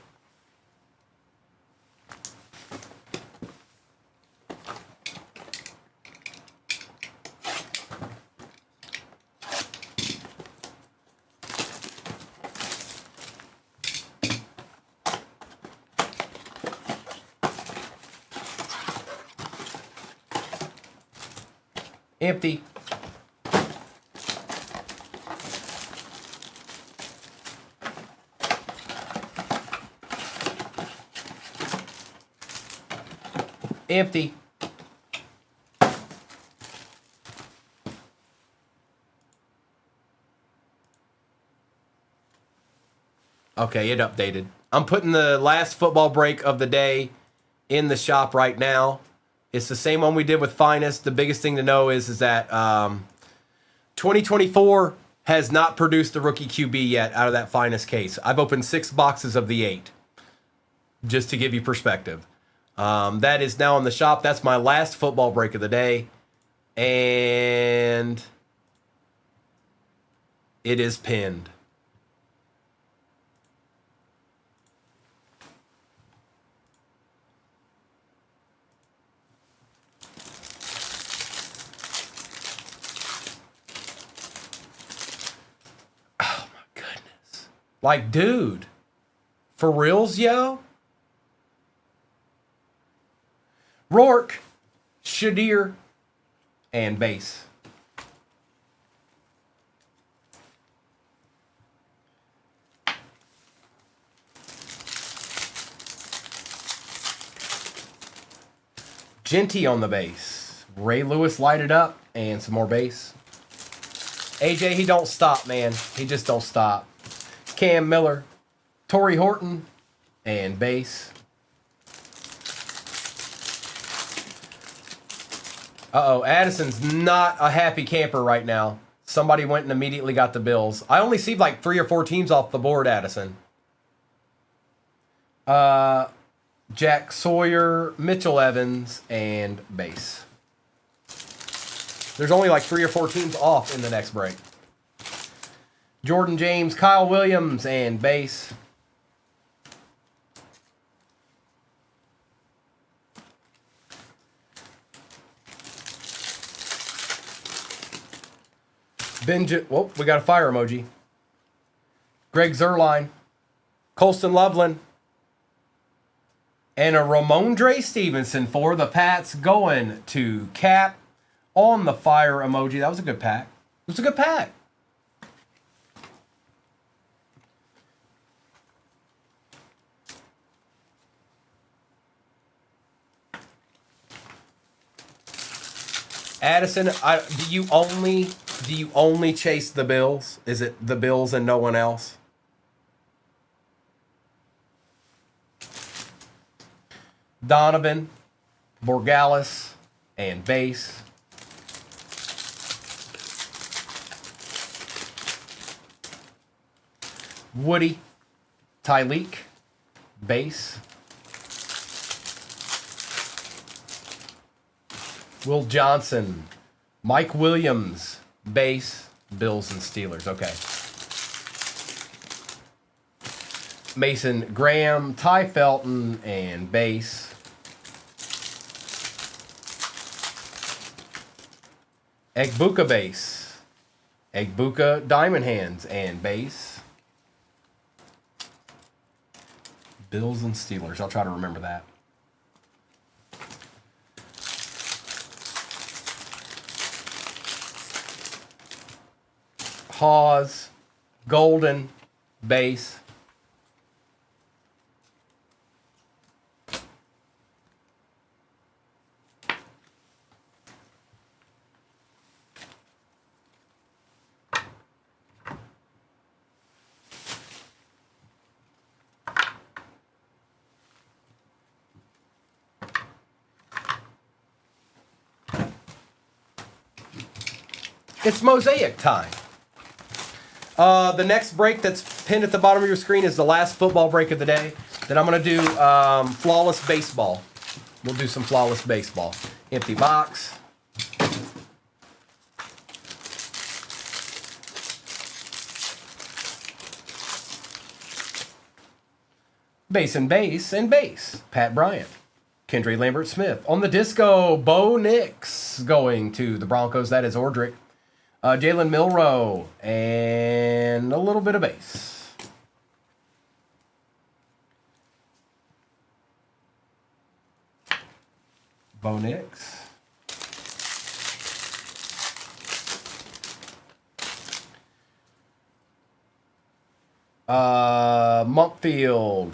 Empty. Empty. Okay, it updated. I'm putting the last football break of the day in the shop right now. It's the same one we did with Finest. The biggest thing to know is that 2024 has not produced a rookie QB yet out of that finest case. I've opened 6 boxes of the 8, just to give you perspective. That is now in the shop. That's my last football break of the day. And it is pinned. Oh my goodness. Like, dude, for reals, yo? Rourke, Shadir, and base. Genty on the base. Ray Lewis lighted up, and some more base. AJ, he don't stop, man. He just don't stop. Cam Miller, Torrey Horton, and base. Uh-oh, Addison's not a happy camper right now. Somebody went and immediately got the Bills. I only see like 3 or 4 teams off the board, Addison. Jack Sawyer, Mitchell Evans, and base. There's only like 3 or 4 teams off in the next break. Jordan James, Kyle Williams, and base. Whoa, we got a fire emoji. Greg Zerline, Colston Loveland, and a Ramondre Stevenson for the Pats going to Cap on the fire emoji. That was a good pack. It was a good pack. Addison, do you only chase the Bills? Is it the Bills and no one else? Donovan, Borgalis, and base. Woody, Tyleek, base. Will Johnson, Mike Williams, base, Bills and Steelers. Okay. Mason Graham, Ty Felton, and base. Egbuka base. Egbuka Diamond Hands and base. Bills and Steelers. I'll try to remember that. Hawes, Golden, base. It's mosaic time. The next break that's pinned at the bottom of your screen is the last football break of the day. Then I'm going to do flawless baseball. We'll do some flawless baseball. Empty box. Base and base and base. Pat Bryant. Kendry Lambert Smith. On the disco, Bo Nix going to the Broncos. That is Ordrick. Jalen Milroe, and a little bit of base. Bo Nix. Monkfield.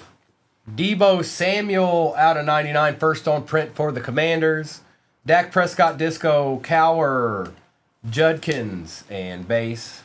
Debo Samuel out of 99, first on print for the Commanders. Dak Prescott Disco, Cower. Judkins and base.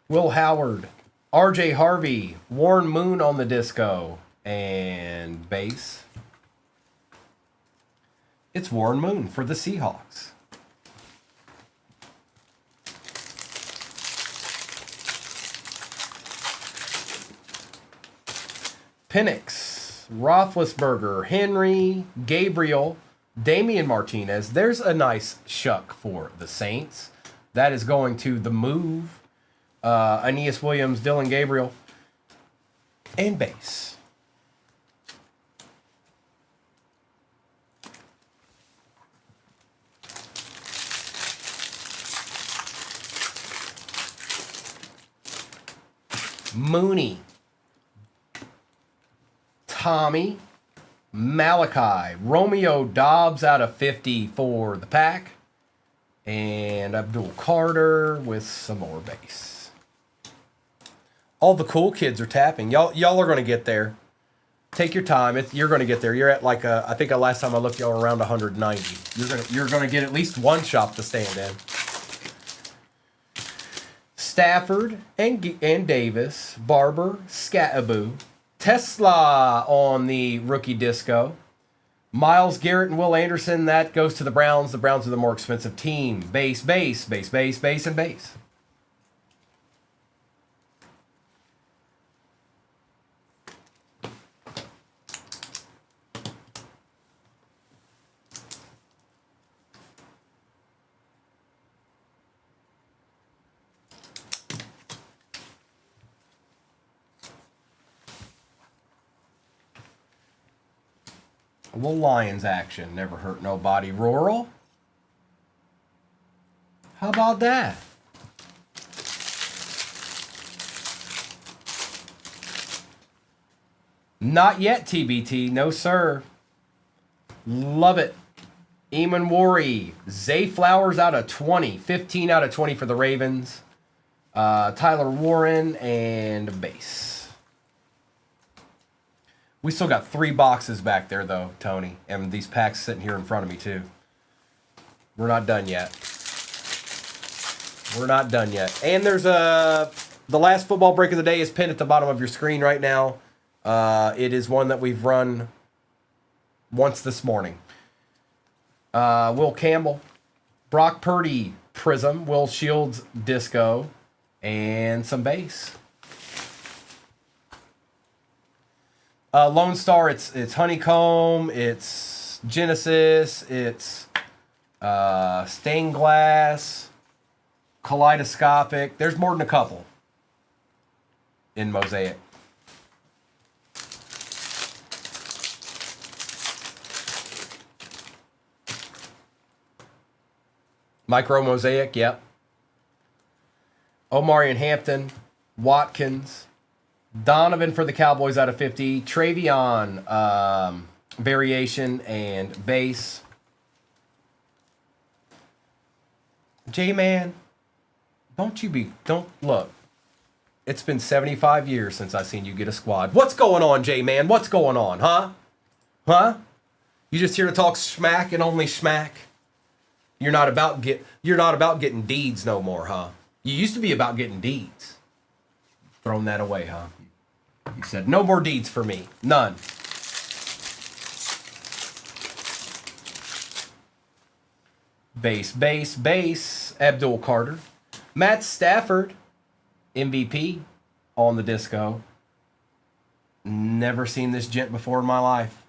Will Howard, RJ Harvey, Warren Moon on the disco, and base. It's Warren Moon for the Seahawks. Penix, Roethlisberger, Henry, Gabriel, Damian Martinez. There's a nice shuck for the Saints. That is going to the move. Aeneas Williams, Dylan Gabriel, and base. Mooney, Tommy, Malachi, Romeo Dobbs out of 50 for the Pack, and Abdul Carter with some more base. All the cool kids are tapping. Y'all are going to get there. Take your time. You're going to get there. You're at like I think the last time I looked, y'all were around 190. You're going to get at least one shop to stand in. Stafford and Davis, Barber, Scattaboo, Tesla on the rookie disco, Myles Garrett and Will Anderson. That goes to the Browns. The Browns are the more expensive team. Base, and base. A little Lions action. Never hurt nobody. Rural? How about that? Not yet, TBT. No, sir. Love it. Eamon Worry. Zay Flowers out of 20. 15 out of 20 for the Ravens. Tyler Warren and base. We still got 3 boxes back there, though, Tony. And these packs sitting here in front of me, too. We're not done yet. We're not done yet. And there's the last football break of the day is pinned at the bottom of your screen right now. It is one that we've run once this morning. Will Campbell, Brock Purdy, Prism, Will Shields, Disco, and some base. Lone Star, it's Honeycomb, it's Genesis, it's Stained Glass, Kaleidoscopic. There's more than a couple in Mosaic. Micro Mosaic, yep. Omarion Hampton, Watkins, Donovan for the Cowboys out of 50. Travion, variation and base. J-Man, don't look. It's been 75 years since I've seen you get a squad. What's going on, J-Man? What's going on, huh? Huh? You just here to talk smack and only smack? You're not about getting deeds no more, huh? You used to be about getting deeds. Thrown that away, huh? You said, no more deeds for me. None. Base. Abdul Carter. Matt Stafford, MVP on the disco. Never seen this gent before in my life.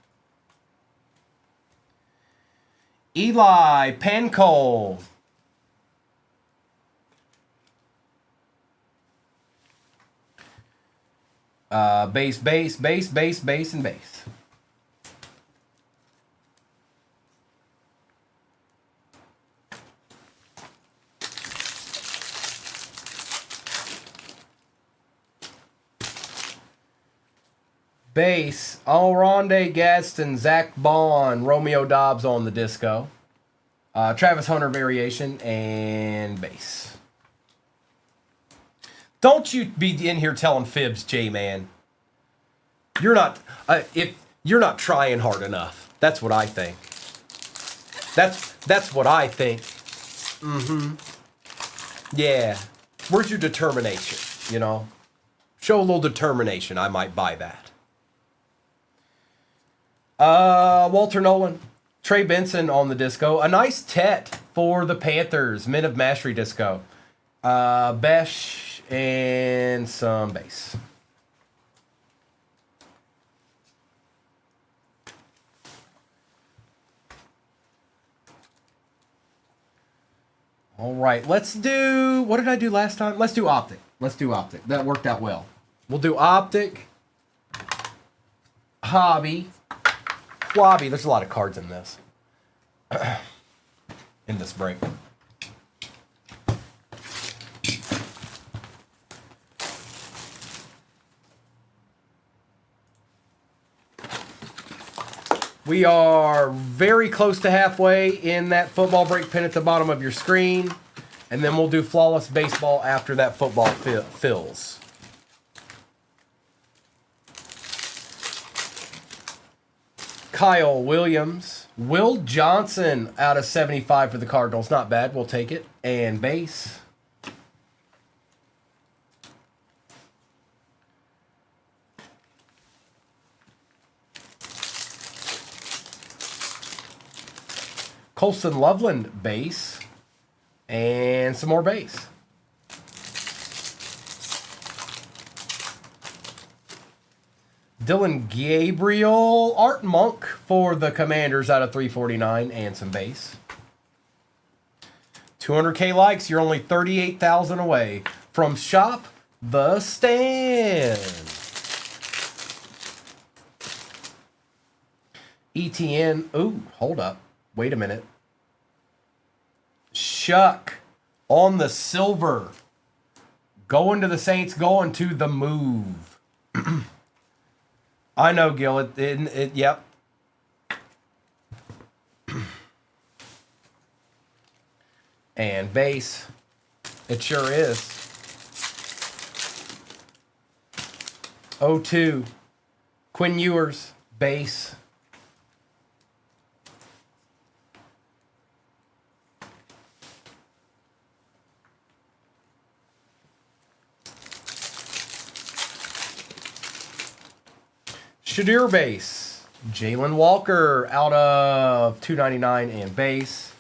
Eli Pancol. Base, and base. Base, Alronde Gadsden, Zach Bond, Romeo Dobbs on the disco. Travis Hunter variation and base. Don't you be in here telling fibs, J-Man. You're not trying hard enough. That's what I think. That's what I think. Yeah. Where's your determination? You know, show a little determination. I might buy that. Walter Nolan, Trey Benson on the disco. A nice Tet for the Panthers. Men of Mastery disco. Besh and some base. All right, let's do, what did I do last time? Let's do Optic. Let's do Optic. That worked out well. We'll do Optic, Hobby, Flobby. There's a lot of cards in this. In this break. We are very close to halfway in that football break pin at the bottom of your screen. And then we'll do Flawless Baseball after that football fills. Kyle Williams. Will Johnson out of 75 for the Cardinals. Not bad. We'll take it. And base. Colson Loveland base. And some more base. Dylan Gabriel, Art Monk for the Commanders out of 349 and some base. 200K likes, you're only 38,000 away from Shop the Stand. ETN, ooh, hold up. Wait a minute. Shuck on the silver. Going to the Saints, going to the move. I know, Gil. Yep. And base. It sure is. 0-2. Quinn Ewers, base. Shadir base. Jalen Walker out of 299 and base.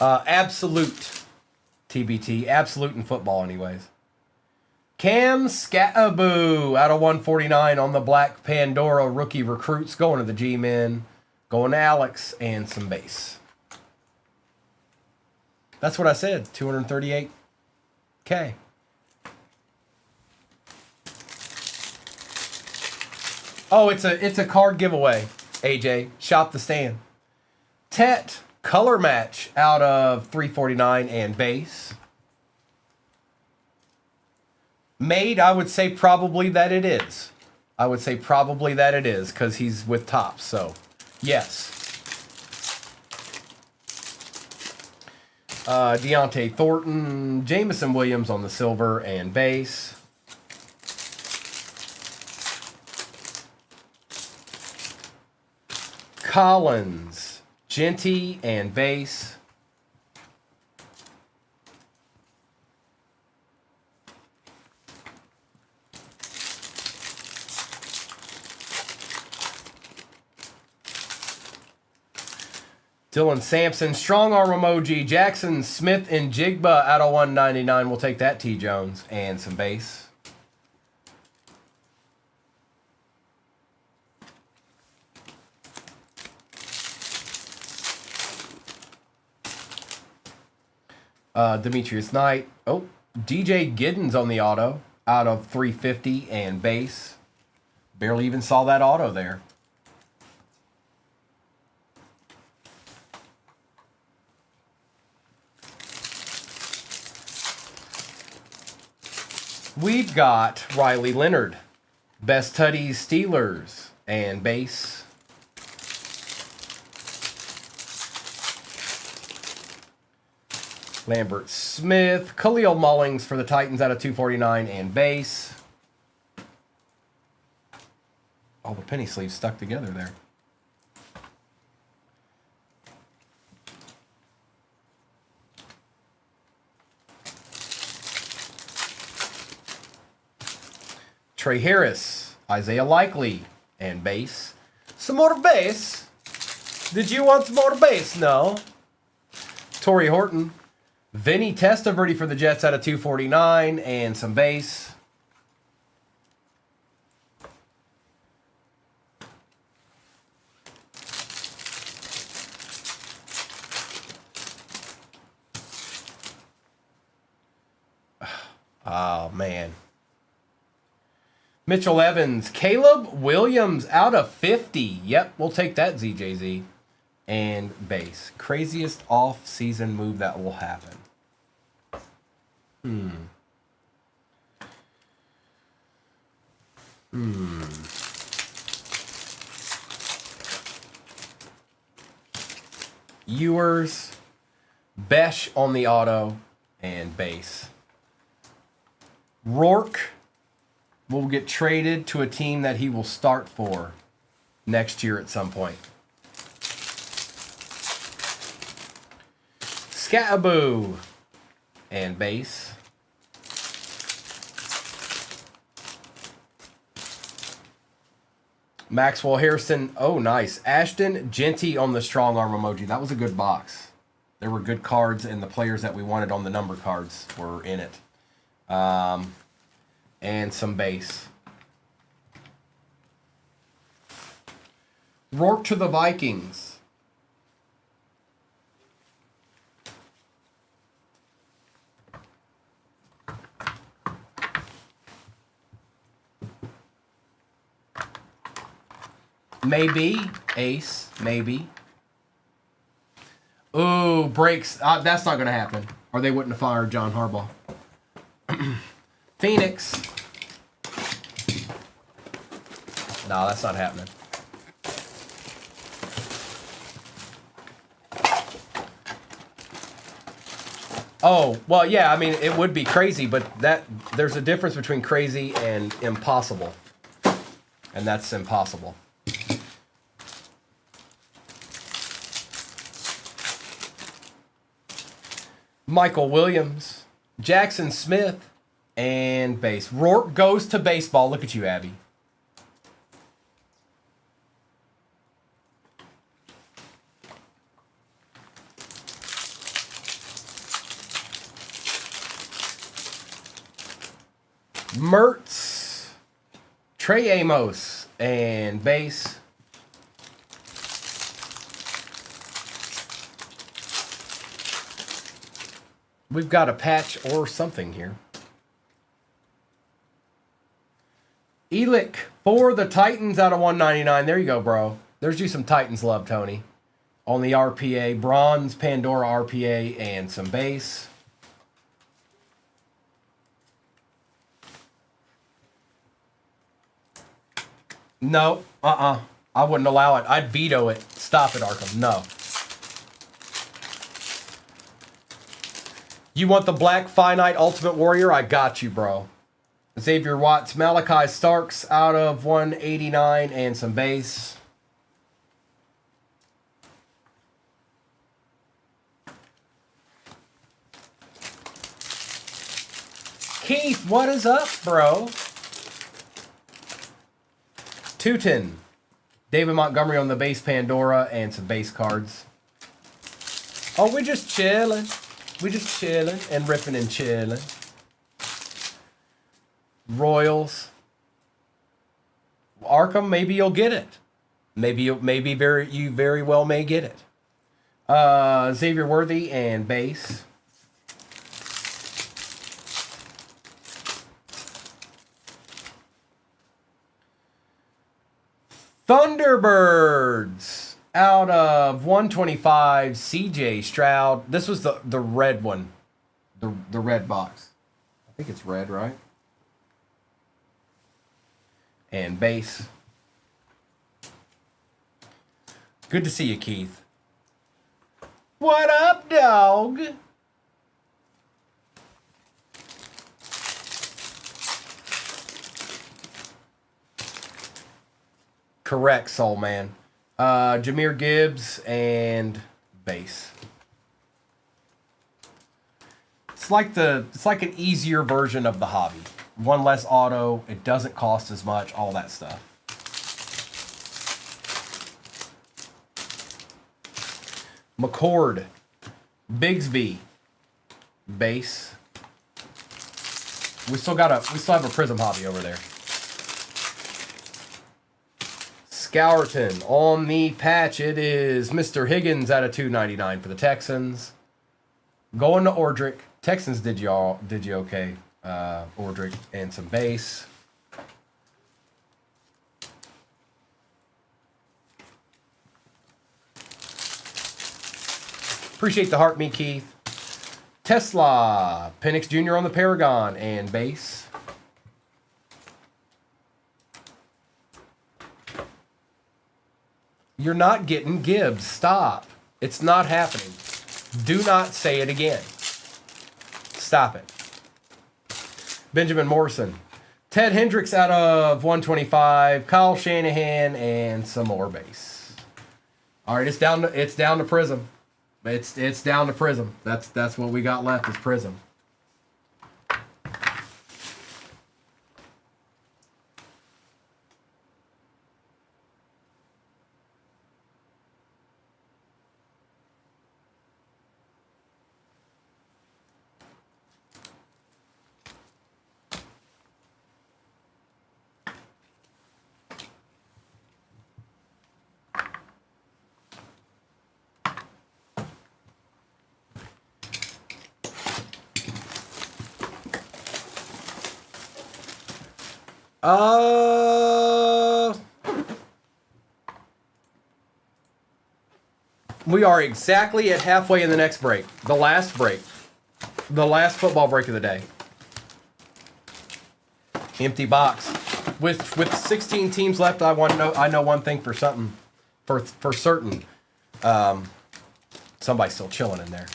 Absolute TBT. Absolute in football anyways. Cam Scattaboo out of 149 on the Black Pandora rookie recruits. Going to the G-Men. Going to Alex and some base. That's what I said. 238K. Oh, it's a card giveaway. AJ, Shop the Stand. Tet color match out of 349 and base. Made, I would say probably that it is. I would say probably that it is because he's with Topps. So, yes. Deontay Thornton, Jamison Williams on the silver and base. Collins, Genty and base. Dylan Sampson, strong arm emoji. Jackson Smith and Jigba out of 199. We'll take that, T. Jones. And some base. Demetrius Knight. Oh, DJ Giddens on the auto out of 350 and base. Barely even saw that auto there. We've got Riley Leonard, Best Tutties Steelers and base. Lambert Smith, Khalil Mullings for the Titans out of 249 and base. All the penny sleeves stuck together there. Trey Harris, Isaiah Likely, and base. Some more base. Did you want some more base? No. Torrey Horton. Vinny Testaverde for the Jets out of 249 and some base. Oh, man. Mitchell Evans. Caleb Williams out of 50. Yep, we'll take that, ZJZ. And base. Craziest off-season move that will happen. Ewers. Besh on the auto. And base. Rourke will get traded to a team that he will start for next year at some point. Scattaboo and base. Maxwell Harrison. Oh, nice. Ashton Genty on the strong arm emoji. That was a good box. There were good cards, and the players that we wanted on the number cards were in it. And some base. Rourke to the Vikings. Maybe. Ace. Maybe. Ooh, breaks. That's not going to happen. Or they wouldn't have fired John Harbaugh. Phoenix. No, that's not happening. Oh, well, yeah, I mean, it would be crazy, but there's a difference between crazy and impossible. And that's impossible. Michael Williams, Jackson Smith, and base. Rourke goes to baseball. Look at you, Abby. Mertz, Trey Amos, and base. We've got a patch or something here. Elick for the Titans out of 199. There you go, bro. There's you some Titans love, Tony. On the RPA, bronze Pandora RPA, and some base. No, I wouldn't allow it. I'd veto it. Stop it, Arkham. No. You want the Black Finite Ultimate Warrior? I got you, bro. Xavier Watts, Malachi Starks out of 189 and some base. Keith, what is up, bro? Tootin. David Montgomery on the base Pandora and some base cards. Oh, we're just chilling. We just chilling and ripping and chilling. Royals. Arkham, maybe you'll get it. You very well may get it. Xavier Worthy and base. Thunderbirds out of 125, CJ Stroud. This was the red one. The red box. I think it's red, right? And base. Good to see you, Keith. What up, dog? Correct, Soul Man. Jameer Gibbs and base. It's like an easier version of the hobby. One less auto. It doesn't cost as much. All that stuff. McCord, Bigsby, base. We still have a Prism hobby over there. Scourton on the patch. It is Mr. Higgins out of 299 for the Texans. Going to Ordrick. Texans did you okay? Ordrick and some base. Appreciate the heart, me Keith. Tesla, Penix Jr. on the Paragon and base. You're not getting Gibbs. Stop. It's not happening. Do not say it again. Stop it. Benjamin Morrison. Ted Hendricks out of 125. Kyle Shanahan and some more base. All right, it's down to Prism. It's down to Prism. That's what we got left is Prism. We are exactly at halfway in the next break. The last break. The last football break of the day. Empty box. With 16 teams left, I know one thing for certain. Somebody's still chilling in there.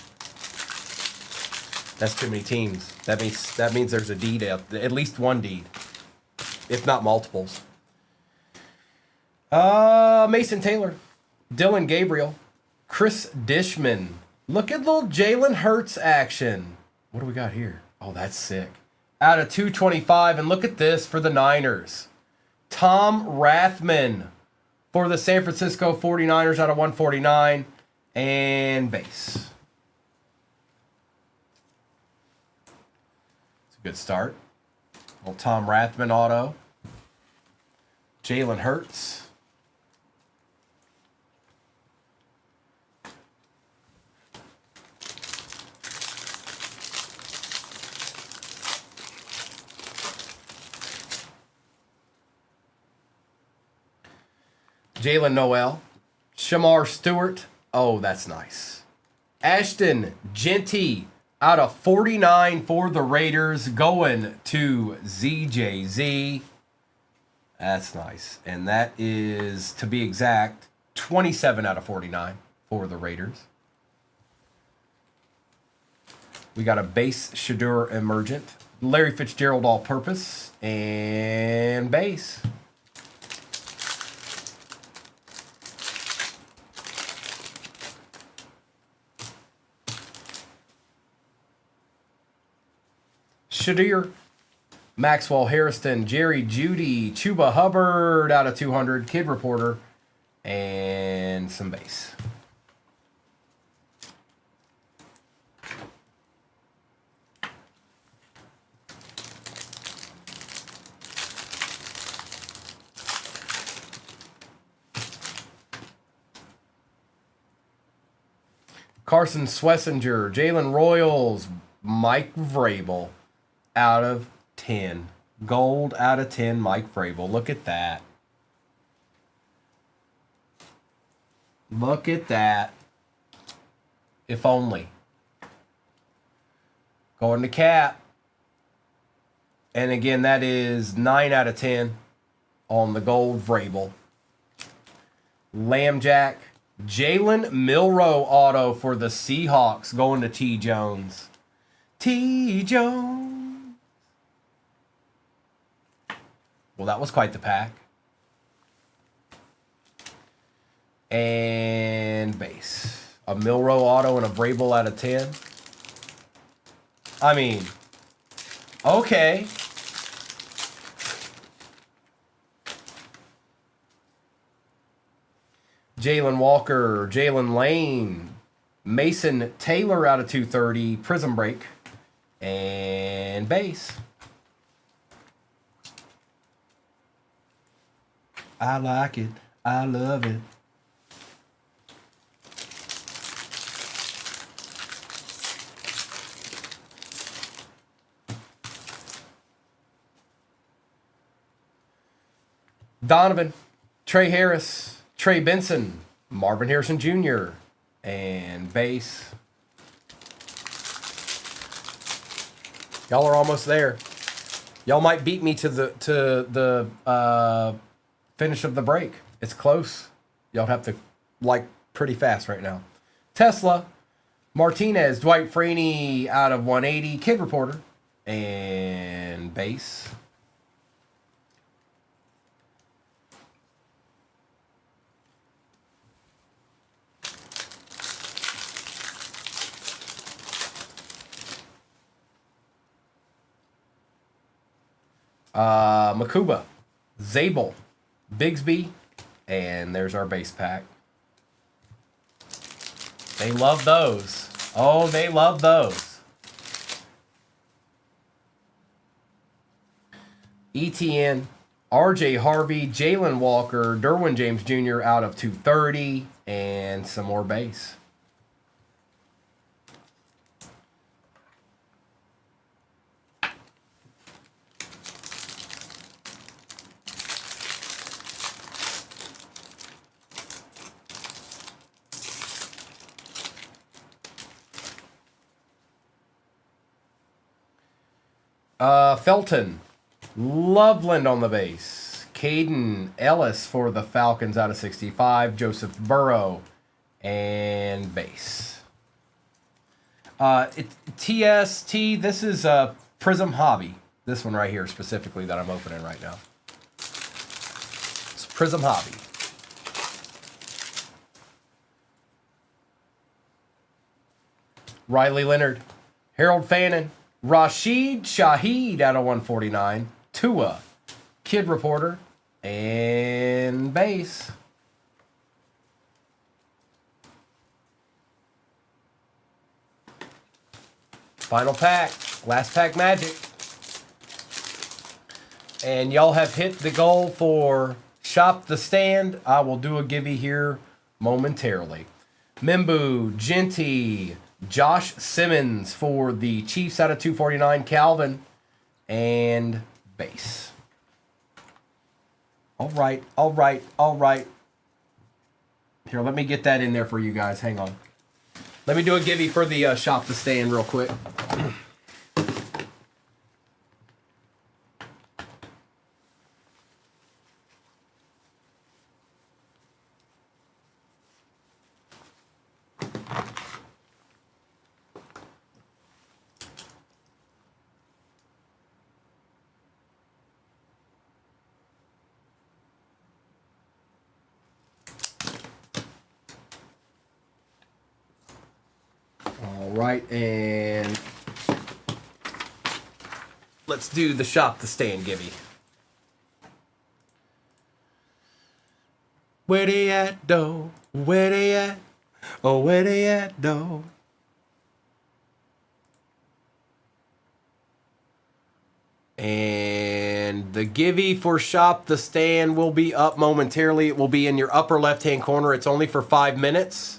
That's too many teams. That means there's a deed out, at least one deed, if not multiples. Mason Taylor, Dylan Gabriel, Chris Dishman. Look at little Jalen Hurts action. What do we got here? Oh, that's sick. Out of 225, and look at this for the Niners. Tom Rathman for the San Francisco 49ers out of 149 and base. It's a good start. Well, Tom Rathman auto. Jalen Hurts. Jalen Noel. Shamar Stewart. Oh, that's nice. Ashton Genty out of 49 for the Raiders, going to ZJZ. That's nice. And that is, to be exact, 27 out of 49 for the Raiders. We got a base Shadur Emergent. Larry Fitzgerald all-purpose. And base. Shadir, Maxwell Harrison, Jerry Jeudy, Chuba Hubbard out of 200, Kid Reporter, and some base. Carson Swessinger, Jalen Royals, Mike Vrabel. Out of 10. Gold out of 10, Mike Vrabel. Look at that. Look at that. If only. Going to Cap. And again, that is 9 out of 10 on the gold Vrabel. Lambjack. Jalen Milroe auto for the Seahawks going to T. Jones. T. Jones. Well, that was quite the pack. And base. A Milrow auto and a Vrabel out of 10. I mean, okay. Jalen Walker, Jalen Lane, Mason Taylor out of 230, Prism Break, and base. I like it. I love it. Donovan, Trey Harris, Trey Benson, Marvin Harrison Jr., and base. Y'all are almost there. Y'all might beat me to the finish of the break. It's close. Y'all have to like pretty fast right now. Tesla, Martinez, Dwight Freeney out of 180, Kid Reporter, and base. Makuba, Zabel, Bigsby, and there's our base pack. They love those. Oh, they love those. ETN, RJ Harvey, Jalen Walker, Derwin James Jr. out of 230, and some more base. Felton, Loveland on the base. Caden Ellis for the Falcons out of 65. Joseph Burrow and base. TST, this is Prism Hobby. This one right here specifically that I'm opening right now. It's Prism Hobby. Riley Leonard, Harold Fannin, Rashid Shaheed out of 149. Tua, Kid Reporter, and base. Final pack. Last pack magic. And y'all have hit the goal for Shop the Stand. I will do a givey here momentarily. Mimbu, Genty, Josh Simmons for the Chiefs out of 249, Calvin, and base. All right. Here, let me get that in there for you guys. Hang on. Let me do a givey for the Shop the Stand real quick. Right, and let's do the Shop the Stand givey. Where they at, though? Where they at? Oh, where they at, though? And the givey for Shop the Stand will be up momentarily. It will be in your upper left-hand corner. It's only for 5 minutes.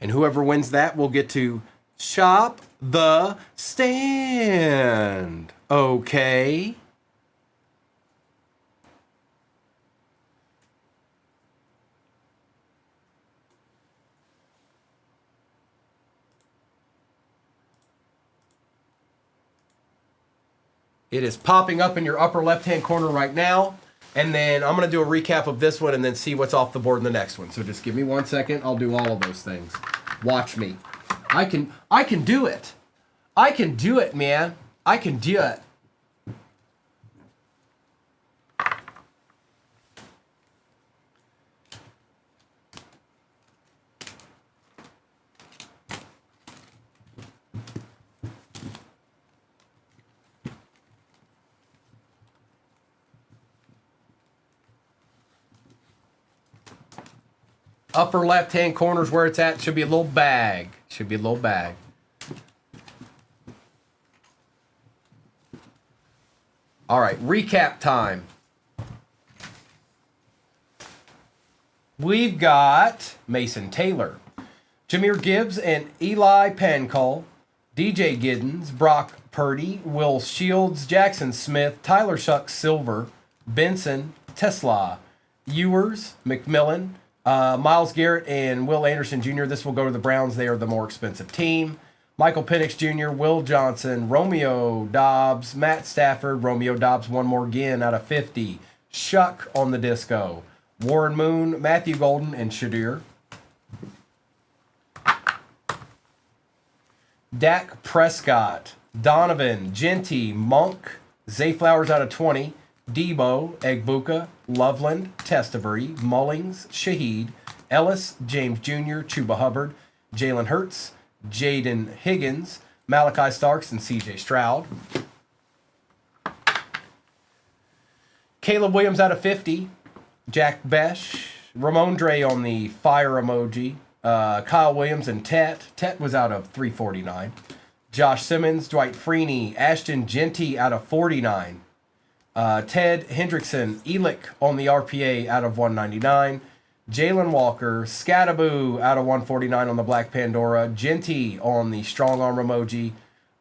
And whoever wins that will get to Shop the Stand. Okay. It is popping up in your upper left-hand corner right now. And then I'm going to do a recap of this one and then see what's off the board in the next one. So just give me 1 second. I'll do all of those things. Watch me. I can do it. I can do it, man. I can do it. Upper left-hand corner's where it's at. Should be a little bag. Should be a little bag. All right, recap time. We've got Mason Taylor, Jameer Gibbs and Eli Pancol, DJ Giddens, Brock Purdy, Will Shields, Jackson Smith, Tyler Shucks Silver, Benson, Tesla, Ewers, McMillan, Myles Garrett, and Will Anderson Jr. This will go to the Browns. They are the more expensive team. Michael Penix Jr., Will Johnson, Romeo Dobbs, Matt Stafford, Romeo Dobbs one more again out of 50. Shuck on the disco. Warren Moon, Matthew Golden, and Shadir. Dak Prescott, Donovan, Genty, Monk, Zay Flowers out of 20, Debo, Egbuka, Loveland, Testaverde, Mullings, Shaheed, Ellis, James Jr., Chuba Hubbard, Jalen Hurts, Jaden Higgins, Malachi Starks, and CJ Stroud. Caleb Williams out of 50, Jack Besh, Ramondre on the fire emoji, Kyle Williams and Tet. Tet was out of 349. Josh Simmons, Dwight Freeney, Ashton Genty out of 49. Ted Hendrickson, Elick on the RPA out of 199. Jalen Walker, Scattaboo out of 149 on the Black Pandora. Genty on the strong arm emoji.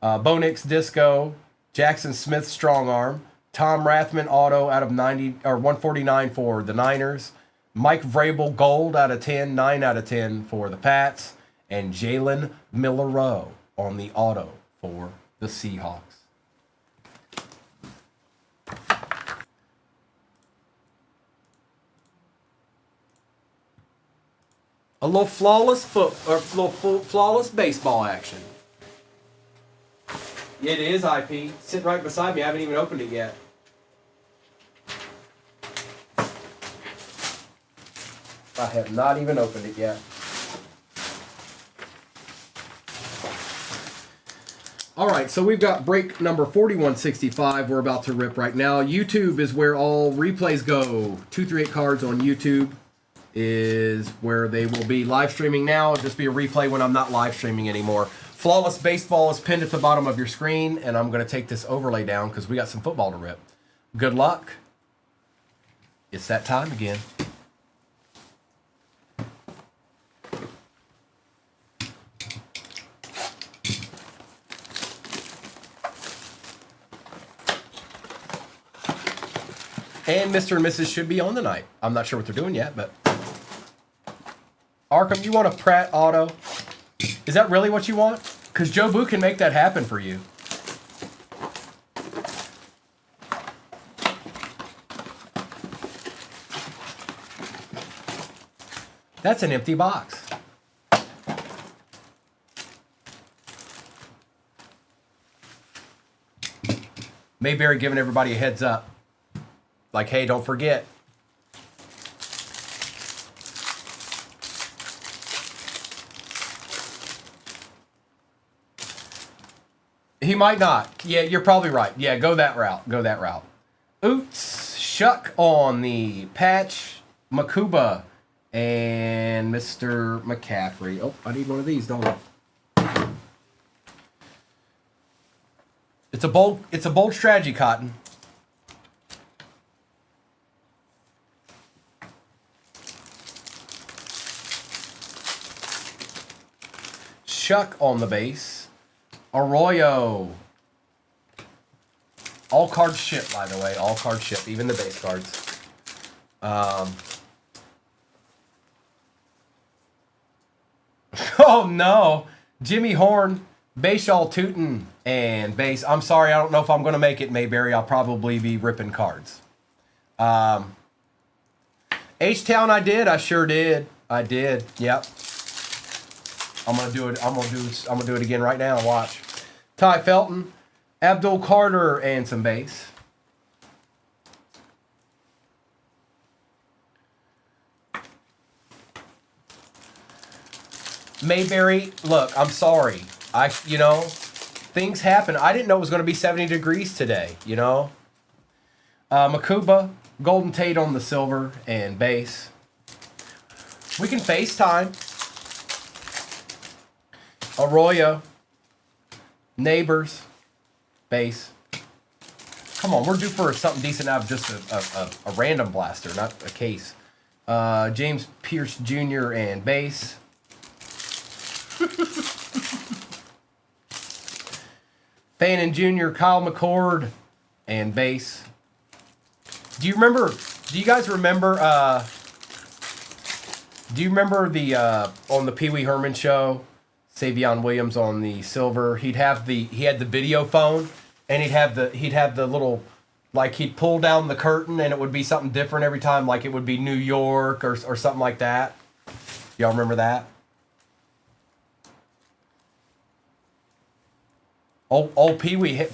Bonix Disco, Jackson Smith strong arm. Tom Rathman auto out of 90 or 149 for the Niners. Mike Vrabel gold out of 10, 9 out of 10 for the Pats, and Jalen Milroe on the auto for the Seahawks. A little flawless flawless baseball action. It is IP. Sitting right beside me. I haven't even opened it yet. I have not even opened it yet. All right, so we've got break number 4165 we're about to rip right now. YouTube is where all replays go. 238 cards on YouTube is where they will be live streaming now. It'll just be a replay when I'm not live streaming anymore. Flawless Baseball is pinned at the bottom of your screen, and I'm going to take this overlay down because we got some football to rip. Good luck. It's that time again. And Mr. and Mrs. should be on tonight. I'm not sure what they're doing yet, but... Arkham, you want a Pratt auto? Is that really what you want? Because Joe Boo can make that happen for you. That's an empty box. Mayberry giving everybody a heads up. Like, hey, don't forget. He might not. Yeah, you're probably right. Yeah, go that route. Go that route. Oots, Shuck on the patch, Makuba, and Mr. McCaffrey. Oh, I need one of these, don't I? It's a bold strategy, Cotton. Shuck on the base. Arroyo. All cards ship, by the way. All cards ship, even the base cards. Oh, no. Jimmy Horn, Bashaw Tootin, and base. I'm sorry, I don't know if I'm going to make it, Mayberry. I'll probably be ripping cards. H-Town, I did. I sure did. I did. Yep. I'm gonna do it. I'm gonna do it again right now. Watch. Ty Felton, Abdul Carter, and some base. Mayberry, look, I'm sorry. Things happen. I didn't know it was gonna be 70 degrees today. Makuba, Golden Tate on the silver and base. We can FaceTime. Arroyo. Neighbors. Base. Come on, we're due for something decent out of just a random blaster, not a case. James Pierce Jr. and base. Fannin Jr., Kyle McCord, and base. Do you guys remember, the, on the Pee Wee Herman show, Savion Williams on the silver, he had the video phone, and he'd have the little, like he'd pull down the curtain and it would be something different every time, like it would be New York or something like that. Y'all remember that? Old Pee Wee had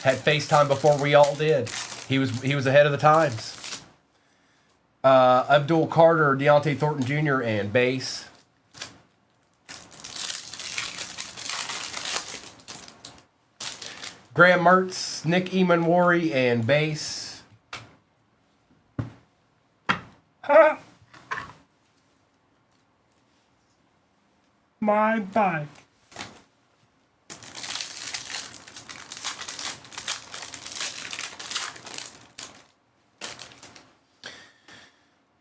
FaceTime before we all did. He was ahead of the times. Abdul Carter, Deontay Thornton Jr. and base. Graham Mertz, Nick Eamon-Wari and base. My bike.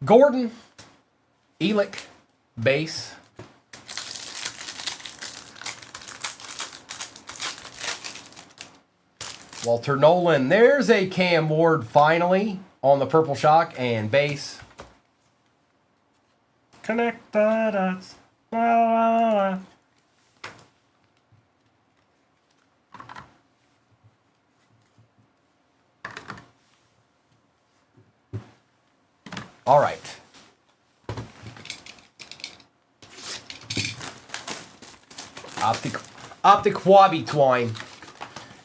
Gordon, Elick, base. Walter Nolan, there's a Cam Ward finally on the Purple Shock and base. Connect the dots. La, la, la. All right. Optic Wabi Twine.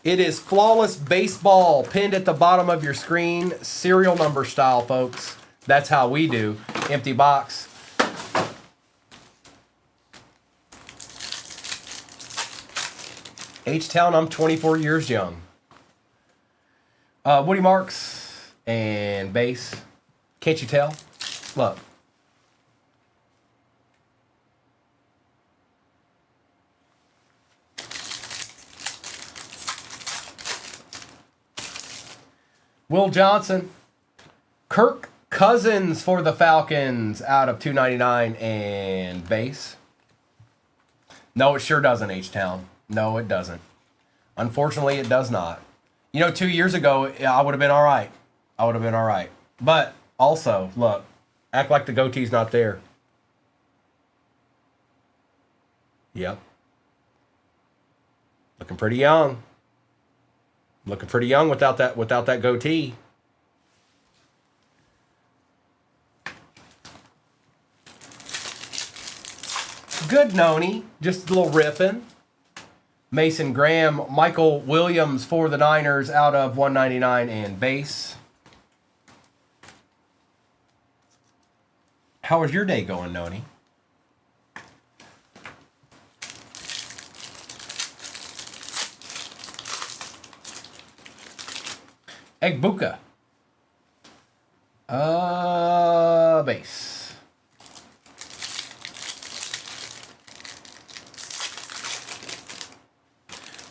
It is Flawless Baseball pinned at the bottom of your screen, serial number style, folks. That's how we do. Empty box. H-Town, I'm 24 years young. Woody Marks and base. Can't you tell? Look. Will Johnson. Kirk Cousins for the Falcons out of 299 and base. No, it sure doesn't, H-Town. No, it doesn't. Unfortunately, it does not. You know, 2 years ago, I would have been all right. But also, look, act like the goatee's not there. Yep. Looking pretty young. Looking pretty young without that goatee. Good Noni, just a little ripping. Mason Graham, Michael Williams for the Niners out of 199 and base. How was your day going, Noni? Egbuka. Base.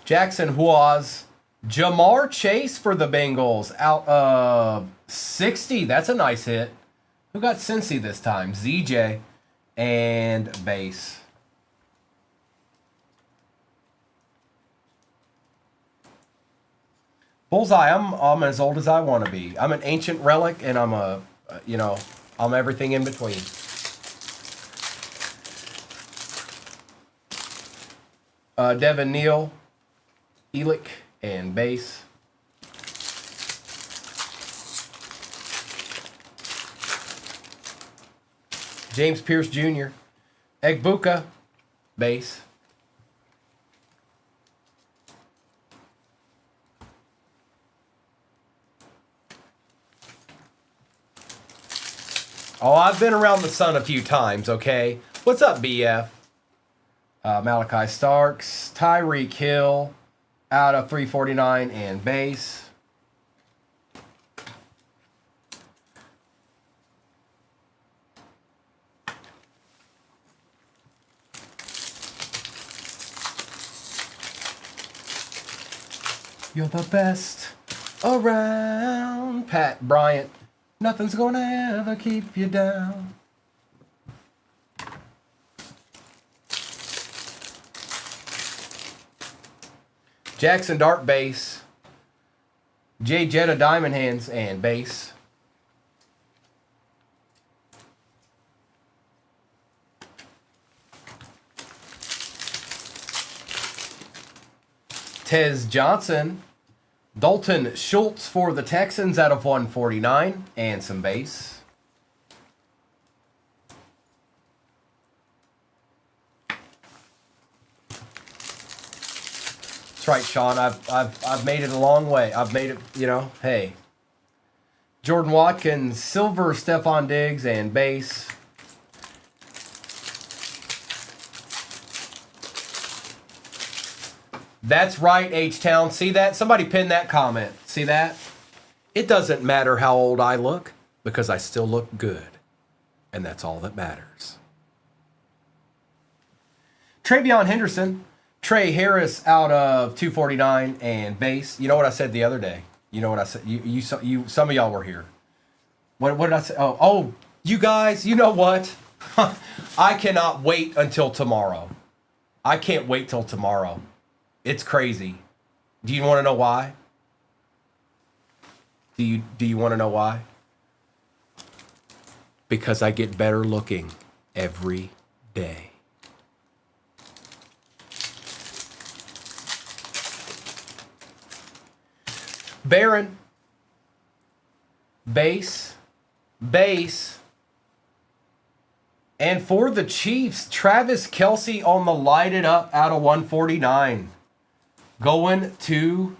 Jackson Huaz. Jamar Chase for the Bengals out of 60. That's a nice hit. Who got Cincy this time? ZJ and base. Bullseye, I'm as old as I want to be. I'm an ancient relic, and I'm I'm everything in between. Devin Neal, Elick, and base. James Pierce Jr., Egbuka, base. Oh, I've been around the sun a few times, okay? What's up, BF? Malachi Starks, Tyreek Hill, out of 349 and base. You're the best around. Pat Bryant. Nothing's gonna ever keep you down. Jackson Dart base. Jay Jetta Diamond Hands and base. Tez Johnson. Dalton Schultz for the Texans out of 149 and some base. That's right, Sean. I've made it a long way. I've made it, you know, hey. Jordan Watkins, silver, Stephon Diggs, and base. That's right, H-Town. See that? Somebody pinned that comment. See that? It doesn't matter how old I look because I still look good. And that's all that matters. Travion Henderson. Trey Harris out of 249 and base. You know what I said the other day? You know what I said? You some of y'all were here. What did I say? Oh, you guys, you know what? I cannot wait until tomorrow. I can't wait till tomorrow. It's crazy. Do you want to know why? Do you want to know why? Because I get better looking every day. Barron. Base. And for the Chiefs, Travis Kelce on the light it up out of 149. Going to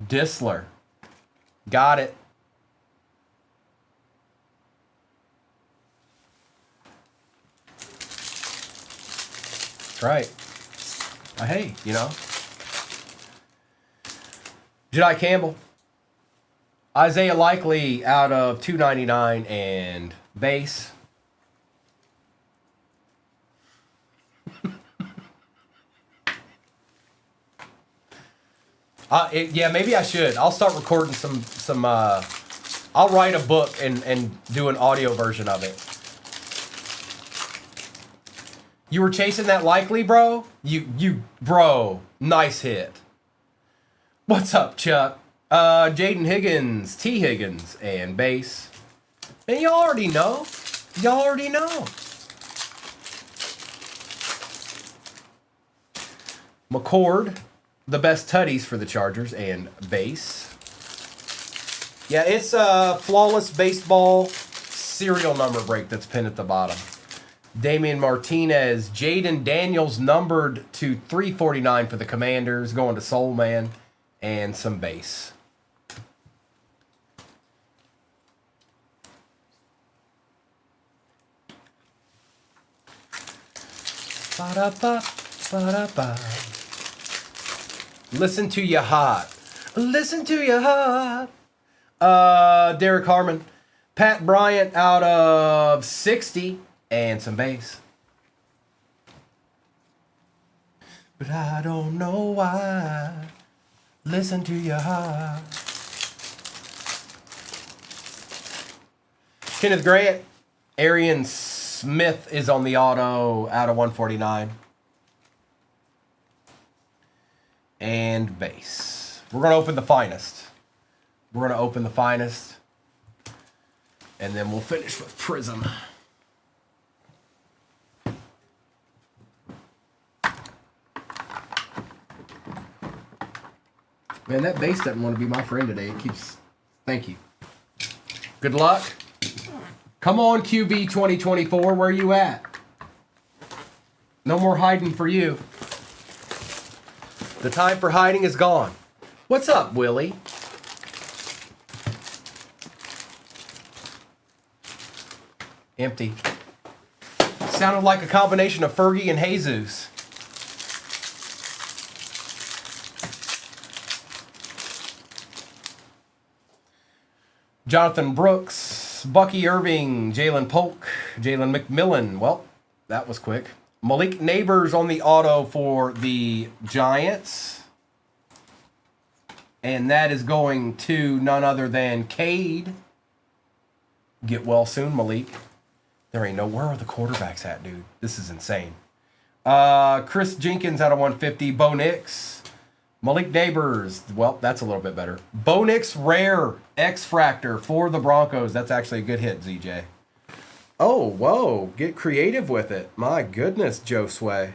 Disler. Got it. That's right. Hey, you know. Jedi Campbell. Isaiah Likely out of 299 and base. Yeah, maybe I should. I'll start recording some I'll write a book and do an audio version of it. You were chasing that Likely, bro? Bro, nice hit. What's up, Chuck? Jaden Higgins, T. Higgins, and base. And you already know. Y'all already know. McCord. The best tutties for the Chargers and base. Yeah, it's a flawless baseball serial number break that's pinned at the bottom. Damian Martinez, Jaden Daniels numbered to 349 for the Commanders, going to Soul Man, and some base. Ba-da-ba, ba-da-ba. Listen to your heart. Listen to your heart. Derek Harmon. Pat Bryant out of 60 and some base. But I don't know why. Listen to your heart. Kenneth Grant. Arian Smith is on the auto out of 149. And base. We're going to open the finest. We're going to open the finest. And then we'll finish with Prism. Man, that base doesn't want to be my friend today. It keeps... Thank you. Good luck. Come on, QB 2024. Where you at? No more hiding for you. The time for hiding is gone. What's up, Willie? Empty. Sounded like a combination of Fergie and Jesus. Jonathan Brooks, Bucky Irving, Jalen Polk, Jalen McMillan. Well, that was quick. Malik Neighbors on the auto for the Giants. And that is going to none other than Cade. Get well soon, Malik. There ain't no, where are the quarterbacks at, dude? This is insane. Chris Jenkins out of 150. Bo Nix. Malik Neighbors. Well, that's a little bit better. Bo Nix Rare X-Fractor for the Broncos. That's actually a good hit, ZJ. Oh, whoa. Get creative with it. My goodness, Joe Sway.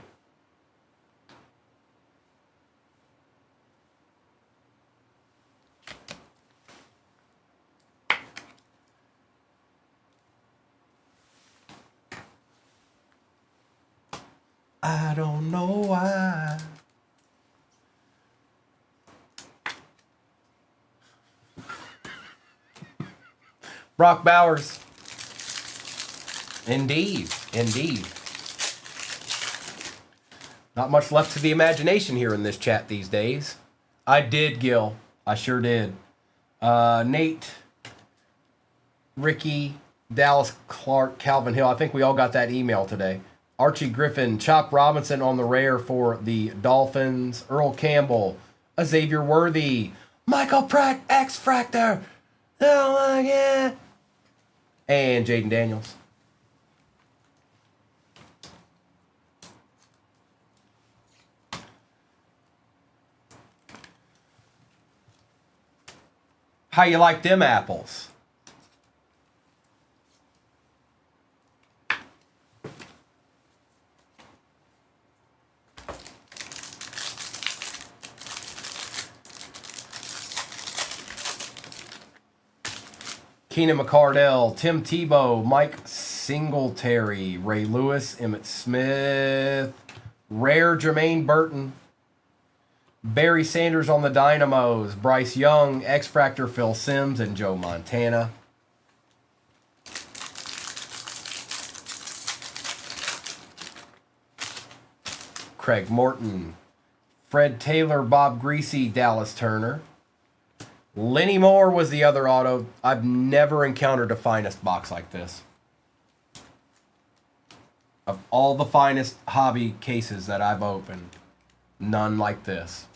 I don't know why. Brock Bowers. Indeed, indeed. Not much left to the imagination here in this chat these days. I did, Gil. I sure did. Nate, Ricky, Dallas Clark, Calvin Hill. I think we all got that email today. Archie Griffin, Chop Robinson on the rare for the Dolphins. Earl Campbell, Xavier Worthy, Michael Pratt, X-Fractor. Oh my God. And Jaden Daniels. How you like them apples? Keenan McCardell, Tim Tebow, Mike Singletary, Ray Lewis, Emmitt Smith, Rare Jermaine Burton, Barry Sanders on the Dynamos, Bryce Young, X-Fractor, Phil Simms, and Joe Montana. Craig Morton, Fred Taylor, Bob Greasy, Dallas Turner. Lenny Moore was the other auto. I've never encountered a finest box like this. Of all the finest hobby cases that I've opened, none like this.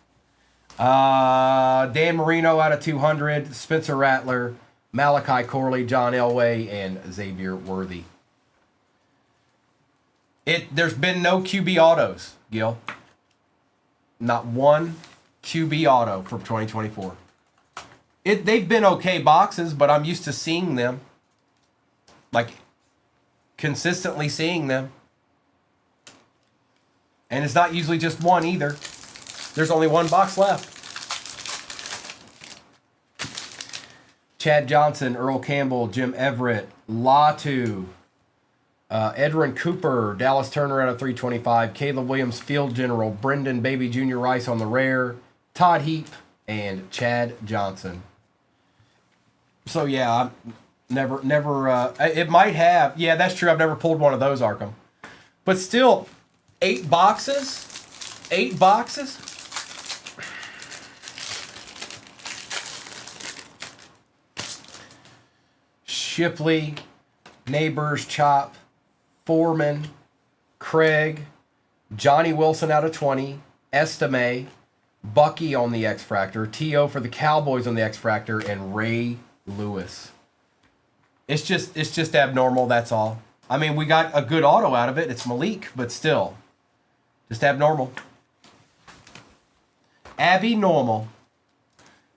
Dan Marino out of 200, Spencer Rattler, Malachi Corley, John Elway, and Xavier Worthy. There's been no QB autos, Gil. Not one QB auto for 2024. They've been okay boxes, but I'm used to seeing them. Like, consistently seeing them. And it's not usually just one either. There's only one box left. Chad Johnson, Earl Campbell, Jim Everett, Latu, Edwin Cooper, Dallas Turner out of 325, Caleb Williams, Field General, Brendan Baby Jr. Rice on the rare, Todd Heap, and Chad Johnson. So yeah, I'm never. It might have. Yeah, that's true. I've never pulled one of those, Arkham. But still, 8 boxes. 8 boxes. Shipley, Neighbors, Chop, Foreman, Craig, Johnny Wilson out of 20, Estime, Bucky on the X-Fractor, T.O. for the Cowboys on the X-Fractor, and Ray Lewis. It's just abnormal, that's all. I mean, we got a good auto out of it. It's Malik, but still. Just abnormal. Abby Normal.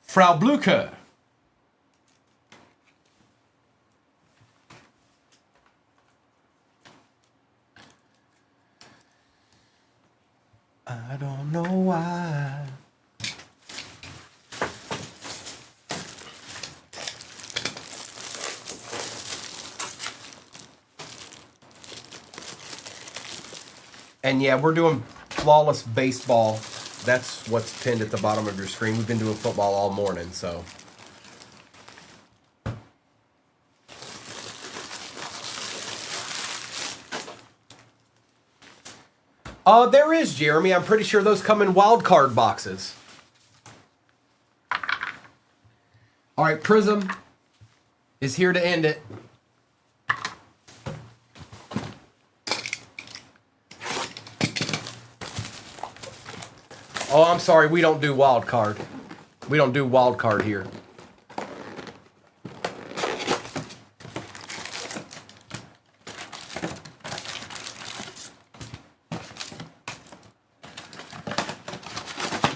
Frau Blucher. I don't know why. And yeah, we're doing flawless baseball. That's what's pinned at the bottom of your screen. We've been doing football all morning, so. There is, Jeremy. I'm pretty sure those come in wild card boxes. All right, Prism is here to end it. Oh, I'm sorry. We don't do wild card. We don't do wild card here.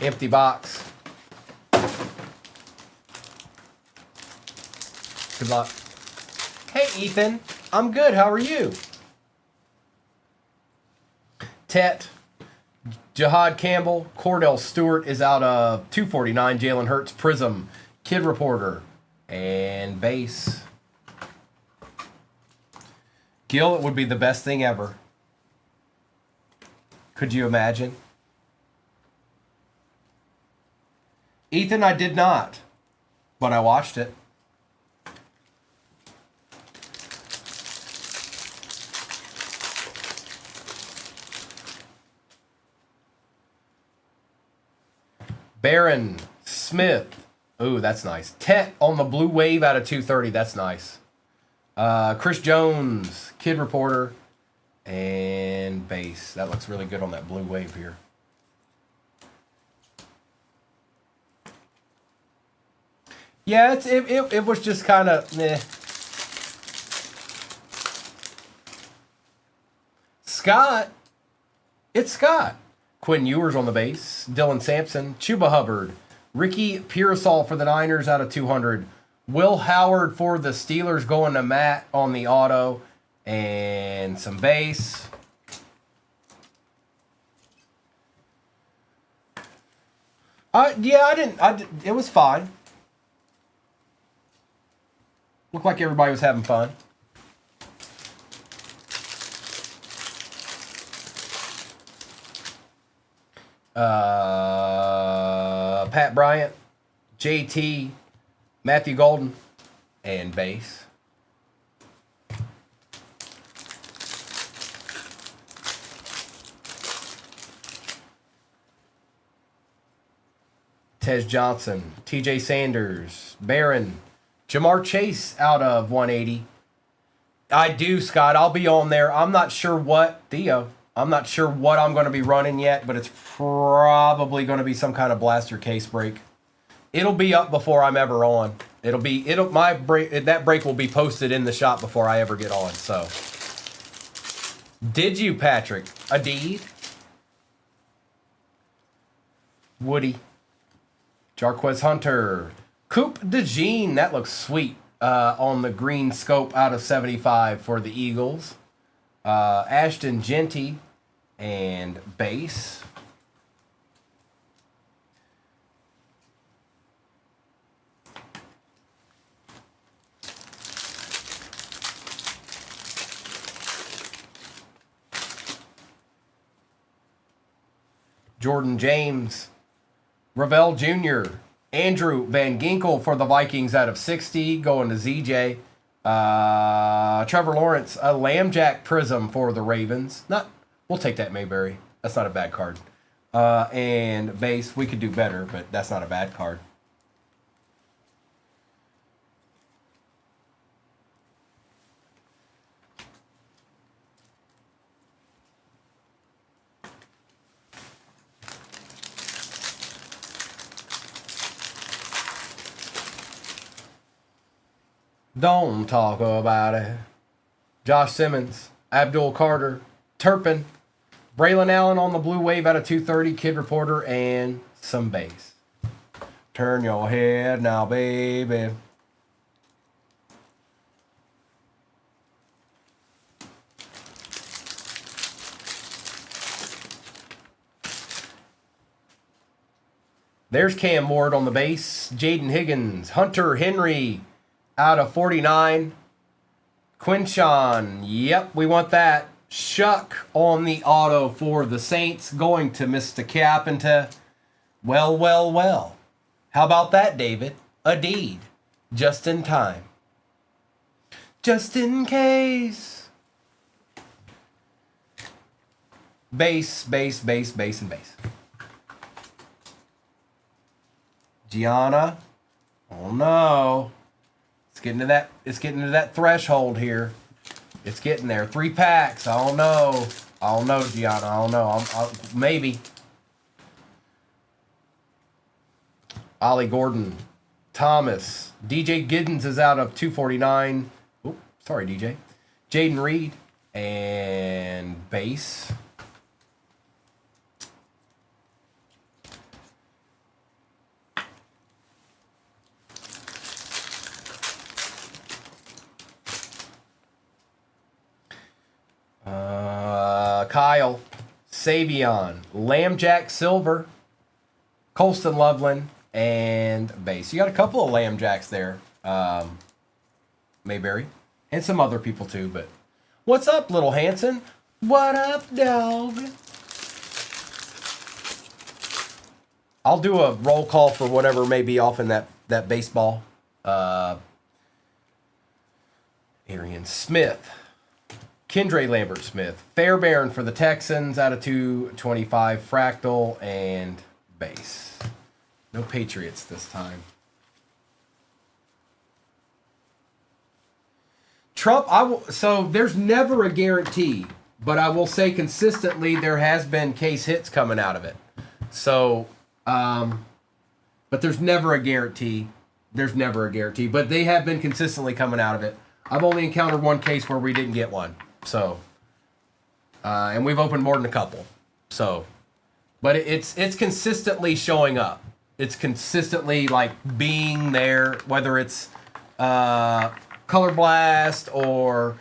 Empty box. Good luck. Hey, Ethan. I'm good. How are you? Tet. Jihad Campbell. Cordell Stewart is out of 249. Jalen Hurts. Prism. Kid Reporter. And base. Gil, it would be the best thing ever. Could you imagine? Ethan, I did not. But I watched it. Barron Smith. Ooh, that's nice. Tet on the blue wave out of 230. That's nice. Chris Jones, Kid Reporter, and base. That looks really good on that blue wave here. Yeah, it was just kind of meh. Scott. It's Scott. Quinn Ewers on the base. Dylan Sampson. Chuba Hubbard. Ricky Pearsall for the Niners out of 200. Will Howard for the Steelers going to Matt on the auto. And some base. Yeah, it was fine. Looked like everybody was having fun. Pat Bryant, JT, Matthew Golden, and base. Tez Johnson, TJ Sanders, Barron, Jamar Chase out of 180. I do, Scott. I'll be on there. I'm not sure what, Theo. I'm not sure what I'm going to be running yet, but it's probably going to be some kind of blaster case break. It'll be up before I'm ever on. That break will be posted in the shop before I ever get on. So, did you, Patrick? A deed? Woody, Jarquez Hunter, Coop DeJean. That looks sweet on the green scope out of 75 for the Eagles. Ashton Genty and base. Jordan James, Ravel Jr., Andrew Van Ginkel for the Vikings out of 60, going to ZJ. Trevor Lawrence, a Lambjack Prism for the Ravens. We'll take that Mayberry. That's not a bad card. And base, we could do better, but that's not a bad card. Don't talk about it. Josh Simmons, Abdul Carter, Turpin, Braylon Allen on the blue wave out of 230, Kid Reporter, and some base. Turn your head now, baby. There's Cam Ward on the base. Jaden Higgins, Hunter Henry out of 49. Quinshawn, yep, we want that. Shuck on the auto for the Saints, going to Mr. Carpenter. Well, well, well. How about that, David? A deed. Just in time. Just in case. Base, base, base, base, and base. Gianna. Oh no. It's getting to that threshold here. It's getting there. 3 packs. I don't know. Gianna. I don't know. Maybe. Ollie Gordon, Thomas, DJ Giddens is out of 249. Oop, sorry, DJ. Jaden Reed and base. Kyle, Savion, Lambjack Silver, Colston Loveland, and base. You got a couple of Lambjacks there, Mayberry, and some other people too. But what's up, little Hanson? What up, dog? I'll do a roll call for whatever may be off in that baseball. Arian Smith. Kendra Lambert Smith. Fairbairn for the Texans out of 225. Fractal and base. No Patriots this time. Trump, so there's never a guarantee, but I will say consistently there has been case hits coming out of it. So, but there's never a guarantee. There's never a guarantee, but they have been consistently coming out of it. I've only encountered one case where we didn't get one. So, and we've opened more than a couple. So, but it's consistently showing up. It's consistently like being there, whether it's Color Blast or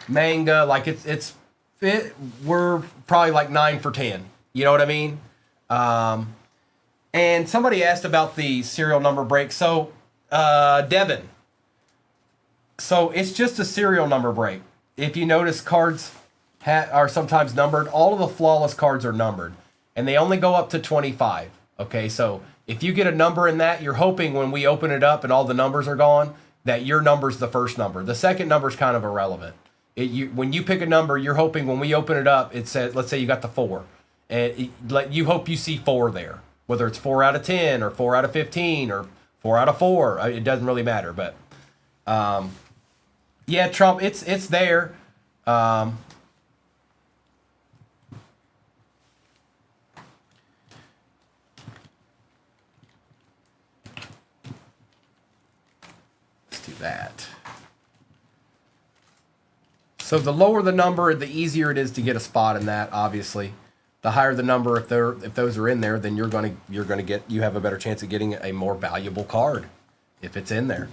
Manga. Like we're probably like 9 for 10. You know what I mean? And somebody asked about the serial number break. So, Devin. So it's just a serial number break. If you notice, cards are sometimes numbered. All of the flawless cards are numbered, and they only go up to 25. Okay, so if you get a number in that, you're hoping when we open it up and all the numbers are gone, that your number's the first number. The second number's kind of irrelevant. When you pick a number, you're hoping when we open it up, it says, let's say you got the 4, and you hope you see 4 there, whether it's 4 out of 10 or 4 out of 15 or 4 out of 4. It doesn't really matter, but. Yeah, Trump, it's there. Let's do that. So the lower the number, the easier it is to get a spot in that, obviously. The higher the number, if those are in there, then you have a better chance of getting a more valuable card if it's in there.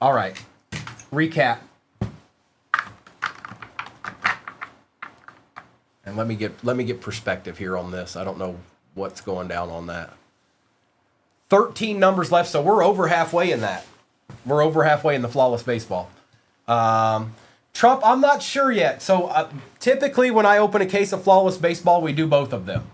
All right, recap. And let me get perspective here on this. I don't know what's going down on that. 13 numbers left, so we're over halfway in that. We're over halfway in the flawless baseball. Trump, I'm not sure yet. So typically when I open a case of flawless baseball, we do both of them.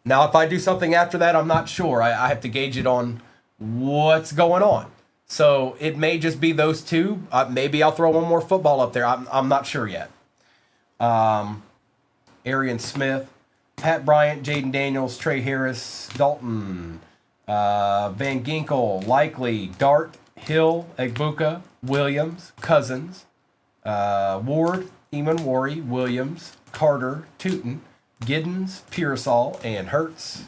Now, if I do something after that, I'm not sure. I have to gauge it on what's going on. So it may just be those two. Maybe I'll throw one more football up there. I'm not sure yet. Arian Smith, Pat Bryant, Jaden Daniels, Trey Harris, Dalton, Van Ginkel, Likely, Dart, Hill, Egbuka, Williams, Cousins, Ward, Eamon Worry, Williams, Carter, Tootin, Giddens, Pearsall, and Hertz.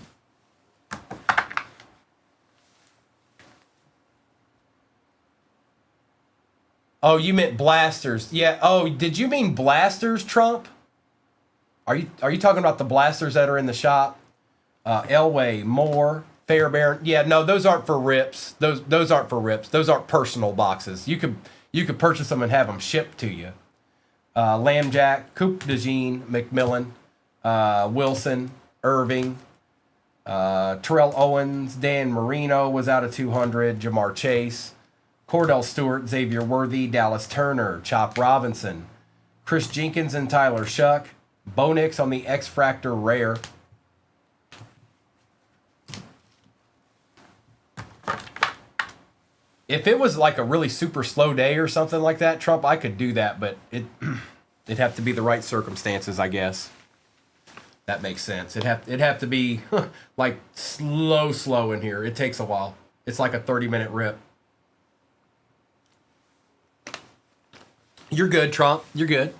Oh, you meant blasters. Yeah. Oh, did you mean blasters, Trump? Are you talking about the blasters that are in the shop? Elway, Moore, Fairbairn. Yeah, no, those aren't for rips. Those aren't for rips. Those aren't personal boxes. You could purchase them and have them shipped to you. Lambjack, Coop DeJean, McMillan, Wilson, Irving, Terrell Owens, Dan Marino was out of 200, Jamar Chase, Cordell Stewart, Xavier Worthy, Dallas Turner, Chop Robinson, Chris Jenkins and Tyler Shuck, Bo Nix on the X-Fractor Rare. If it was like a really super slow day or something like that, Trump, I could do that, but it'd have to be the right circumstances, I guess. That makes sense. It'd have to be like slow in here. It takes a while. It's like a 30-minute rip. You're good, Trump. You're good.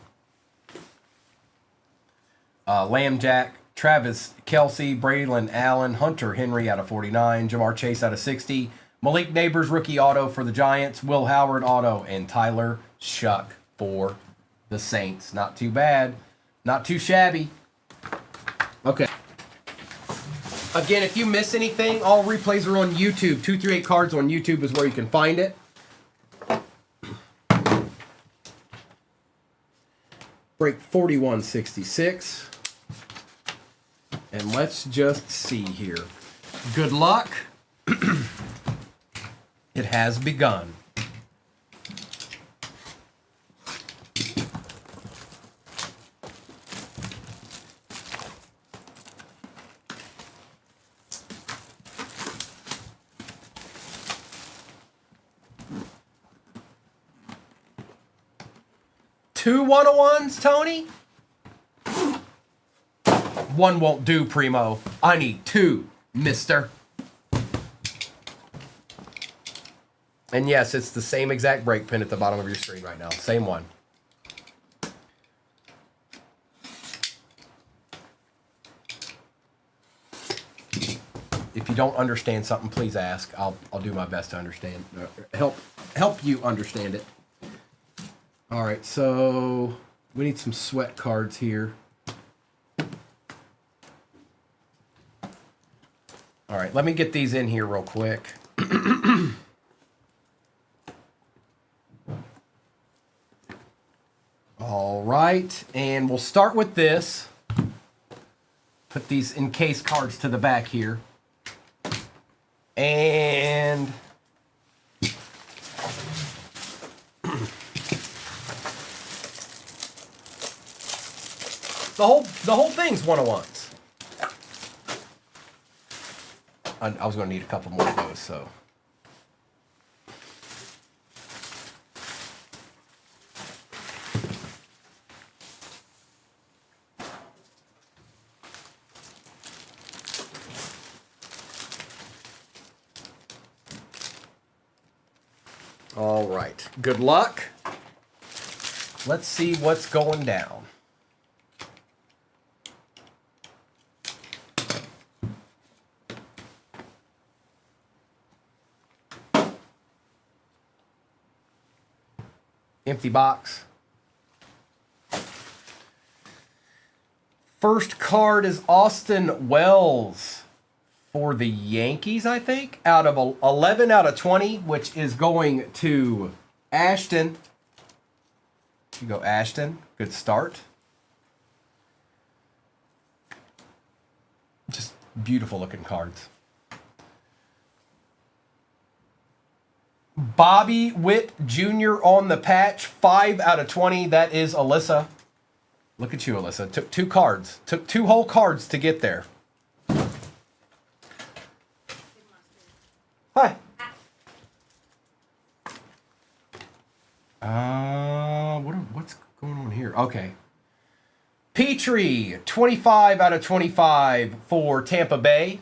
Lambjack, Travis Kelsey, Braylon Allen, Hunter Henry out of 49, Jamar Chase out of 60, Malik Neighbors rookie auto for the Giants, Will Howard auto, and Tyler Shuck for the Saints. Not too bad. Not too shabby. Okay. Again, if you miss anything, all replays are on YouTube. 238 Cards on YouTube is where you can find it. Break 4166. And let's just see here. Good luck. It has begun. Two 101s, Tony? One won't do, Primo. I need two, mister. And yes, it's the same exact break pin at the bottom of your screen right now. Same one. If you don't understand something, please ask. I'll do my best to understand. Help you understand it. All right, so we need some sweat cards here. All right, let me get these in here real quick. All right, and we'll start with this. Put these encase cards to the back here. And the whole thing's 101s. I was going to need a couple more of those, so. All right. Good luck. Let's see what's going down. Empty box. First card is Austin Wells for the Yankees, I think, out of 11 out of 20, which is going to Ashton. You go, Ashton. Good start. Just beautiful looking cards. Bobby Witt Jr. on the patch, 5 out of 20. That is Alyssa. Look at you, Alyssa. Took 2 cards. Took 2 whole cards to get there. Hi. What's going on here? Okay. Petrie, 25 out of 25 for Tampa Bay.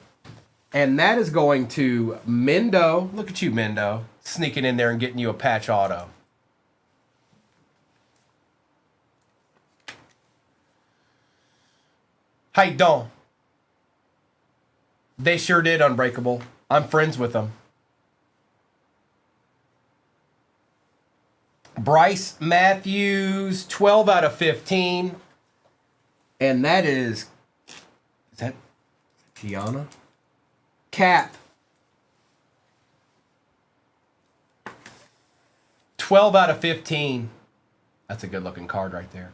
And that is going to Mendo. Look at you, Mendo. Sneaking in there and getting you a patch auto. How you doing? They sure did, Unbreakable. I'm friends with them. Bryce Matthews, 12 out of 15. And that is that Gianna? Cap. 12 out of 15. That's a good looking card right there.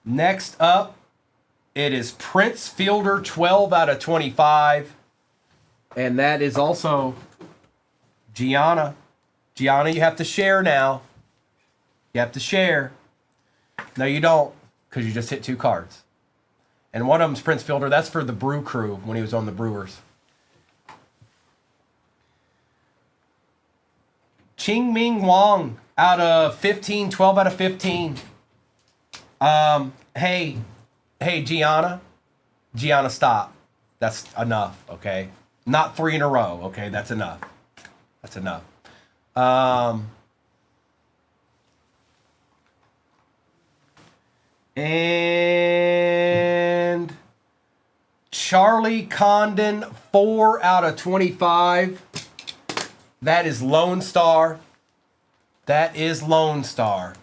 Next up, it is Prince Fielder, 12 out of 25. And that is also Gianna. Gianna, you have to share now. You have to share. No, you don't, because you just hit 2 cards. And one of them's Prince Fielder. That's for the Brew Crew when he was on the Brewers. Ching Ming Wong out of 15, 12 out of 15. Hey, Gianna. Gianna, stop. That's enough, okay? Not 3 in a row, okay? That's enough. That's enough. And Charlie Condon, 4 out of 25. That is Lone Star. That is Lone Star.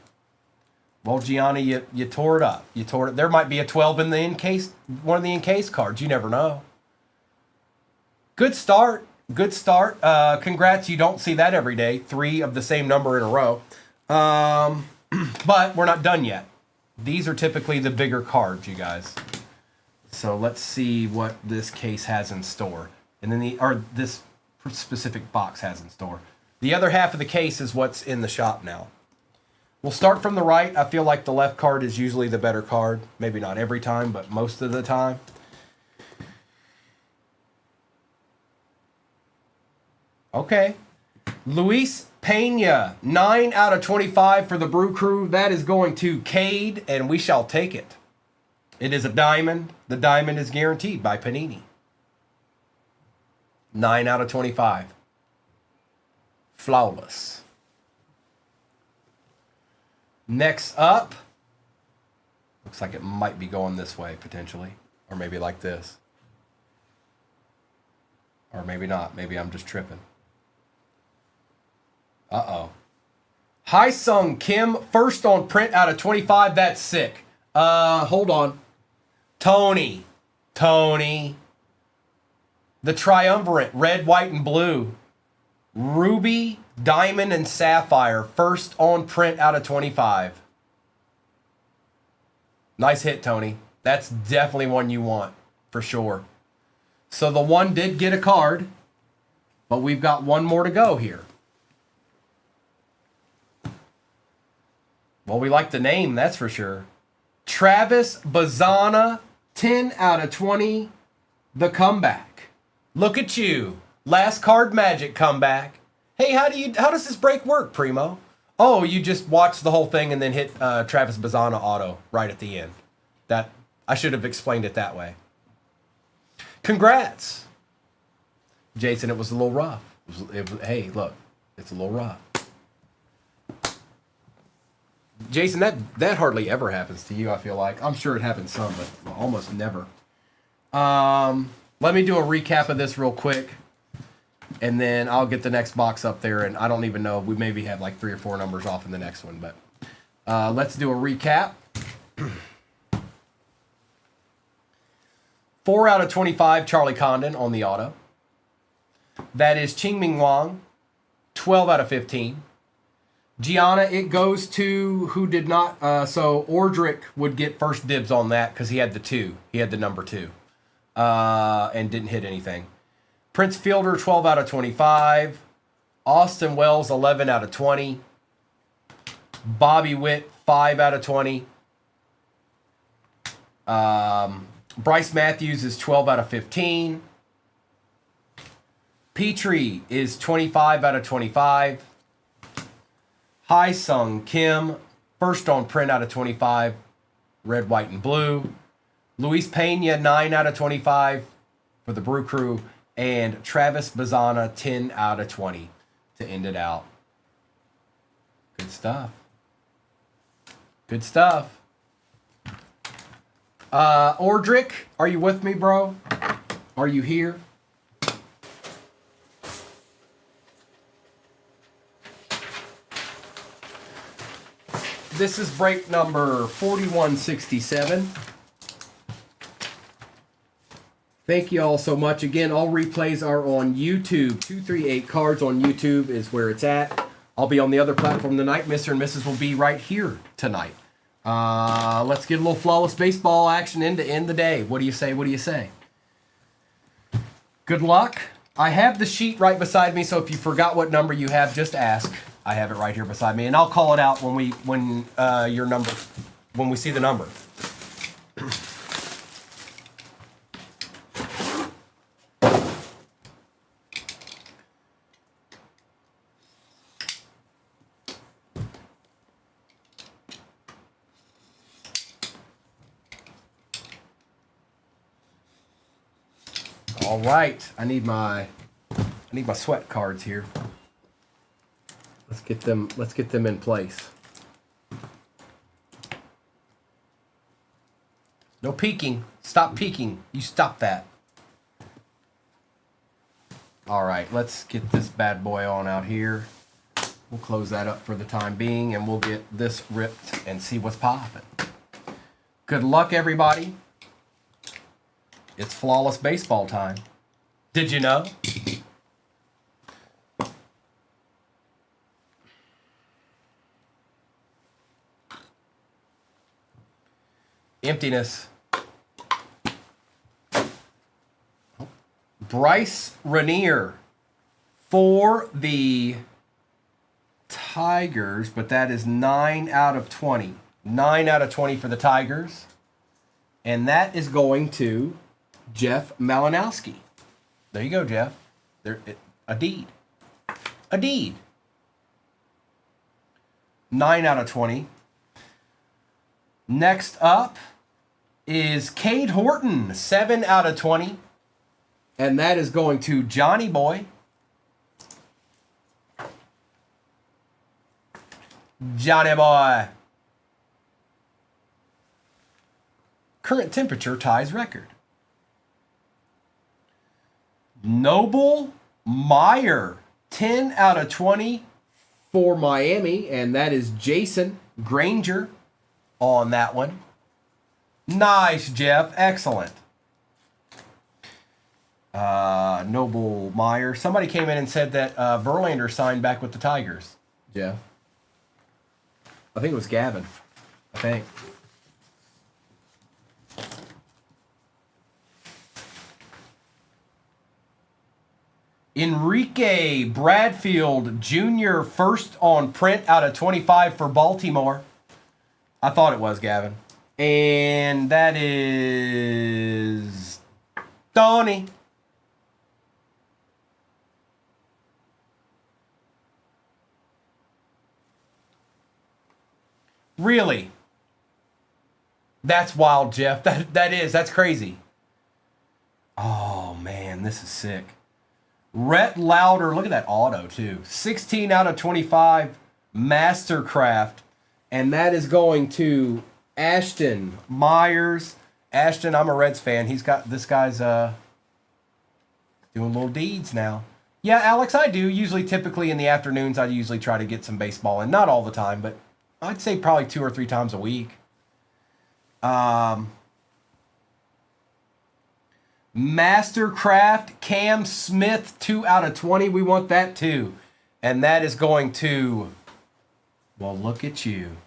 Well, Gianna, you tore it up. You tore it. There might be a 12 in the encase, one of the encase cards. You never know. Good start. Good start. Congrats. You don't see that every day. 3 of the same number in a row. But we're not done yet. These are typically the bigger cards, you guys. So let's see what this case has in store. And then this specific box has in store. The other half of the case is what's in the shop now. We'll start from the right. I feel like the left card is usually the better card. Maybe not every time, but most of the time. Okay. Luis Pena, 9 out of 25 for the Brew Crew. That is going to Cade, and we shall take it. It is a diamond. The diamond is guaranteed by Panini. 9 out of 25. Flawless. Next up, looks like it might be going this way potentially, or maybe like this. Or maybe not. Maybe I'm just tripping. Uh-oh. Hi Sung Kim, first on print out of 25. That's sick. Hold on. Tony. The triumvirate, red, white, and blue. Ruby, diamond, and sapphire, first on print out of 25. Nice hit, Tony. That's definitely one you want, for sure. So the one did get a card, but we've got one more to go here. Well, we like the name, that's for sure. Travis Bazana, 10 out of 20, the comeback. Look at you. Last card magic comeback. Hey, how does this break work, Primo? Oh, you just watch the whole thing and then hit Travis Bazana auto right at the end. That I should have explained it that way. Congrats. Jason, it was a little rough. Hey, look, it's a little rough. Jason, that hardly ever happens to you, I feel like. I'm sure it happens some, but almost never. Let me do a recap of this real quick, and then I'll get the next box up there, and I don't even know. We maybe have like 3 or 4 numbers off in the next one, but let's do a recap. 4 out of 25, Charlie Condon on the auto. That is Ching-Ming Wang, 12 out of 15. Gianna, it goes to who did not. So Ordrick would get first dibs on that because he had the 2. He had the number 2. And didn't hit anything. Prince Fielder, 12 out of 25. Austin Wells, 11 out of 20. Bobby Witt, 5 out of 20. Bryce Matthews is 12 out of 15. Petrie is 25 out of 25. Hi Sung Kim, first on print out of 25, red, white, and blue. Luis Pena, 9 out of 25 for the Brew Crew. And Travis Bazana, 10 out of 20 to end it out. Good stuff. Good stuff. Ordrick, are you with me, bro? Are you here? This is break number 4167. Thank you all so much. Again, all replays are on YouTube. 238 Cards on YouTube is where it's at. I'll be on the other platform tonight. Mr. and Mrs. will be right here tonight. Let's get a little flawless baseball action in to end the day. What do you say? What do you say? Good luck. I have the sheet right beside me, so if you forgot what number you have, just ask. I have it right here beside me, and I'll call it out when we see the number. All right, I need my sweat cards here. Let's get them in place. No peeking. Stop peeking. You stop that. All right, let's get this bad boy on out here. We'll close that up for the time being, and we'll get this ripped and see what's popping. Good luck, everybody. It's flawless baseball time. Did you know? Emptiness. Bryce Rainier for the Tigers, but that is 9 out of 20. 9 out of 20 for the Tigers. And that is going to Jeff Malinowski. There you go, Jeff. A deed. A deed. 9 out of 20. Next up is Cade Horton, 7 out of 20. And that is going to Johnny Boy. Johnny Boy. Current temperature ties record. Noble Meyer, 10 out of 20 for Miami. And that is Jason Granger on that one. Nice, Jeff. Excellent. Noble Meyer. Somebody came in and said that Verlander signed back with the Tigers. Jeff. I think it was Gavin. I think. Enrique Bradfield Jr. first on print out of 25 for Baltimore. I thought it was Gavin. And that is Tony. Really? That's wild, Jeff. That's crazy. Oh, man, this is sick. Rhett Lauder, look at that auto, too. 16 out of 25, Mastercraft. And that is going to Ashton Myers. Ashton, I'm a Reds fan. This guy's doing little deeds now. Yeah, Alex, I do. Usually, typically in the afternoons, I usually try to get some baseball in. Not all the time, but I'd say probably 2 or 3 times a week. Mastercraft, Cam Smith, 2 out of 20. We want that too. And that is going to, well, look at you.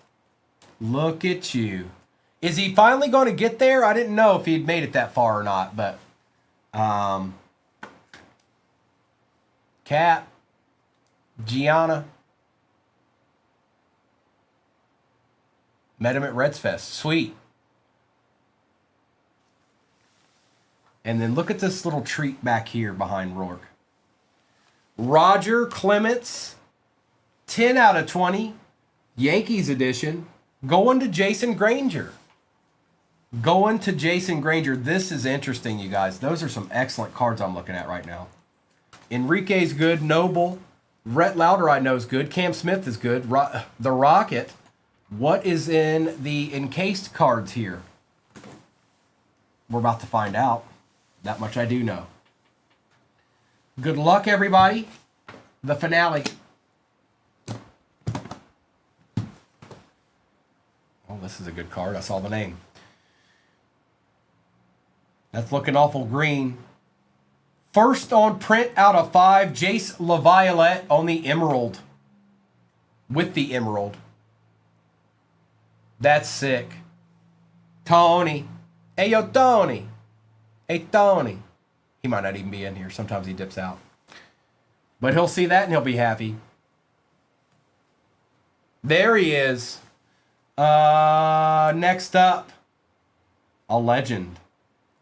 Look at you. Is he finally going to get there? I didn't know if he'd made it that far or not, but Cat, Gianna. Met him at Reds Fest. Sweet. And then look at this little treat back here behind Rourke. Roger Clements, 10 out of 20. Yankees edition. Going to Jason Granger. Going to Jason Granger. This is interesting, you guys. Those are some excellent cards I'm looking at right now. Enrique's good. Noble. Rhett Lauder I know is good. Cam Smith is good. The Rocket. What is in the encased cards here? We're about to find out. That much I do know. Good luck, everybody. The finale. Oh, this is a good card. I saw the name. That's looking awful green. First on print out of 5, Jace LaViolette on the Emerald. With the Emerald. That's sick. Tony. Hey, yo, Tony. Hey, Tony. He might not even be in here. Sometimes he dips out. But he'll see that and he'll be happy. There he is. Next up, a legend.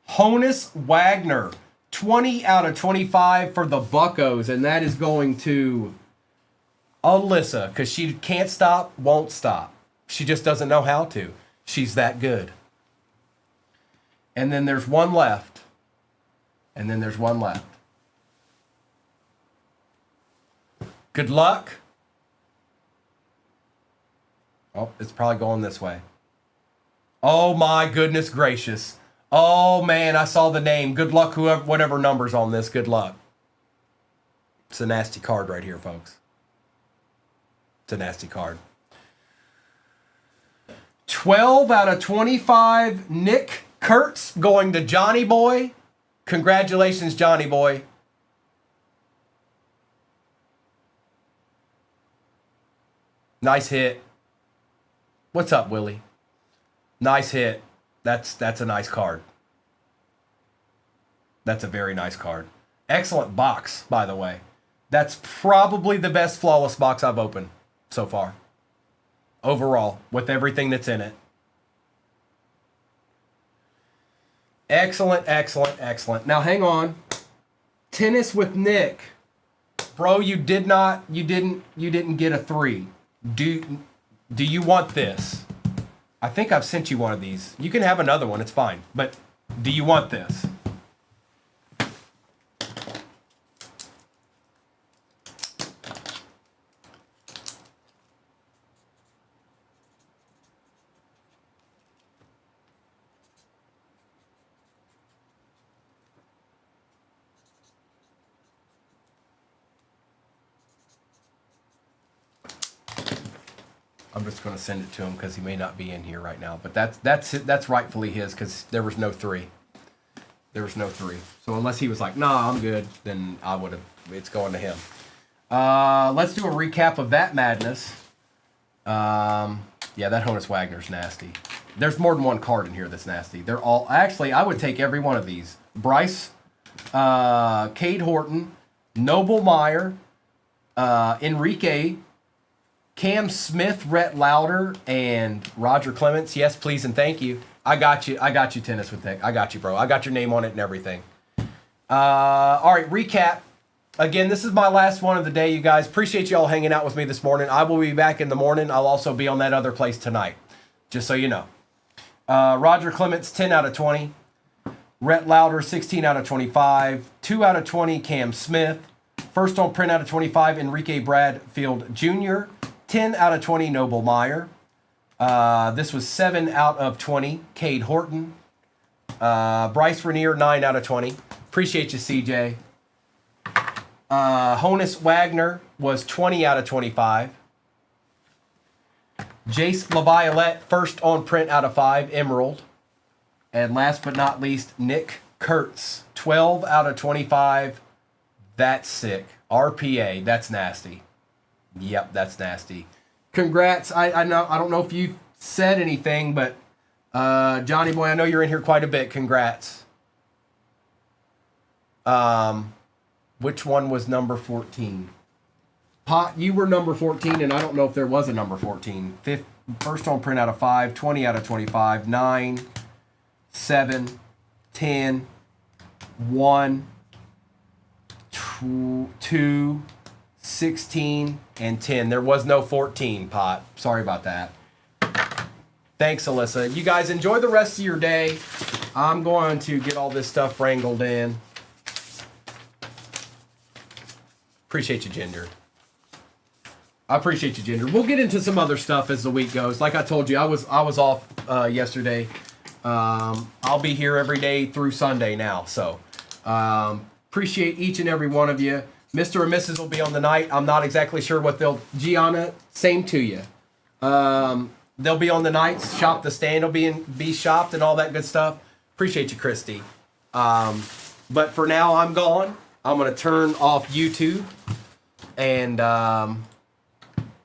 Honus Wagner. 20 out of 25 for the Buccos. And that is going to Alyssa. Because she can't stop, won't stop. She just doesn't know how to. She's that good. And then there's one left. And then there's one left. Good luck. Oh, it's probably going this way. Oh my goodness gracious. Oh man, I saw the name. Good luck, whoever, whatever number's on this. Good luck. It's a nasty card right here, folks. It's a nasty card. 12 out of 25. Nick Kurtz going to Johnny Boy. Congratulations, Johnny Boy. Nice hit. What's up, Willie? Nice hit. That's a nice card. That's a very nice card. Excellent box, by the way. That's probably the best flawless box I've opened so far. Overall, with everything that's in it. Excellent, excellent, excellent. Now hang on. Tennis with Nick. Bro, you didn't get a 3. Do you want this? I think I've sent you one of these. You can have another one, it's fine. But do you want this? I'm just going to send it to him because he may not be in here right now. But that's rightfully his because there was no 3. There was no 3. So unless he was like, nah, I'm good, then I would have. It's going to him. Let's do a recap of that madness. Yeah, that Honus Wagner's nasty. There's more than one card in here that's nasty. They're all actually. I would take every one of these. Bryce, Cade Horton, Noble Meyer, Enrique, Cam Smith, Rhett Lauder, and Roger Clements. Yes, please, and thank you. I got you, Tennis with Nick. I got you, bro. I got your name on it and everything. All right, recap. Again, this is my last one of the day, you guys. Appreciate you all hanging out with me this morning. I will be back in the morning. I'll also be on that other place tonight, just so you know. Roger Clements, 10 out of 20. Rhett Lauder, 16 out of 25. 2 out of 20, Cam Smith. First on print out of 25, Enrique Bradfield Jr. 10 out of 20, Noble Meyer. This was 7 out of 20, Cade Horton. Bryce Rainier, 9 out of 20. Appreciate you, CJ. Honus Wagner was 20 out of 25. Jace LaViolette, first on print out of 5, Emerald. And last but not least, Nick Kurtz, 12 out of 25. That's sick. RPA, that's nasty. Yep, that's nasty. Congrats. I know. I don't know if you said anything, but Johnny Boy, I know you're in here quite a bit. Congrats. Which one was number 14? Pot, you were number 14, and I don't know if there was a number 14. First on print out of 5, 20 out of 25, 9, 7, 10, 1, 2, 16, and 10. There was no 14, Pot. Sorry about that. Thanks, Alyssa. You guys enjoy the rest of your day. I'm going to get all this stuff wrangled in. Appreciate you, Ginger. I appreciate you, Ginger. We'll get into some other stuff as the week goes. Like I told you, I was off yesterday. I'll be here every day through Sunday now. So appreciate each and every one of you. Mr. and Mrs. will be on the night. I'm not exactly sure what they'll... Gianna, same to you. They'll be on the nights. Shop the stand will be shopped and all that good stuff. Appreciate you, Christy. But for now, I'm gone. I'm going to turn off YouTube. And